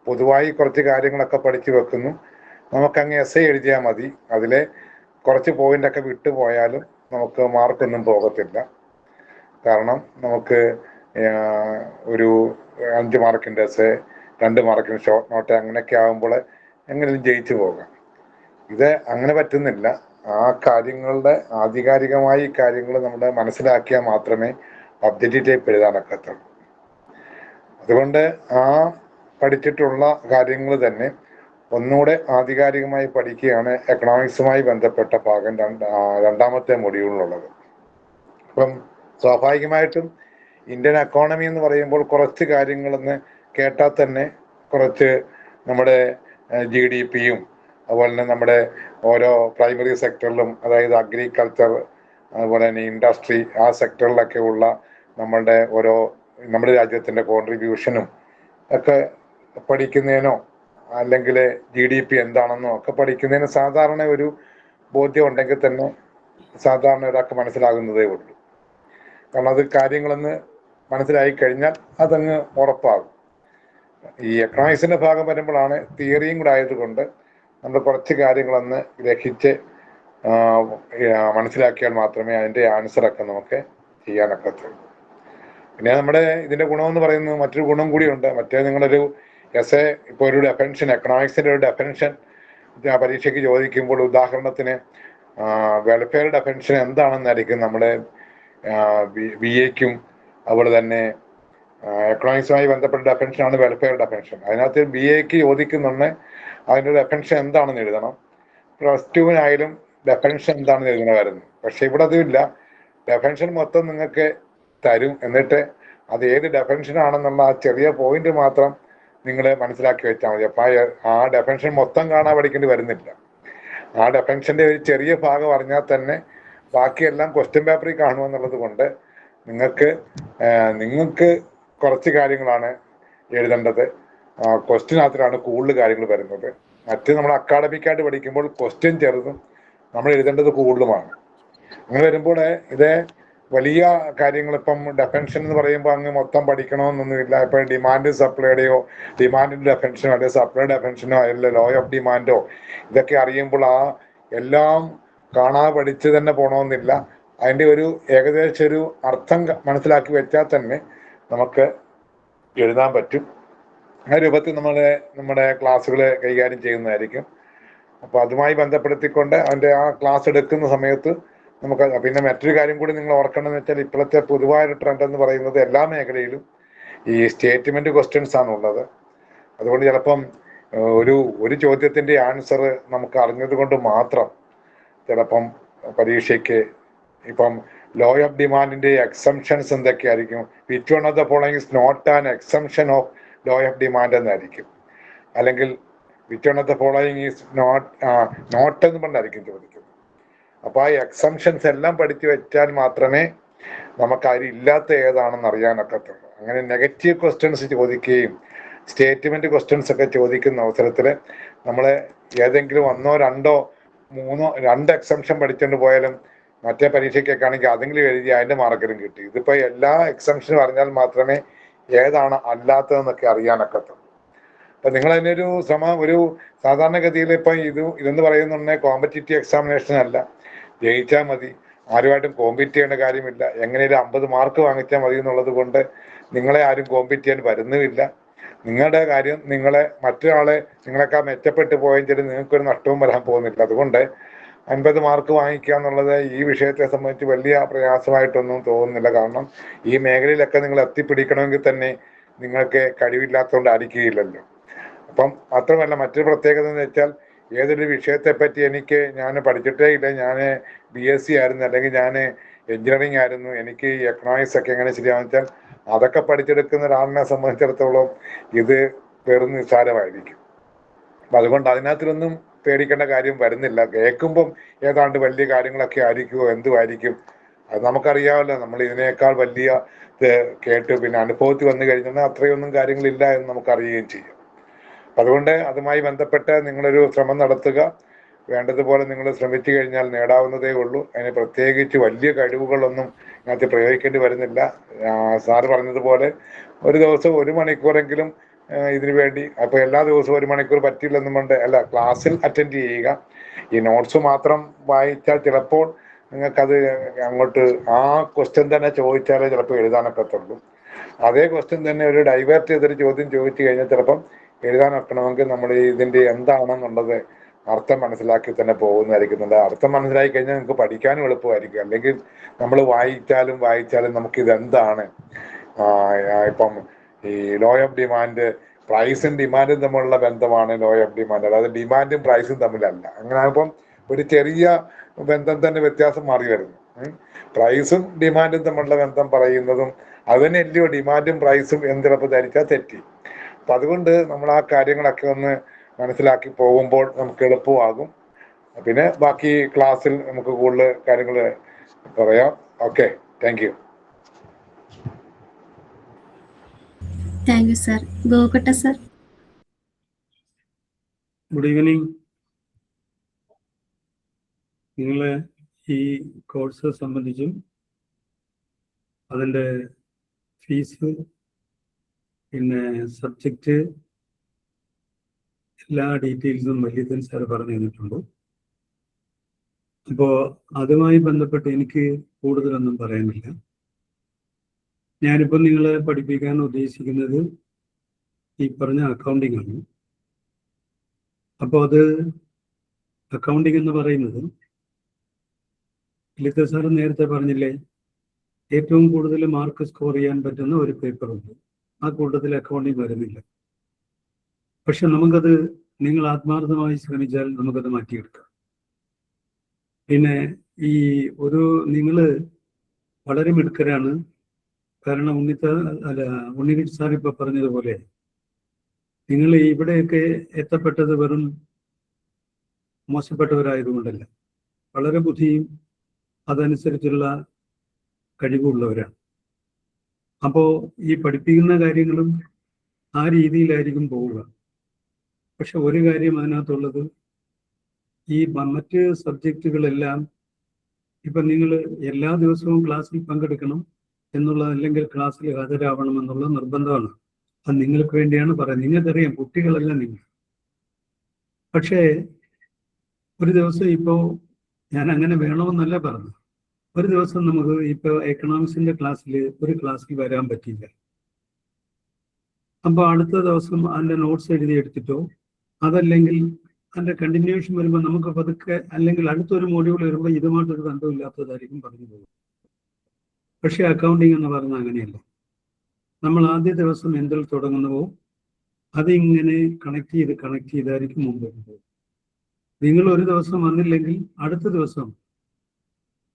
പൊതുവായി കുറച്ച് കാര്യങ്ങളൊക്കെ പഠിച്ചു വെക്കുന്നു. നമുക്കങ്ങ് essay എഴുതിയാൽ മതി. അതിലെ കുറച്ച് പോയിന്റൊക്കെ വിട്ടുപോയാലും നമുക്ക് മാർക്കൊന്നും പോകത്തില്ല. കാരണം നമുക്ക് ഒരു 5 മാർക്കിൻ്റെ essay, 2 മാർക്കിന് ഷോർട്ട് നോട്ട് അങ്ങനെയൊക്കെ ആകുമ്പോൾ എങ്ങനെയും ജയിച്ചു പോകാം. ഇത് അങ്ങനെ പറ്റുന്നില്ല. ആ കാര്യങ്ങളുടെ ആധികാരികമായി കാര്യങ്ങൾ നമ്മൾ മനസ്സിലാക്കിയാൽ മാത്രമേ ഒബ്ജക്റ്റീവ് ടൈപ്പ് എഴുതാനൊക്കത്തുള്ളൂ. അതുകൊണ്ട് ആ പഠിച്ചിട്ടുള്ള കാര്യങ്ങൾ തന്നെ ഒന്നുകൂടെ ആധികാരികമായി പഠിക്കുകയാണ് എക്കണോമിക്സുമായി ബന്ധപ്പെട്ട ഭാഗം രണ്ടാമത്തെ മൊഡ്യൂളിലുള്ളത്. അപ്പം സ്വാഭാവികമായിട്ടും ഇന്ത്യൻ എക്കോണമി എന്ന് പറയുമ്പോൾ കുറച്ച് കാര്യങ്ങളെന്ന് കേട്ടാൽ തന്നെ കുറച്ച് നമ്മുടെ GDP-യും അതുപോലെ തന്നെ നമ്മുടെ ഓരോ പ്രൈമറി സെക്ടറിലും, അതായത് അഗ്രികൾച്ചർ, അതുപോലെ തന്നെ ഇൻഡസ്ട്രി, ആ സെക്ടറിലൊക്കെ ഉള്ള നമ്മുടെ രാജ്യത്തിൻ്റെ കോൺട്രിബ്യൂഷനും ഒക്കെ പഠിക്കുന്നതിനോ അല്ലെങ്കിൽ GDP എന്താണെന്നോ ഒക്കെ പഠിക്കുന്നതിന് സാധാരണ ഒരു ബോധ്യം ഉണ്ടെങ്കിൽ തന്നെ സാധാരണ ഒരാൾക്ക് മനസ്സിലാകുന്നതേ ഉള്ളൂ. കാരണം അത് കാര്യങ്ങളെന്ന് മനസ്സിലായി കഴിഞ്ഞാൽ അതങ്ങ് ഉറപ്പാകും. ഈ എക്കണോമിക്സിൻ്റെ ഭാഗം വരുമ്പോഴാണ് തിയറിയും കൂടെ ആയതുകൊണ്ട് നമ്മൾ കുറച്ച് കാര്യങ്ങളൊന്ന് ഗ്രഹിച്ച് മനസ്സിലാക്കിയാൽ മാത്രമേ അതിൻ്റെ ആൻസറൊക്കെ നമുക്ക് ചെയ്യാനൊക്കത്തുള്ളൂ. പിന്നെ നമ്മുടെ ഇതിൻ്റെ ഗുണമെന്ന് പറയുന്നത് മറ്റൊരു ഗുണം കൂടിയുണ്ട്. മറ്റേ നിങ്ങളൊരു essay, ഇപ്പോൾ ഒരു ഡെഫിനിഷൻ, എക്കണോമിക്സിൻ്റെ ഒരു ഡെഫിനിഷൻ പരീക്ഷയ്ക്ക് ചോദിക്കുമ്പോൾ ഉദാഹരണത്തിന് വെൽഫെയർ ഡെഫിനിഷൻ എന്താണെന്നായിരിക്കും നമ്മുടെ BA-ക്കും അതുപോലെ തന്നെ എക്കണോമിക്സുമായി ബന്ധപ്പെട്ട ഡെഫിനിഷനാണ് വെൽഫെയർ ഡെഫിനിഷൻ. അതിനകത്ത് BA-ക്ക് ചോദിക്കുന്നുണ്ട് അതിൻ്റെ ഡെഫിനിഷൻ എന്താണെന്ന് എഴുതണം. +2-നായാലും ഡെഫിനിഷൻ എന്താണെന്ന് എഴുതണമായിരുന്നു. പക്ഷെ ഇവിടെ അതുമില്ല. ഡെഫിനിഷൻ മൊത്തം നിങ്ങൾക്ക് തരും. എന്നിട്ട് അത് ഏത് ഡെഫിനിഷനാണെന്നുള്ള ആ ചെറിയ പോയിന്റ് മാത്രം നിങ്ങൾ മനസ്സിലാക്കി വെച്ചാൽ മതി. അപ്പം ആ ഡെഫിനിഷൻ മൊത്തം കാണാൻ പഠിക്കേണ്ടി വരുന്നില്ല. ആ ഡെഫിനിഷന്റെ ഒരു ചെറിയ ഭാഗം അറിഞ്ഞാൽ തന്നെ ബാക്കിയെല്ലാം ക്വസ്റ്റ്യൻ പേപ്പറിൽ കാണുമെന്നുള്ളത് കൊണ്ട് നിങ്ങൾക്ക് കുറച്ച് കാര്യങ്ങളാണ് എഴുതേണ്ടത്. ക്വസ്റ്റ്യനകത്തിലാണ് കൂടുതൽ കാര്യങ്ങൾ വരുന്നത്. മറ്റ് നമ്മൾ അക്കാഡമിക്കായിട്ട് പഠിക്കുമ്പോൾ ക്വസ്റ്റ്യൻ ചെറുതും നമ്മൾ എഴുതേണ്ടത് കൂടുതലുമാണ്. അങ്ങനെ വരുമ്പോൾ ഇത് വലിയ കാര്യങ്ങൾ, ഇപ്പം ഡെഫിനിഷൻ എന്ന് പറയുമ്പോൾ അങ്ങ് മൊത്തം പഠിക്കണമെന്നൊന്നുമില്ല. ഇപ്പം ഡിമാൻഡ് സപ്ലൈയുടെയോ ഡിമാൻഡിന്റെ ഡെഫിനിഷനോ അല്ലെങ്കിൽ സപ്ലൈ ഡെഫിനിഷനോ അല്ലെങ്കിൽ ലോ ഓഫ് ഡിമാൻഡോ ഇതൊക്കെ അറിയുമ്പോൾ ആ എല്ലാം കാണാതെ പഠിച്ച് തന്നെ പോകണമെന്നില്ല. അതിൻ്റെ ഒരു ഏകദേശം ഒരു അർത്ഥം മനസ്സിലാക്കി വെച്ചാൽ തന്നെ നമുക്ക് എഴുതാൻ പറ്റും. ആ രൂപത്തിൽ നമ്മുടെ ക്ലാസ്സുകൾ കൈകാര്യം ചെയ്യുന്നതായിരിക്കും. അപ്പോൾ അതുമായി ബന്ധപ്പെടുത്തിക്കൊണ്ട് അതിൻ്റെ ആ ക്ലാസ് എടുക്കുന്ന സമയത്ത് നമുക്ക് പിന്നെ മറ്റൊരു കാര്യം കൂടി നിങ്ങൾ ഓർക്കേണ്ടതെന്ന് വെച്ചാൽ ഇപ്പോഴത്തെ പൊതുവായൊരു ട്രെൻഡ് എന്ന് പറയുന്നത് എല്ലാ മേഖലയിലും ഈ സ്റ്റേറ്റ്മെന്റ് ക്വസ്റ്റ്യൻസ് ആണുള്ളത്. അതുകൊണ്ട് ചിലപ്പം ഒരു ചോദ്യത്തിന്റെ ആൻസർ നമുക്ക് അറിഞ്ഞത് കൊണ്ട് മാത്രം ചിലപ്പം പരീക്ഷയ്ക്ക് ഇപ്പം ലോ ഓഫ് ഡിമാൻഡിന്റെ എക്സംഷൻസ് എന്തൊക്കെയായിരിക്കും, which one of the following is not an exemption of law of demand എന്നായിരിക്കും, അല്ലെങ്കിൽ which one of the following is not എന്ന് പറഞ്ഞായിരിക്കും ചോദിക്കുന്നത്. അപ്പോൾ ആ എക്സംഷൻസ് എല്ലാം പഠിച്ചു വെച്ചാൽ മാത്രമേ നമുക്ക് അതിലില്ലാത്ത ഏതാണെന്ന് അറിയാനൊക്കത്തുള്ളൂ. അങ്ങനെ നെഗറ്റീവ് ക്വസ്റ്റ്യൻസ് ചോദിക്കുകയും സ്റ്റേറ്റ്മെന്റ് ക്വസ്റ്റ്യൻസ് ഒക്കെ ചോദിക്കുന്ന അവസരത്തിൽ നമ്മൾ ഏതെങ്കിലും 1, 2, 3 2 എക്സംഷൻ പഠിച്ചുകൊണ്ട് പോയാലും മറ്റേ പരീക്ഷയ്ക്കൊക്കെ ആണെങ്കിൽ അതെങ്കിലും എഴുതി അതിന്റെ മാർക്കിലും കിട്ടി. ഇതിപ്പോ എല്ലാ എക്സംഷനും അറിഞ്ഞാൽ മാത്രമേ ഏതാണ് അല്ലാത്തതെന്നൊക്കെ അറിയാനൊക്കത്തുള്ളൂ. അപ്പൊ നിങ്ങൾ അതിനൊരു ഒരു സാധാരണഗതിയിൽ ഇപ്പൊ ഇതെന്ന് പറയുന്നുണ്ടെ കോമ്പറ്റീറ്റീവ് എക്സാമിനേഷൻ അല്ല. ജയിച്ചാൽ മതി, ആരുമായിട്ടും കോമ്പീറ്റ് ചെയ്യേണ്ട കാര്യമില്ല, എങ്ങനെയും 50 മാർക്ക് വാങ്ങിച്ചാൽ മതി എന്നുള്ളത് കൊണ്ട് നിങ്ങളെ ആരും കോമ്പീറ്റ് ചെയ്യാൻ വരുന്നുമില്ല. നിങ്ങളുടെ കാര്യം മറ്റൊരാളെ നിങ്ങളെക്കാൾ മെച്ചപ്പെട്ടു പോയെങ്കിൽ നിങ്ങൾക്കൊരു നഷ്ടവും വരാൻ പോകുന്നില്ല. അതുകൊണ്ട് 50 മാർക്ക് വാങ്ങിക്കുക എന്നുള്ളത് ഈ വിഷയത്തെ സംബന്ധിച്ച് വലിയ പ്രയാസമായിട്ടൊന്നും തോന്നുന്നില്ല. കാരണം ഈ മേഖലയിലൊക്കെ നിങ്ങൾ എത്തിപ്പിടിക്കണമെങ്കിൽ തന്നെ നിങ്ങൾക്ക് കഴിവില്ലാത്തതുകൊണ്ട് ആയിരിക്കുകയില്ലല്ലോ. അപ്പം മാത്രമല്ല മറ്റൊരു പ്രത്യേകത എന്ന് വെച്ചാൽ ഏതൊരു വിഷയത്തെ പറ്റി ഞാൻ പഠിച്ചിട്ടേ ഇല്ല, ഞാൻ BSc ആയിരുന്നു അല്ലെങ്കിൽ ഞാൻ എഞ്ചിനീയറിംഗ് ആയിരുന്നു, എനിക്ക് എക്കണോമിക്സ് ഒക്കെ എങ്ങനെ ശരിയാണെന്ന് വെച്ചാൽ അതൊക്കെ പഠിച്ചെടുക്കുന്ന ഒരാളിനെ സംബന്ധിച്ചിടത്തോളം ഇത് വെറും നിസ്സാരമായിരിക്കും. അപ്പം അതുകൊണ്ട് അതിനകത്തിലൊന്നും പേടിക്കേണ്ട കാര്യം വരുന്നില്ല. കേൾക്കുമ്പം ഏതാണ്ട് വലിയ കാര്യങ്ങളൊക്കെ ആയിരിക്കുമോ, എന്തുമായിരിക്കും, അത് നമുക്കറിയാമല്ലോ. നമ്മൾ ഇതിനേക്കാൾ വലിയ കേട്ട് പിന്നെ അനുഭവത്തിൽ വന്നു കഴിഞ്ഞാൽ അത്രയൊന്നും കാര്യങ്ങളില്ല എന്ന് നമുക്കറിയുകയും ചെയ്യും. അതുകൊണ്ട് അതുമായി ബന്ധപ്പെട്ട് നിങ്ങളൊരു ശ്രമം നടത്തുക. വേണ്ടതുപോലെ നിങ്ങൾ ശ്രമിച്ചു കഴിഞ്ഞാൽ നേടാവുന്നതേ ഉള്ളൂ. അതിന് പ്രത്യേകിച്ച് വലിയ കഴിവുകളൊന്നും ഇതിനകത്ത് പ്രയോഗിക്കേണ്ടി വരുന്നില്ല. സാറ് പറഞ്ഞതുപോലെ ഒരു ദിവസം 1 മണിക്കൂറെങ്കിലും ഇതിനു വേണ്ടി, അപ്പോൾ എല്ലാ ദിവസവും 1 മണിക്കൂർ പറ്റില്ലെന്നും കൊണ്ട് അല്ല, ക്ലാസ്സിൽ അറ്റൻഡ് ചെയ്യുക. ഈ നോട്ട്സ് മാത്രം വായിച്ചാൽ ചിലപ്പോൾ നിങ്ങൾക്കത് അങ്ങോട്ട് ആ ക്വസ്റ്റ്യൻ തന്നെ ചോദിച്ചാലേ ചിലപ്പോൾ എഴുതാനൊക്കത്തുള്ളൂ. അതേ ക്വസ്റ്റ്യൻ തന്നെ ഒരു ഡൈവേർട്ട് ചെയ്തൊരു ചോദ്യം ചോദിച്ചു കഴിഞ്ഞാൽ ചിലപ്പം എഴുതാനൊക്കണമെങ്കിൽ നമ്മൾ ഇതിൻ്റെ എന്താണെന്നുള്ളത് അർത്ഥം മനസ്സിലാക്കി തന്നെ പോകുന്നതായിരിക്കുന്നുണ്ട്. അർത്ഥം മനസ്സിലാക്കി കഴിഞ്ഞാൽ നിങ്ങൾക്ക് പഠിക്കാനും എളുപ്പമായിരിക്കും. അല്ലെങ്കിൽ നമ്മൾ വായിച്ചാലും നമുക്കിതെന്താണ്, ഇപ്പം ഈ ലോ ഓഫ് ഡിമാൻഡ്, പ്രൈസും ഡിമാൻഡും തമ്മിലുള്ള ബന്ധമാണ് ലോ ഓഫ് ഡിമാൻഡ്, അതായത് ഡിമാൻഡും പ്രൈസും തമ്മിലല്ല. അങ്ങനെ ആകുമ്പം ഒരു ചെറിയ ബന്ധം തന്നെ വ്യത്യാസം മാറി വരുന്നു. പ്രൈസും ഡിമാൻഡും തമ്മിലുള്ള ബന്ധം പറയുന്നതും അതിനല്ലയോ ഡിമാൻഡും പ്രൈസും എന്തിനപ്പോൾ ധരിച്ചാൽ തെറ്റി. അപ്പം അതുകൊണ്ട് നമ്മൾ ആ കാര്യങ്ങളൊക്കെ ഒന്ന് മനസ്സിലാക്കി പോകുമ്പോൾ നമുക്ക് എളുപ്പമാകും. പിന്നെ ബാക്കി ക്ലാസ്സിൽ നമുക്ക് കൂടുതൽ കാര്യങ്ങൾ പറയാം. Okay, thank you. Thank you sir. Gokutta sir. Good evening. നിങ്ങൾ ഈ കോഴ്സ് സംബന്ധിച്ചും അതിൻ്റെ ഫീസ്, പിന്നെ സബ്ജക്റ്റ്, എല്ലാ ഡീറ്റെയിൽസും വല്യപ്പൻ സാർ പറഞ്ഞു തന്നിട്ടുണ്ട്. അപ്പോൾ അതുമായി ബന്ധപ്പെട്ട് എനിക്ക് കൂടുതലൊന്നും പറയാനില്ല. ഞാനിപ്പോൾ നിങ്ങളെ പഠിപ്പിക്കാൻ ഉദ്ദേശിക്കുന്നത് ഈ പറഞ്ഞ അക്കൗണ്ടിങ് ആണ്. അപ്പോൾ അത് അക്കൗണ്ടിങ് എന്ന് പറയുന്നത് ലളിത സാർ നേരത്തെ പറഞ്ഞില്ലേ, ഏറ്റവും കൂടുതൽ മാർക്ക് സ്കോർ ചെയ്യാൻ പറ്റുന്ന ഒരു പേപ്പറുണ്ട്. ആ കൂട്ടത്തിൽ അക്കൗണ്ടിങ് വരുന്നില്ല. പക്ഷെ നമുക്കത്, നിങ്ങൾ ആത്മാർത്ഥമായി ശ്രമിച്ചാൽ നമുക്കത് മാറ്റിയെടുക്കാം. പിന്നെ നിങ്ങൾ വളരെ മിടുക്കരാണ്. കാരണം ഉണ്ണികൃഷ്ണൻ സാർ ഇപ്പൊ പറഞ്ഞതുപോലെ നിങ്ങൾ ഇവിടെയൊക്കെ എത്തപ്പെട്ടത് വെറും മോശപ്പെട്ടവരായതുകൊണ്ടല്ല, വളരെ ബുദ്ധിയും അതനുസരിച്ചുള്ള കഴിവുള്ളവരാണ്. അപ്പോൾ ഈ പഠിപ്പിക്കുന്ന കാര്യങ്ങളും ആ രീതിയിലായിരിക്കും പോവുക. പക്ഷെ ഒരു കാര്യം അതിനകത്തുള്ളത്, ഈ മറ്റ് സബ്ജക്റ്റുകളെല്ലാം ഇപ്പം നിങ്ങൾ എല്ലാ ദിവസവും ക്ലാസ്സിൽ പങ്കെടുക്കണം എന്നുള്ള, അല്ലെങ്കിൽ ക്ലാസ്സിൽ ഹാജരാവണം എന്നുള്ള നിർബന്ധമാണ്. അത് നിങ്ങൾക്ക് വേണ്ടിയാണ് പറയുന്നത്. നിങ്ങൾക്കറിയാം, കുട്ടികളല്ല നിങ്ങൾ. പക്ഷേ ഒരു ദിവസം ഇപ്പോൾ ഞാൻ അങ്ങനെ വേണമെന്നല്ല പറഞ്ഞു. ഒരു ദിവസം നമുക്ക് ഇപ്പോൾ എക്കണോമിക്സിന്റെ ക്ലാസ്സിൽ ഒരു ക്ലാസ്സിൽ വരാൻ പറ്റില്ല. അപ്പോൾ അടുത്ത ദിവസം അതിൻ്റെ നോട്ട്സ് എഴുതി എടുത്തിട്ടോ, അതല്ലെങ്കിൽ അതിൻ്റെ കണ്ടിന്യൂഷൻ വരുമ്പോൾ നമുക്ക് പതുക്കെ, അല്ലെങ്കിൽ അടുത്തൊരു മോഡ്യൂൾ വരുമ്പോൾ ഇതുമായിട്ടൊരു ബന്ധമില്ലാത്തതായിരിക്കും പറഞ്ഞു പോകും. പക്ഷേ അക്കൗണ്ടിങ് എന്ന് പറഞ്ഞാൽ അങ്ങനെയല്ല. നമ്മൾ ആദ്യ ദിവസം എന്തിൽ തുടങ്ങുന്നുവോ അതിങ്ങനെ കണക്ട് ചെയ്തായിരിക്കും മുമ്പോട്ട് പോകും. നിങ്ങൾ ഒരു ദിവസം വന്നില്ലെങ്കിൽ അടുത്ത ദിവസം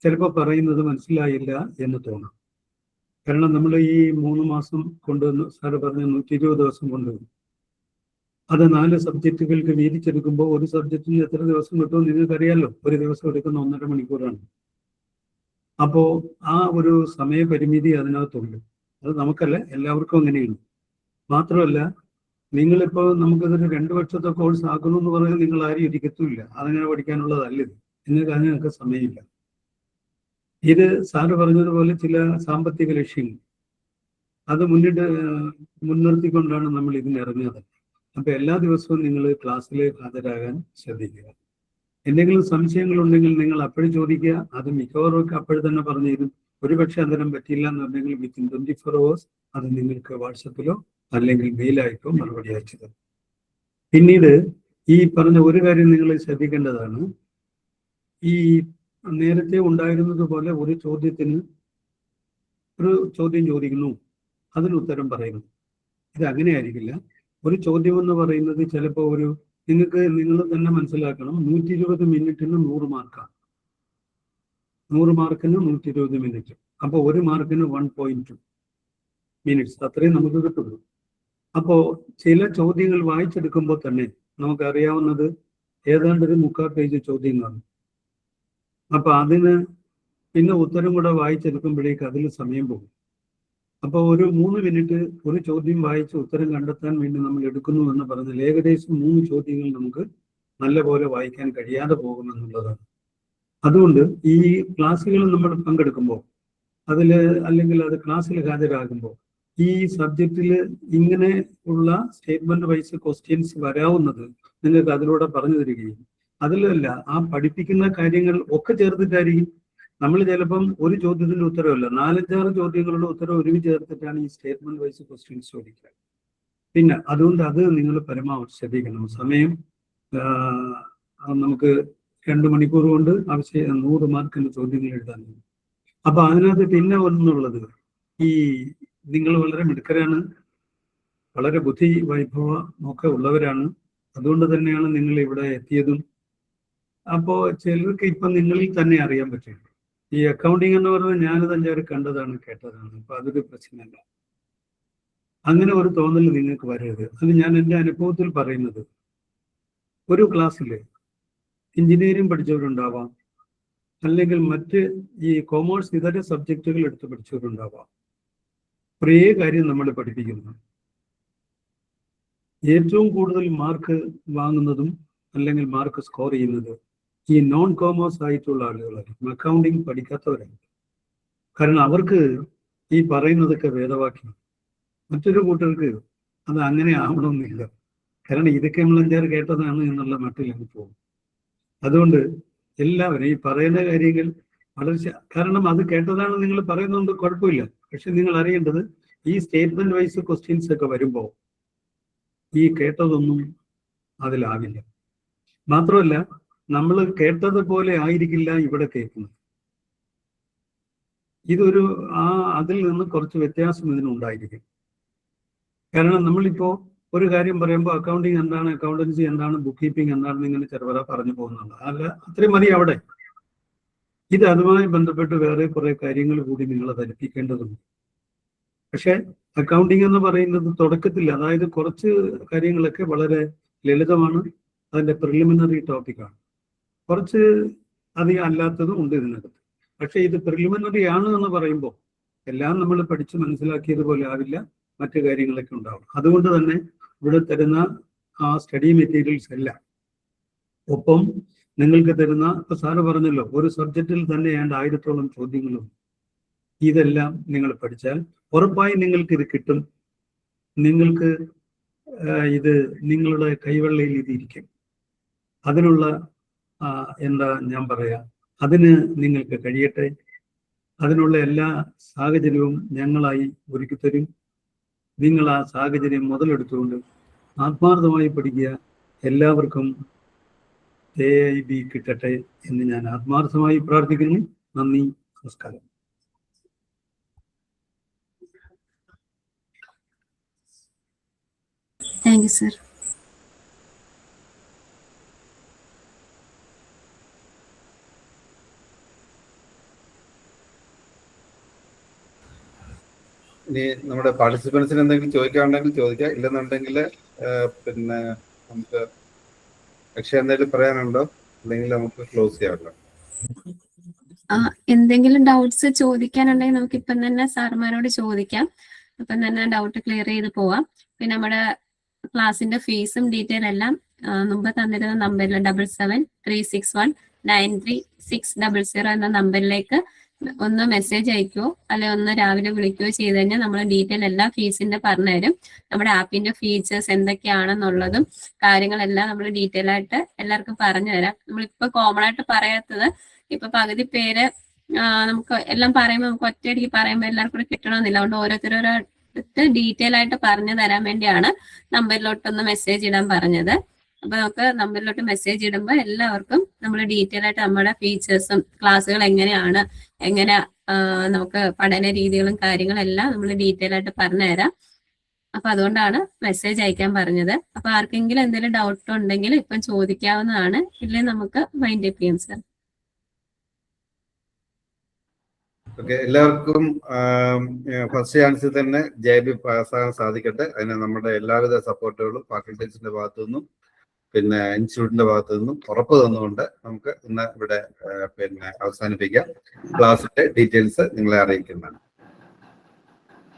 ചിലപ്പോൾ പറയുന്നത് മനസ്സിലായില്ല എന്ന് തോന്നും. കാരണം നമ്മൾ ഈ 3 മാസം കൊണ്ടുവന്ന്, സാറ് പറഞ്ഞ 120 ദിവസം കൊണ്ടുവന്നു, അത് 4 സബ്ജക്റ്റുകൾക്ക് വീതിച്ചെടുക്കുമ്പോൾ ഒരു സബ്ജക്റ്റിന് എത്ര ദിവസം കിട്ടുമെന്ന് നിങ്ങൾക്കറിയാമല്ലോ. ഒരു ദിവസം എടുക്കുന്ന 1.5 മണിക്കൂറാണ്. അപ്പോൾ ആ ഒരു സമയപരിമിതി അതിനകത്തുണ്ട്. അത് നമുക്കല്ല, എല്ലാവർക്കും അങ്ങനെയാണ്. മാത്രമല്ല, നിങ്ങളിപ്പോൾ നമുക്കിതൊരു 2 വർഷത്തെ കോഴ്സ് ആക്കണമെന്ന് പറഞ്ഞാൽ നിങ്ങൾ ആരും ഇരിക്കത്തുമില്ല. അതങ്ങനെ പഠിക്കാനുള്ളതല്ല ഇത്. നിങ്ങൾക്ക് അതിനൊക്കെ സമയമില്ല. ഇത് സാറ് പറഞ്ഞതുപോലെ ചില സാമ്പത്തിക ലക്ഷ്യങ്ങൾ അത് മുൻനിർത്തിക്കൊണ്ടാണ് നമ്മൾ ഇതിനിറങ്ങിയത്. അപ്പൊ എല്ലാ ദിവസവും നിങ്ങൾ ക്ലാസ്സിൽ ഹാജരാകാൻ ശ്രദ്ധിക്കുക. എന്തെങ്കിലും സംശയങ്ങളുണ്ടെങ്കിൽ നിങ്ങൾ അപ്പോഴും ചോദിക്കുക. അത് മിക്കവാറും അപ്പോഴും തന്നെ പറഞ്ഞു തരും. ഒരുപക്ഷെ അന്നേരം പറ്റില്ല എന്നുണ്ടെങ്കിൽ വിത്തിൻ 24 hours അത് നിങ്ങൾക്ക് വാട്സപ്പിലോ അല്ലെങ്കിൽ മെയിലായിട്ടോ മറുപടി അയച്ചു തരും. പിന്നീട് ഈ പറഞ്ഞ ഒരു കാര്യം നിങ്ങൾ ശ്രദ്ധിക്കേണ്ടതാണ്. ഈ നേരത്തെ ഉണ്ടായിരുന്നത് പോലെ ഒരു ചോദ്യത്തിന് ഒരു ചോദ്യം ചോദിക്കുന്നു, അതിന് ഉത്തരം പറയുന്നു. ഇത് അങ്ങനെ ആയിരിക്കില്ല. ഒരു ചോദ്യം എന്ന് പറയുന്നത് ചിലപ്പോൾ നിങ്ങൾ തന്നെ മനസ്സിലാക്കണം, 120 മിനിറ്റിന് 100 മാർക്കാണ്. 100 മാർക്കിന് 120 മിനിറ്റ്. അപ്പോൾ 1 മാർക്കിന് 1.2 മിനിറ്റ്സ്, അത്രയും നമുക്ക് കിട്ടുള്ളൂ. അപ്പോൾ ചില ചോദ്യങ്ങൾ വായിച്ചെടുക്കുമ്പോൾ തന്നെ നമുക്കറിയാവുന്നത് ഏതാണ്ട് ഒരു 3/4 പേജ് ചോദ്യങ്ങളാണ്. അപ്പൊ അതിന് പിന്നെ ഉത്തരം കൂടെ വായിച്ചെടുക്കുമ്പോഴേക്ക് അതിൽ സമയം പോകും. അപ്പോൾ ഒരു 3 മിനിറ്റ് ഒരു ചോദ്യം വായിച്ച് ഉത്തരം കണ്ടെത്താൻ വേണ്ടി നമ്മൾ എടുക്കുന്നു എന്ന് പറഞ്ഞാൽ ഏകദേശം 3 ചോദ്യങ്ങൾ നമുക്ക് നല്ലപോലെ വായിക്കാൻ കഴിയാതെ പോകുമെന്നുള്ളതാണ്. അതുകൊണ്ട് ഈ ക്ലാസ്സുകൾ നമ്മൾ പങ്കെടുക്കുമ്പോൾ അല്ലെങ്കിൽ അത് ക്ലാസ്സിൽ ഹാജരാകുമ്പോൾ ഈ സബ്ജക്റ്റിൽ ഇങ്ങനെ ഉള്ള സ്റ്റേറ്റ്മെന്റ് വൈസ് ക്വസ്റ്റ്യൻസ് വരാവുന്നത് നിങ്ങൾക്ക് അതിലൂടെ പറഞ്ഞു തരികയും, അതിലല്ല ആ പഠിപ്പിക്കുന്ന കാര്യങ്ങൾ ഒക്കെ ചേർത്തിട്ടായിരിക്കും. നമ്മൾ ചിലപ്പം ഒരു ചോദ്യത്തിന്റെ ഉത്തരവല്ല, 4-5 ചോദ്യങ്ങളുടെ ഉത്തരം ഒരുമിച്ച് ചേർത്തിട്ടാണ് ഈ സ്റ്റേറ്റ്മെന്റ് വൈസ് ക്വസ്റ്റ്യൻസ് ചോദിക്കുക. പിന്നെ അതുകൊണ്ട് അത് നിങ്ങൾ പരമാവധി ശ്രദ്ധിക്കണം. സമയം നമുക്ക് 2 മണിക്കൂർ കൊണ്ട് 100 മാർക്കിന്റെ ചോദ്യങ്ങൾ എഴുതാൻ. അപ്പൊ അതിനകത്ത് പിന്നെ ഒന്നുള്ളത്, ഈ നിങ്ങൾ വളരെ മിടുക്കരാണ്, വളരെ ബുദ്ധി വൈഭവം ഒക്കെ ഉള്ളവരാണ്. അതുകൊണ്ട് തന്നെയാണ് നിങ്ങൾ ഇവിടെ എത്തിയതും. അപ്പോൾ ചിലർക്ക് ഇപ്പം നിങ്ങളിൽ തന്നെ അറിയാൻ പറ്റും. ഈ അക്കൗണ്ടിങ് എന്ന് പറയുന്നത് ഞാനത് 5 കണ്ടതാണ്, കേട്ടതാണ്. അപ്പൊ അതൊരു പ്രശ്നമല്ല. അങ്ങനെ ഒരു തോന്നൽ നിങ്ങൾക്ക് വരരുത്. അത് ഞാൻ എൻ്റെ അനുഭവത്തിൽ പറയുന്നത്, ഒരു ക്ലാസ്സിൽ എഞ്ചിനീയറിംഗ് പഠിച്ചവരുണ്ടാവാം, അല്ലെങ്കിൽ മറ്റ് ഈ കോമേഴ്സ് ഇതര സബ്ജക്റ്റുകൾ എടുത്ത് പഠിച്ചവരുണ്ടാവാം. ഒരേ കാര്യം നമ്മൾ പഠിപ്പിക്കുന്നു. ഏറ്റവും കൂടുതൽ മാർക്ക് വാങ്ങുന്നതും അല്ലെങ്കിൽ മാർക്ക് സ്കോർ ചെയ്യുന്നത് ഈ നോൺ കോമേഴ്സ് ആയിട്ടുള്ള ആളുകളായിരിക്കും, അക്കൗണ്ടിങ് പഠിക്കാത്തവരാണ്. കാരണം അവർക്ക് ഈ പറയുന്നതൊക്കെ വേദവാക്യം. മറ്റൊരു കൂട്ടർക്ക് അത് അങ്ങനെ ആവണമെന്നില്ല. കാരണം ഇതൊക്കെ നമ്മൾ 5 കേട്ടതാണ് എന്നുള്ള മട്ടിൽ അങ്ങ് പോകും. അതുകൊണ്ട് എല്ലാവരും ഈ പറയുന്ന കാര്യങ്ങൾ വളരെ, കാരണം അത് കേട്ടതാണ് നിങ്ങൾ പറയുന്നുണ്ട്, കുഴപ്പമില്ല. പക്ഷെ നിങ്ങൾ അറിയേണ്ടത് ഈ സ്റ്റേറ്റ്മെന്റ് വൈസ് ക്വസ്റ്റ്യൻസ് ഒക്കെ വരുമ്പോൾ ഈ കേട്ടതൊന്നും അതിലാവില്ല. മാത്രമല്ല, നമ്മൾ കേട്ടതുപോലെ ആയിരിക്കില്ല ഇവിടെ കേൾക്കുന്നത്. ഇതൊരു അതിൽ നിന്ന് കുറച്ച് വ്യത്യാസം ഇതിനുണ്ടായിരിക്കും. കാരണം നമ്മളിപ്പോ ഒരു കാര്യം പറയുമ്പോൾ അക്കൗണ്ടിങ് എന്താണ്, അക്കൗണ്ടൻസി എന്താണ്, ബുക്ക് കീപ്പിംഗ് എന്താണെന്ന് ഇങ്ങനെ ചെറുപറ പറഞ്ഞു പോകുന്നുണ്ട്. അല്ല, അത്രയും മതി അവിടെ. ഇത് അതുമായി ബന്ധപ്പെട്ട് വേറെ കുറെ കാര്യങ്ങൾ കൂടി നിങ്ങളെ ധരിപ്പിക്കേണ്ടതുണ്ട്. പക്ഷെ അക്കൗണ്ടിങ് എന്ന് പറയുന്നത് തുടക്കത്തിൽ, അതായത് കുറച്ച് കാര്യങ്ങളൊക്കെ വളരെ ലളിതമാണ്, അതിന്റെ പ്രിലിമിനറി ടോപ്പിക്കാണ്. കുറച്ച് അധികം അല്ലാത്തതും ഉണ്ട് ഇതിനകത്ത്. പക്ഷെ ഇത് പ്രിലിമിനറി ആണ് എന്ന് പറയുമ്പോൾ എല്ലാം നമ്മൾ പഠിച്ച് മനസ്സിലാക്കിയതുപോലെ ആവില്ല, മറ്റു കാര്യങ്ങളൊക്കെ ഉണ്ടാവും. അതുകൊണ്ട് തന്നെ ഇവിടെ തരുന്ന ആ സ്റ്റഡി മെറ്റീരിയൽസ് എല്ലാം, ഒപ്പം നിങ്ങൾക്ക് തരുന്ന, ഇപ്പൊ സാറ് പറഞ്ഞല്ലോ ഒരു സബ്ജക്റ്റിൽ തന്നെ 1000-ഓളം ചോദ്യങ്ങളും, ഇതെല്ലാം നിങ്ങൾ പഠിച്ചാൽ ഉറപ്പായും നിങ്ങൾക്ക് ഇത് കിട്ടും. നിങ്ങൾക്ക് ഇത് നിങ്ങളുടെ കൈവെള്ളയിൽ ഇതിരിക്കും. അതിനുള്ള എന്താ ഞാൻ പറയാ, അതിന് നിങ്ങൾക്ക് കഴിയട്ടെ. അതിനുള്ള എല്ലാ സാഹചര്യവും ഞങ്ങളായി ഒരുക്കി തരും. നിങ്ങൾ ആ സാഹചര്യം മുതലെടുത്തുകൊണ്ട് ആത്മാർത്ഥമായി പഠിക്കുക. എല്ലാവർക്കും AIB കിട്ടട്ടെ എന്ന് ഞാൻ ആത്മാർത്ഥമായി പ്രാർത്ഥിക്കുന്നു. നന്ദി, നമസ്കാരം. Thank you sir. ഇനി നമ്മുടെ പാർട്ടിസിപ്പൻസിന് എന്തെങ്കിലും ചോദിക്കാനുണ്ടെങ്കിൽ ചോദിക്കാം, ഇല്ലെന്നുണ്ടെങ്കിൽ പിന്നെ നമുക്ക് പക്ഷെ എന്തെങ്കിലും പറയാനുണ്ടോ, അല്ലെങ്കിൽ നമുക്ക് ക്ലോസ് ചെയ്യാമല്ലോ. എന്തെങ്കിലും ഡൗട്ട്സ് ചോദിക്കാനുണ്ടെങ്കിൽ നമുക്ക് ഇപ്പം തന്നെ സാർമാരോട് ചോദിക്കാം. ഇപ്പം തന്നെ ഡൗട്ട് ക്ലിയർ ചെയ്ത് പോവാം. പിന്നെ നമ്മുടെ ക്ലാസ്സിന്റെ ഫീസും ഡീറ്റെയിൽ എല്ലാം മുമ്പ് തന്നിരുന്ന നമ്പറിൽ 7736193600 എന്ന നമ്പറിലേക്ക് ഒന്ന് മെസ്സേജ് അയക്കുകയോ അല്ലെ ഒന്ന് രാവിലെ വിളിക്കുകയോ ചെയ്ത് കഴിഞ്ഞാൽ നമ്മൾ ഡീറ്റെയിൽ എല്ലാ ഫീസിന്റെ പറഞ്ഞുതരും. നമ്മുടെ ആപ്പിന്റെ ഫീച്ചേഴ്സ് എന്തൊക്കെയാണെന്നുള്ളതും കാര്യങ്ങളെല്ലാം നമ്മൾ ഡീറ്റെയിൽ ആയിട്ട് എല്ലാവർക്കും പറഞ്ഞു തരാം. നമ്മളിപ്പോ കോമൺ ആയിട്ട് പറയാത്തത്, ഇപ്പൊ പകുതി പേര് നമുക്ക് എല്ലാം പറയുമ്പോൾ നമുക്ക് ഒറ്റയടിക്ക് പറയുമ്പോൾ എല്ലാവർക്കും കൂടെ കിട്ടണമെന്നില്ല. അതുകൊണ്ട് ഓരോരുത്തരോരടുത്ത് ഡീറ്റെയിൽ ആയിട്ട് പറഞ്ഞു തരാൻ വേണ്ടിയാണ് നമ്പറിലോട്ടൊന്ന് മെസ്സേജ് ഇടാൻ പറഞ്ഞത്. അപ്പൊ നമുക്ക് നമ്പറിലോട്ട് മെസ്സേജ് ഇടുമ്പോൾ എല്ലാവർക്കും നമ്മൾ ഡീറ്റെയിൽ ആയിട്ട് നമ്മുടെ ഫീച്ചേഴ്സും ക്ലാസ്സുകൾ എങ്ങനെയാണ്, എങ്ങനെ നമുക്ക് പഠന രീതികളും കാര്യങ്ങളെല്ലാം നമ്മൾ ഡീറ്റെയിൽ ആയിട്ട് പറഞ്ഞു തരാം. അപ്പൊ അതുകൊണ്ടാണ് മെസ്സേജ് അയക്കാൻ പറഞ്ഞത്. അപ്പൊ ആർക്കെങ്കിലും എന്തെങ്കിലും ഡൗട്ട് ഉണ്ടെങ്കിൽ ഇപ്പം ചോദിക്കാവുന്നതാണ്, ഇല്ലെങ്കിൽ നമുക്ക് വൈൻഡ് അപ്പ് ചെയ്യാം സർ. ഓക്കെ, എല്ലാവർക്കും ഫസ്റ്റ് ചാൻസിൽ തന്നെ JIB പാസ്സാകാൻ സാധിക്കട്ടെ. അതിന് നമ്മുടെ എല്ലാവിധ സപ്പോർട്ടുകളും ഫാക്കൽറ്റീസിന്റെ ഭാഗത്തു നിന്നും പിന്നെ ഇൻസ്റ്റിറ്റ്യൂട്ടിന്റെ ഭാഗത്തു നിന്നും ഉറപ്പ് തന്നുകൊണ്ട് നമുക്ക് ഇന്ന് ഇവിടെ പിന്നെ അവസാനിപ്പിക്കാം. ക്ലാസ്സിന്റെ ഡീറ്റെയിൽസ് നിങ്ങളെ അറിയിക്കുന്നതാണ്.